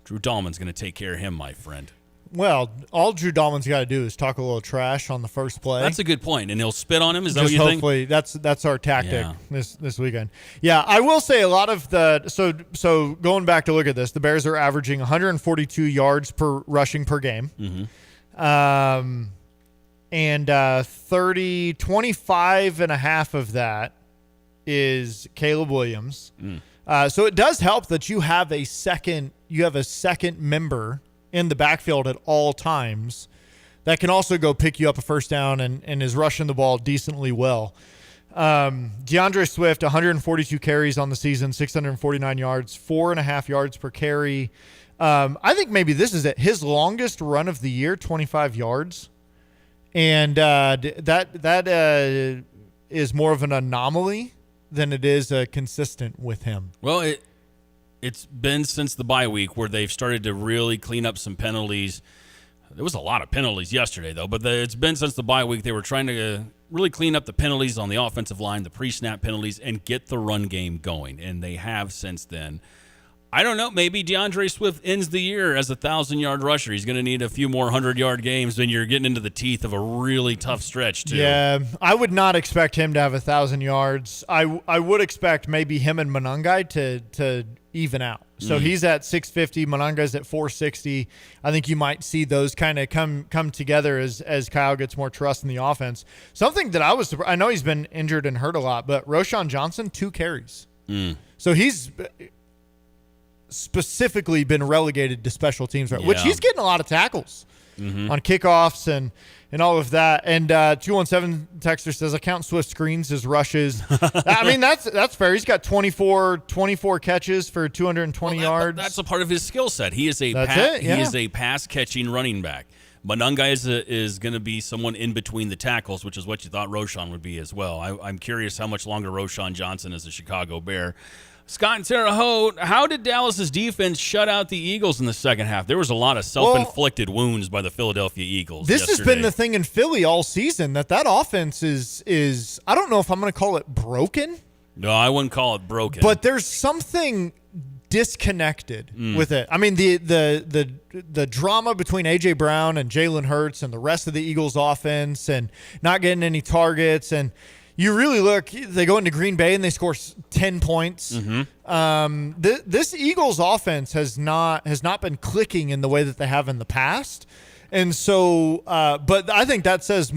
Drew Dahlman's going to take care of him, my friend. Well, all Drew Dahlman's got to do is talk a little trash on the first play. That's a good point, and he'll spit on him. Is that Just what you think? hopefully that's our tactic this weekend. Yeah, I will say a lot of so going back to look at this, the Bears are averaging 142 yards per rushing per game. Mm-hmm. And 25 and a half of that is Caleb Williams. So it does help that you have a second member in the backfield at all times that can also go pick you up a first down and is rushing the ball decently well. DeAndre Swift, 142 carries on the season, 649 yards, 4.5 yards per carry. I think maybe this is his longest run of the year, 25 yards. And that is more of an anomaly than it is consistent with him. Well, it's been since the bye week where they've started to really clean up some penalties. There was a lot of penalties yesterday, though, but it's been since the bye week they were trying to really clean up the penalties on the offensive line, the pre-snap penalties, and get the run game going, and they have since then. I don't know. Maybe DeAndre Swift ends the year as a 1,000-yard rusher. He's going to need a few more 100-yard games when you're getting into the teeth of a really tough stretch, too. Yeah, I would not expect him to have 1,000 yards. I would expect maybe him and Monangai to even out. So he's at 650. Monangai's at 460. I think you might see those kind of come together as Kyle gets more trust in the offense. Something that I know he's been injured and hurt a lot, but Roschon Johnson, 2 carries. So he's specifically been relegated to special teams, right? Which he's getting a lot of tackles on kickoffs and all of that. And 217 Texter says, I count Swift screens as rushes. I mean, that's fair. He's got 24 catches for 220 yards. That's a part of his skill set. He is a he is a pass catching running back. Monangai is going to be someone in between the tackles, which is what you thought Roschon would be as well. I'm curious how much longer Roschon Johnson is a Chicago Bear. Scott and Terre Haute, how did Dallas's defense shut out the Eagles in the second half? There was a lot of self-inflicted wounds by the Philadelphia Eagles. This has been the thing in Philly all season, that offense is I don't know if I'm going to call it broken. No, I wouldn't call it broken. But there's something disconnected with it. I mean, the drama between A.J. Brown and Jalen Hurts and the rest of the Eagles offense and not getting any targets, and you really look, they go into Green Bay and they score 10 points. This Eagles offense has not been clicking in the way that they have in the past. And so, but I think that says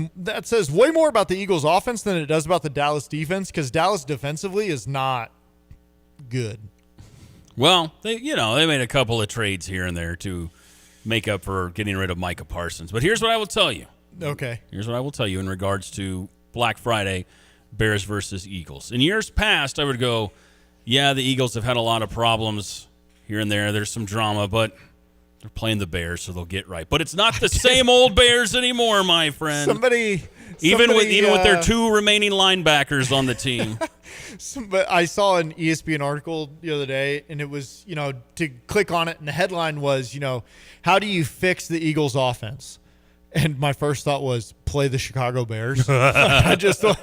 way more about the Eagles offense than it does about the Dallas defense, because Dallas defensively is not good. Well, they made a couple of trades here and there to make up for getting rid of Micah Parsons. But here's what I will tell you. Okay. Here's what I will tell you in regards to Black Friday, Bears versus Eagles. In years past, I would go, yeah, the Eagles have had a lot of problems here and there. There's some drama, but they're playing the Bears, so they'll get right. But it's not the same old Bears anymore, my friend. Even with their 2 remaining linebackers on the team. But I saw an ESPN article the other day, and it was, to click on it, and the headline was, how do you fix the Eagles offense? And my first thought was, play the Chicago Bears. I just thought,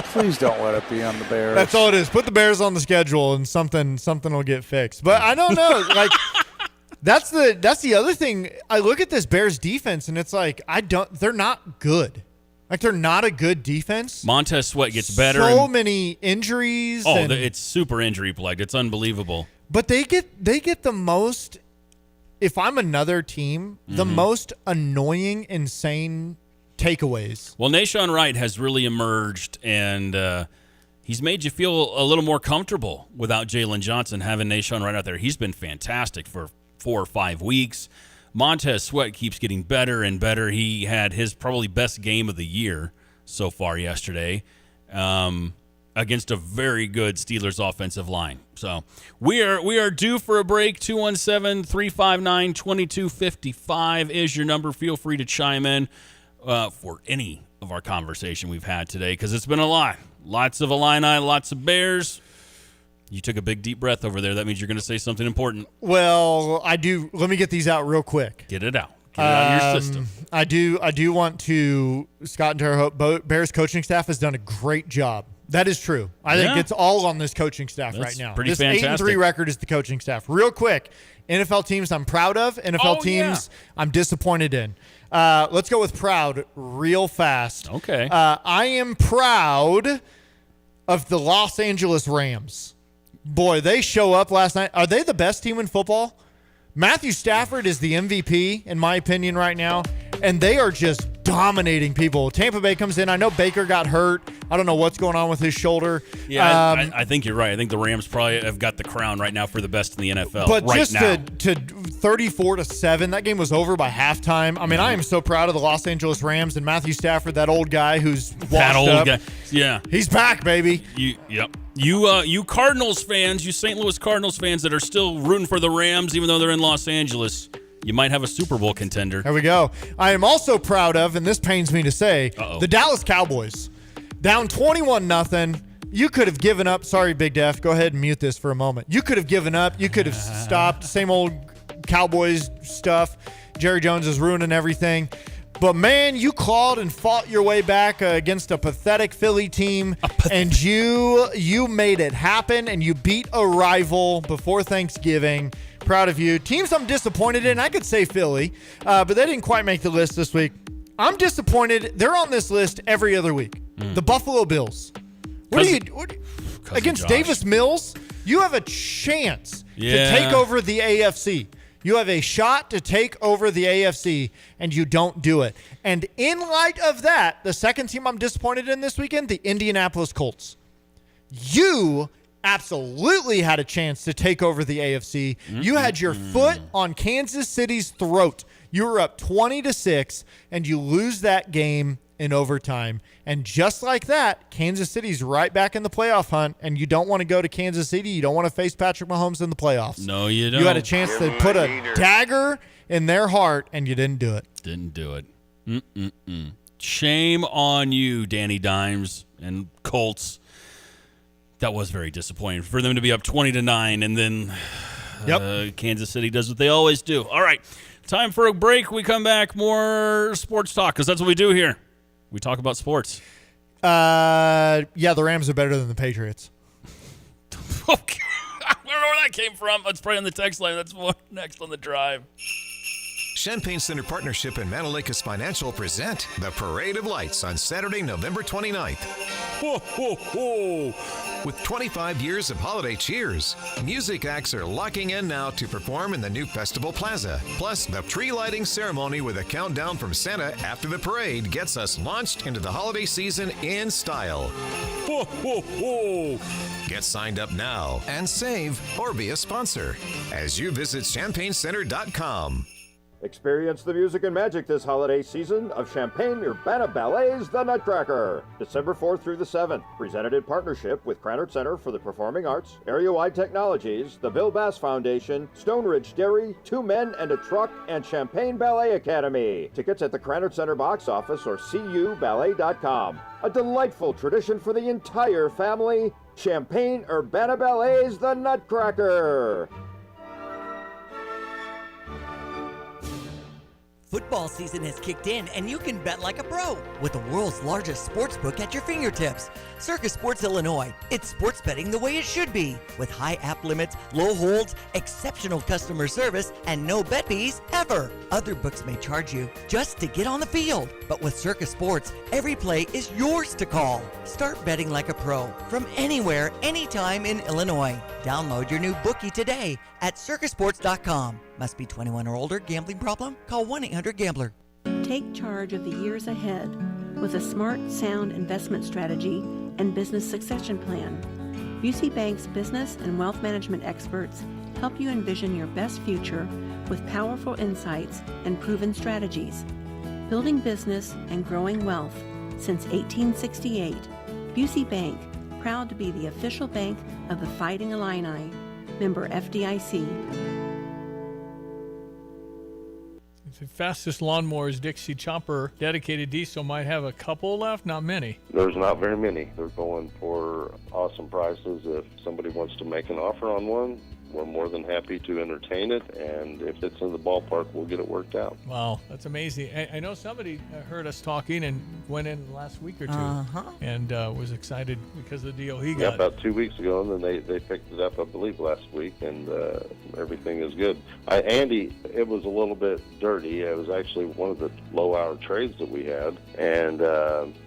please don't let it be on the Bears. That's all it is. Put the Bears on the schedule, and something will get fixed. But I don't know. Like, that's the other thing. I look at this Bears defense, and it's like they're not good. Like, they're not a good defense. Montez Sweat gets better. So many injuries. Oh, it's super injury plagued. It's unbelievable. But they get the most. If I'm another team, the most annoying, insane takeaways. Well, Nahshon Wright has really emerged, and he's made you feel a little more comfortable without Jalen Johnson having Nahshon Wright out there. He's been fantastic for 4 or 5 weeks. Montez Sweat keeps getting better and better. He had his probably best game of the year so far yesterday. Against a very good Steelers offensive line. So we are due for a break. 217-359-2255 is your number. Feel free to chime in for any of our conversation we've had today, because it's been a lot. Lots of Illini, lots of Bears. You took a big, deep breath over there. That means you're going to say something important. Well, I do. Let me get these out real quick. Get it out. Get it out of your system. I do want to. Scott and Terre Haute, Bears coaching staff has done a great job. That is true. I think it's all on this coaching staff right now. Pretty this fantastic. 8-3 record is the coaching staff. Real quick, NFL teams I'm proud of. NFL teams I'm disappointed in. Let's go with proud real fast. Okay. I am proud of the Los Angeles Rams. Boy, they show up last night. Are they the best team in football? Matthew Stafford is the MVP, in my opinion, right now, and they are just dominating people. Tampa Bay comes in. I know Baker got hurt. I don't know what's going on with his shoulder. Yeah, I think you're right. I think the Rams probably have got the crown right now for the best in the NFL. But right just now. to 34-7, that game was over by halftime. I mean, I am so proud of the Los Angeles Rams and Matthew Stafford, that old guy who's washed that old up. guy. Yeah, he's back, baby. You Cardinals fans, you St. Louis Cardinals fans that are still rooting for the Rams, even though they're in Los Angeles, you might have a Super Bowl contender. There we go. I am also proud of, and this pains me to say, the Dallas Cowboys. Down 21-0. You could have given up. Sorry, Big Def. Go ahead and mute this for a moment. You could have given up. You could have stopped. Same old Cowboys stuff. Jerry Jones is ruining everything. But, man, you clawed and fought your way back against a pathetic Philly team, and you made it happen, and you beat a rival before Thanksgiving. Proud of you. Teams I'm disappointed in, I could say Philly, but they didn't quite make the list this week. I'm disappointed. They're on this list every other week. The Buffalo Bills. What against Josh. Davis Mills? You have a chance to take over the AFC. You have a shot to take over the AFC, and you don't do it. And in light of that, the second team I'm disappointed in this weekend, the Indianapolis Colts. You absolutely had a chance to take over the AFC. You had your foot on Kansas City's throat. You were up 20-6, and you lose that game in overtime. And just like that, Kansas City's right back in the playoff hunt, and you don't want to go to Kansas City. You don't want to face Patrick Mahomes in the playoffs. No, you don't. You had a chance to put a dagger in their heart, and you didn't do it. Didn't do it. Shame on you, Danny Dimes and Colts. That was very disappointing for them to be up 20-9, and then Kansas City does what they always do. All right, time for a break. We come back, more sports talk, because that's what we do here. We talk about sports. The Rams are better than the Patriots. Okay. I don't know where that came from. Let's pray on the text line. That's what next on the drive. Champaign Center Partnership and Manalakas Financial present the Parade of Lights on Saturday, November 29th. Ho, ho, ho. With 25 years of holiday cheers, music acts are locking in now to perform in the new Festival Plaza. Plus, the tree lighting ceremony with a countdown from Santa after the parade gets us launched into the holiday season in style. Ho, ho, ho. Get signed up now and save or be a sponsor as you visit ChampaignCenter.com. Experience the music and magic this holiday season of Champaign-Urbana Ballet's The Nutcracker, December 4th through the 7th. Presented in partnership with Krannert Center for the Performing Arts, Area-Wide Technologies, the Bill Bass Foundation, Stone Ridge Dairy, Two Men and a Truck, and Champaign Ballet Academy. Tickets at the Krannert Center box office or cuballet.com. A delightful tradition for the entire family. Champaign-Urbana Ballet's The Nutcracker. Football season has kicked in, and you can bet like a pro with the world's largest sports book at your fingertips. Circus Sports Illinois. It's sports betting the way it should be, with high app limits, low holds, exceptional customer service, and no bet fees ever. Other books may charge you just to get on the field, but with Circus Sports, every play is yours to call. Start betting like a pro from anywhere, anytime in Illinois. Download your new bookie today at circusports.com. Must be 21 or older. Gambling problem? Call 1-800-GAMBLER. Take charge of the years ahead with a smart, sound investment strategy and business succession plan. Busey Bank's business and wealth management experts help you envision your best future with powerful insights and proven strategies. Building business and growing wealth since 1868. Busey Bank, proud to be the official bank of the Fighting Illini. Member FDIC. The fastest lawnmowers, Dixie Chopper dedicated diesel, might have a couple left, not many. There's not very many. They're going for awesome prices. If somebody wants to make an offer on one, we're more than happy to entertain it, and if it's in the ballpark, we'll get it worked out. Wow, that's amazing. I know somebody heard us talking and went in last week or two and was excited because of the deal he got. Yeah, about 2 weeks ago, and then they picked it up, I believe, last week, and everything is good. Andy, it was a little bit dirty. It was actually one of the low-hour trades that we had, and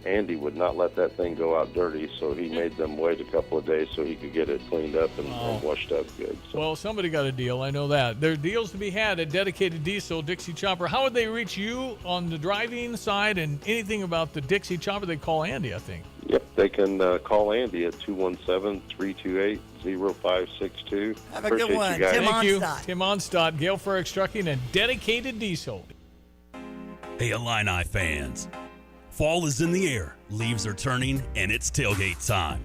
Andy would not let that thing go out dirty, so he made them wait a couple of days so he could get it cleaned up and washed up good. So. Well, somebody got a deal. I know that. There are deals to be had at Dedicated Diesel, Dixie Chopper. How would they reach you on the driving side and anything about the Dixie Chopper? They call Andy, I think. Yep, they can call Andy at 217-328-0562. Have a good one. Tim Onstadt. Tim Onstadt, Gale Ferrex Trucking, and Dedicated Diesel. Hey, Illini fans. Fall is in the air, leaves are turning, and it's tailgate time.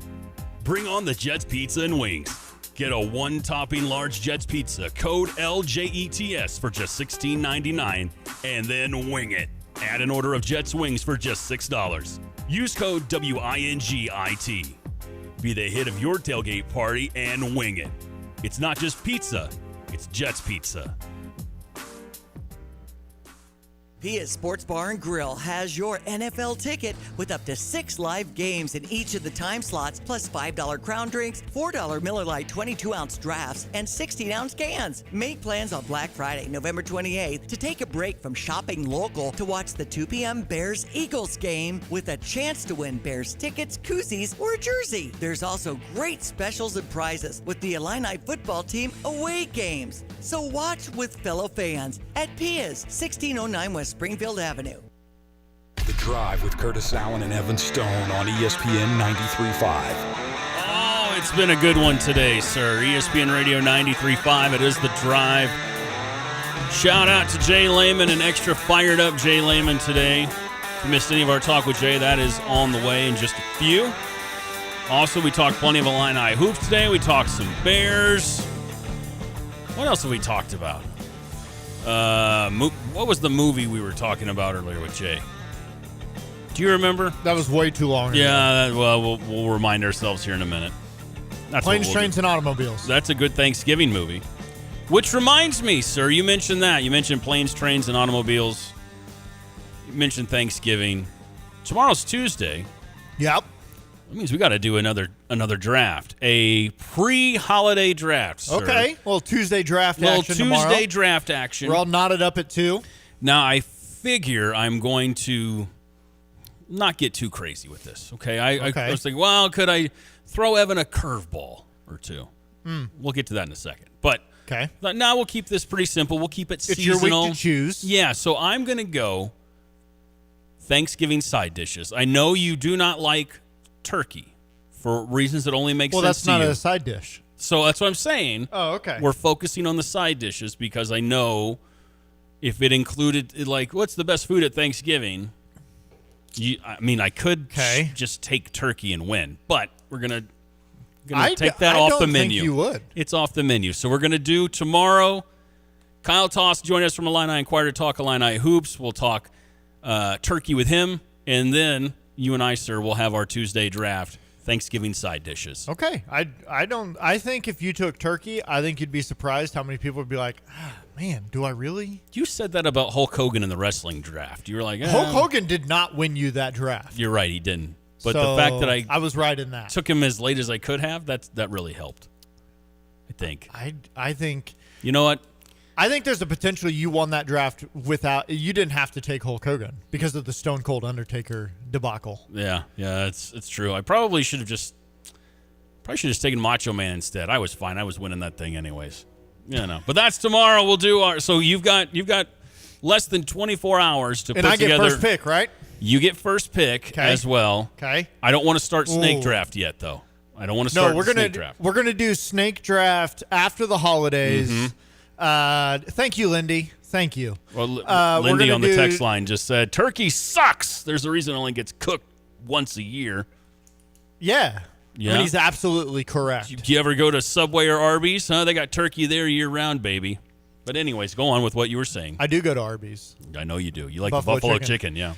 Bring on the Jets Pizza and Wings. Get a one-topping large Jets Pizza, code LJETS for just $16.99, and then wing it. Add an order of Jets Wings for just $6. Use code WINGIT. Be the hit of your tailgate party and wing it. It's not just pizza, it's Jets Pizza. Pia's Sports Bar and Grill has your NFL ticket with up to 6 live games in each of the time slots, plus $5 crown drinks, $4 Miller Lite 22-ounce drafts, and 16-ounce cans. Make plans on Black Friday, November 28th, to take a break from shopping local to watch the 2 p.m. Bears-Eagles game with a chance to win Bears tickets, koozies, or a jersey. There's also great specials and prizes with the Illini football team away games. So watch with fellow fans at Pia's, 1609 West Springfield Avenue. The Drive with Curtis Allen and Evan Stone on ESPN 93.5. Oh, it's been a good one today, sir. ESPN Radio 93.5. It is The Drive. Shout out to Jay Lehman, an extra fired up Jay Lehman today. If you missed any of our talk with Jay, that is on the way in just a few. Also, we talked plenty of Illini hoops today. We talked some Bears. What else have we talked about? What was the movie we were talking about earlier with Jay? Do you remember? That was way too long ago. Yeah, well, we'll remind ourselves here in a minute. That's Planes, Trains, and Automobiles. That's a good Thanksgiving movie. Which reminds me, sir, you mentioned that. You mentioned Planes, Trains, and Automobiles. You mentioned Thanksgiving. Tomorrow's Tuesday. Yep. That means we got to do another draft, a pre-holiday draft, sir. Okay, well, Tuesday draft action tomorrow. Tuesday draft action. We're all knotted up at 2. Now, I figure I'm going to not get too crazy with this, okay? I was thinking, well, could I throw Evan a curveball or two? We'll get to that in a second. But now we'll keep this pretty simple. We'll keep it seasonal. It's your week to choose. Yeah, so I'm going to go Thanksgiving side dishes. I know you do not like turkey for reasons that only make sense to you. Well, that's not a side dish. So that's what I'm saying. Oh, okay. We're focusing on the side dishes because I know if it included, like, what's the best food at Thanksgiving? I could just take turkey and win, but we're going to take that off the menu. Think you would. It's off the menu. So we're going to do tomorrow. Kyle Toss join us from Illini Inquirer to talk Illini hoops. We'll talk turkey with him, and then you and I, sir, will have our Tuesday draft Thanksgiving side dishes. Okay. I think if you took turkey, I think you'd be surprised how many people would be like, man, do I really? You said that about Hulk Hogan in the wrestling draft. You were like, Hulk Hogan did not win you that draft. You're right, he didn't. But the fact that I was right in that. Took him as late as I could have, that really helped. I think. I think. You know what? I think there's a potential you won that draft without. You didn't have to take Hulk Hogan because of the Stone Cold Undertaker debacle. Yeah, it's true. I probably should have just taken Macho Man instead. I was fine. I was winning that thing anyways. But that's tomorrow. We'll do our. So you've got less than 24 hours to put together. And I get first pick, right? You get first pick as well. Okay. I don't want to start snake draft yet, though. I don't want to start snake draft. We're gonna do snake draft after the holidays. Mm-hmm. Thank you, Lindy. Thank you. Well, Lindy on the text line just said, turkey sucks. There's a reason it only gets cooked once a year. Yeah. I mean, he's absolutely correct. Do you ever go to Subway or Arby's? They got turkey there year-round, baby. But anyways, go on with what you were saying. I do go to Arby's. I know you do. You like the buffalo chicken, yeah.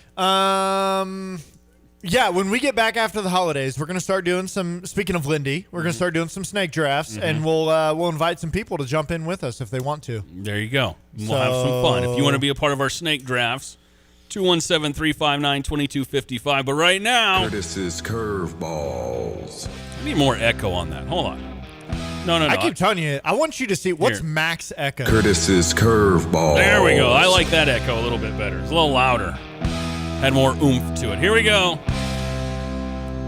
Yeah, when we get back after the holidays, we're going to start doing some, speaking of Lindy, we're going to start doing some snake drafts, and we'll invite some people to jump in with us if they want to. There you go. We'll have some fun. If you want to be a part of our snake drafts, 217-359-2255. But right now, Curtis's curveballs. I need more echo on that. Hold on. No. I keep telling you, I want you to see what's max echo. Curtis's curveballs. There we go. I like that echo a little bit better. It's a little louder. Had more oomph to it. Here we go.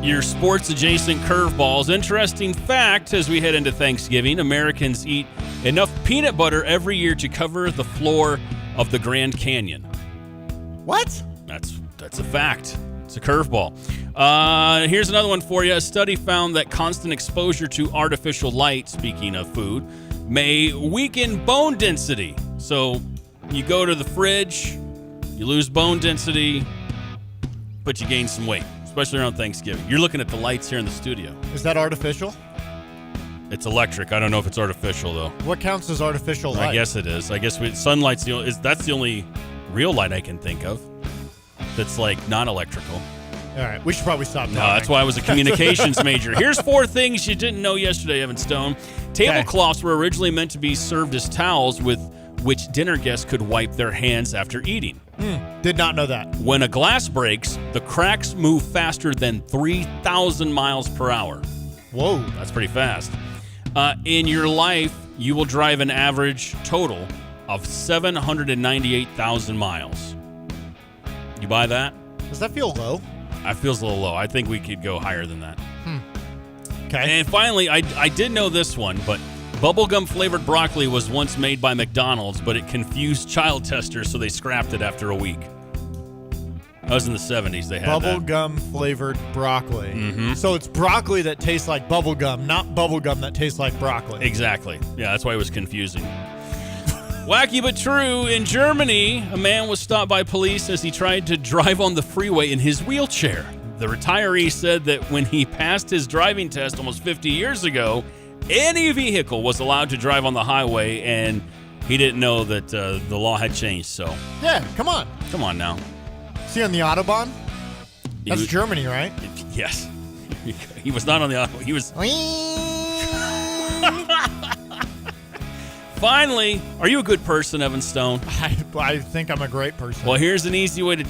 Your sports-adjacent curveballs. Interesting fact, as we head into Thanksgiving, Americans eat enough peanut butter every year to cover the floor of the Grand Canyon. What? That's a fact. It's a curveball. Here's another one for you. A study found that constant exposure to artificial light, speaking of food, may weaken bone density. So you go to the fridge, you lose bone density, but you gain some weight, especially around Thanksgiving. You're looking at the lights here in the studio. Is that artificial? It's electric. I don't know if it's artificial, though. What counts as artificial light? I guess it is. I guess sunlight's that's the only real light I can think of that's like non-electrical. All right, we should probably stop now. No, that's why I was a communications major. Here's 4 things you didn't know yesterday, Evan Stone. Tablecloths were originally meant to be served as towels with which dinner guests could wipe their hands after eating. Did not know that. When a glass breaks, the cracks move faster than 3,000 miles per hour. Whoa. That's pretty fast. In your life, you will drive an average total of 798,000 miles. You buy that? Does that feel low? That feels a little low. I think we could go higher than that. Okay. And finally, I did know this one, but bubblegum flavored broccoli was once made by McDonald's, but it confused child testers, so they scrapped it after a week. That was in the 70s. They had bubblegum flavored broccoli. Mm-hmm. So it's broccoli that tastes like bubblegum, not bubblegum that tastes like broccoli. Exactly. Yeah, that's why it was confusing. Wacky but true. In Germany, a man was stopped by police as he tried to drive on the freeway in his wheelchair. The retiree said that when he passed his driving test almost 50 years ago, any vehicle was allowed to drive on the highway, and he didn't know that the law had changed. So yeah, come on now. See on the Autobahn? That's Germany, right? Yes. He was not on the Autobahn. He was. Finally, are you a good person, Evan Stone? I think I'm a great person. Well, here's an easy way to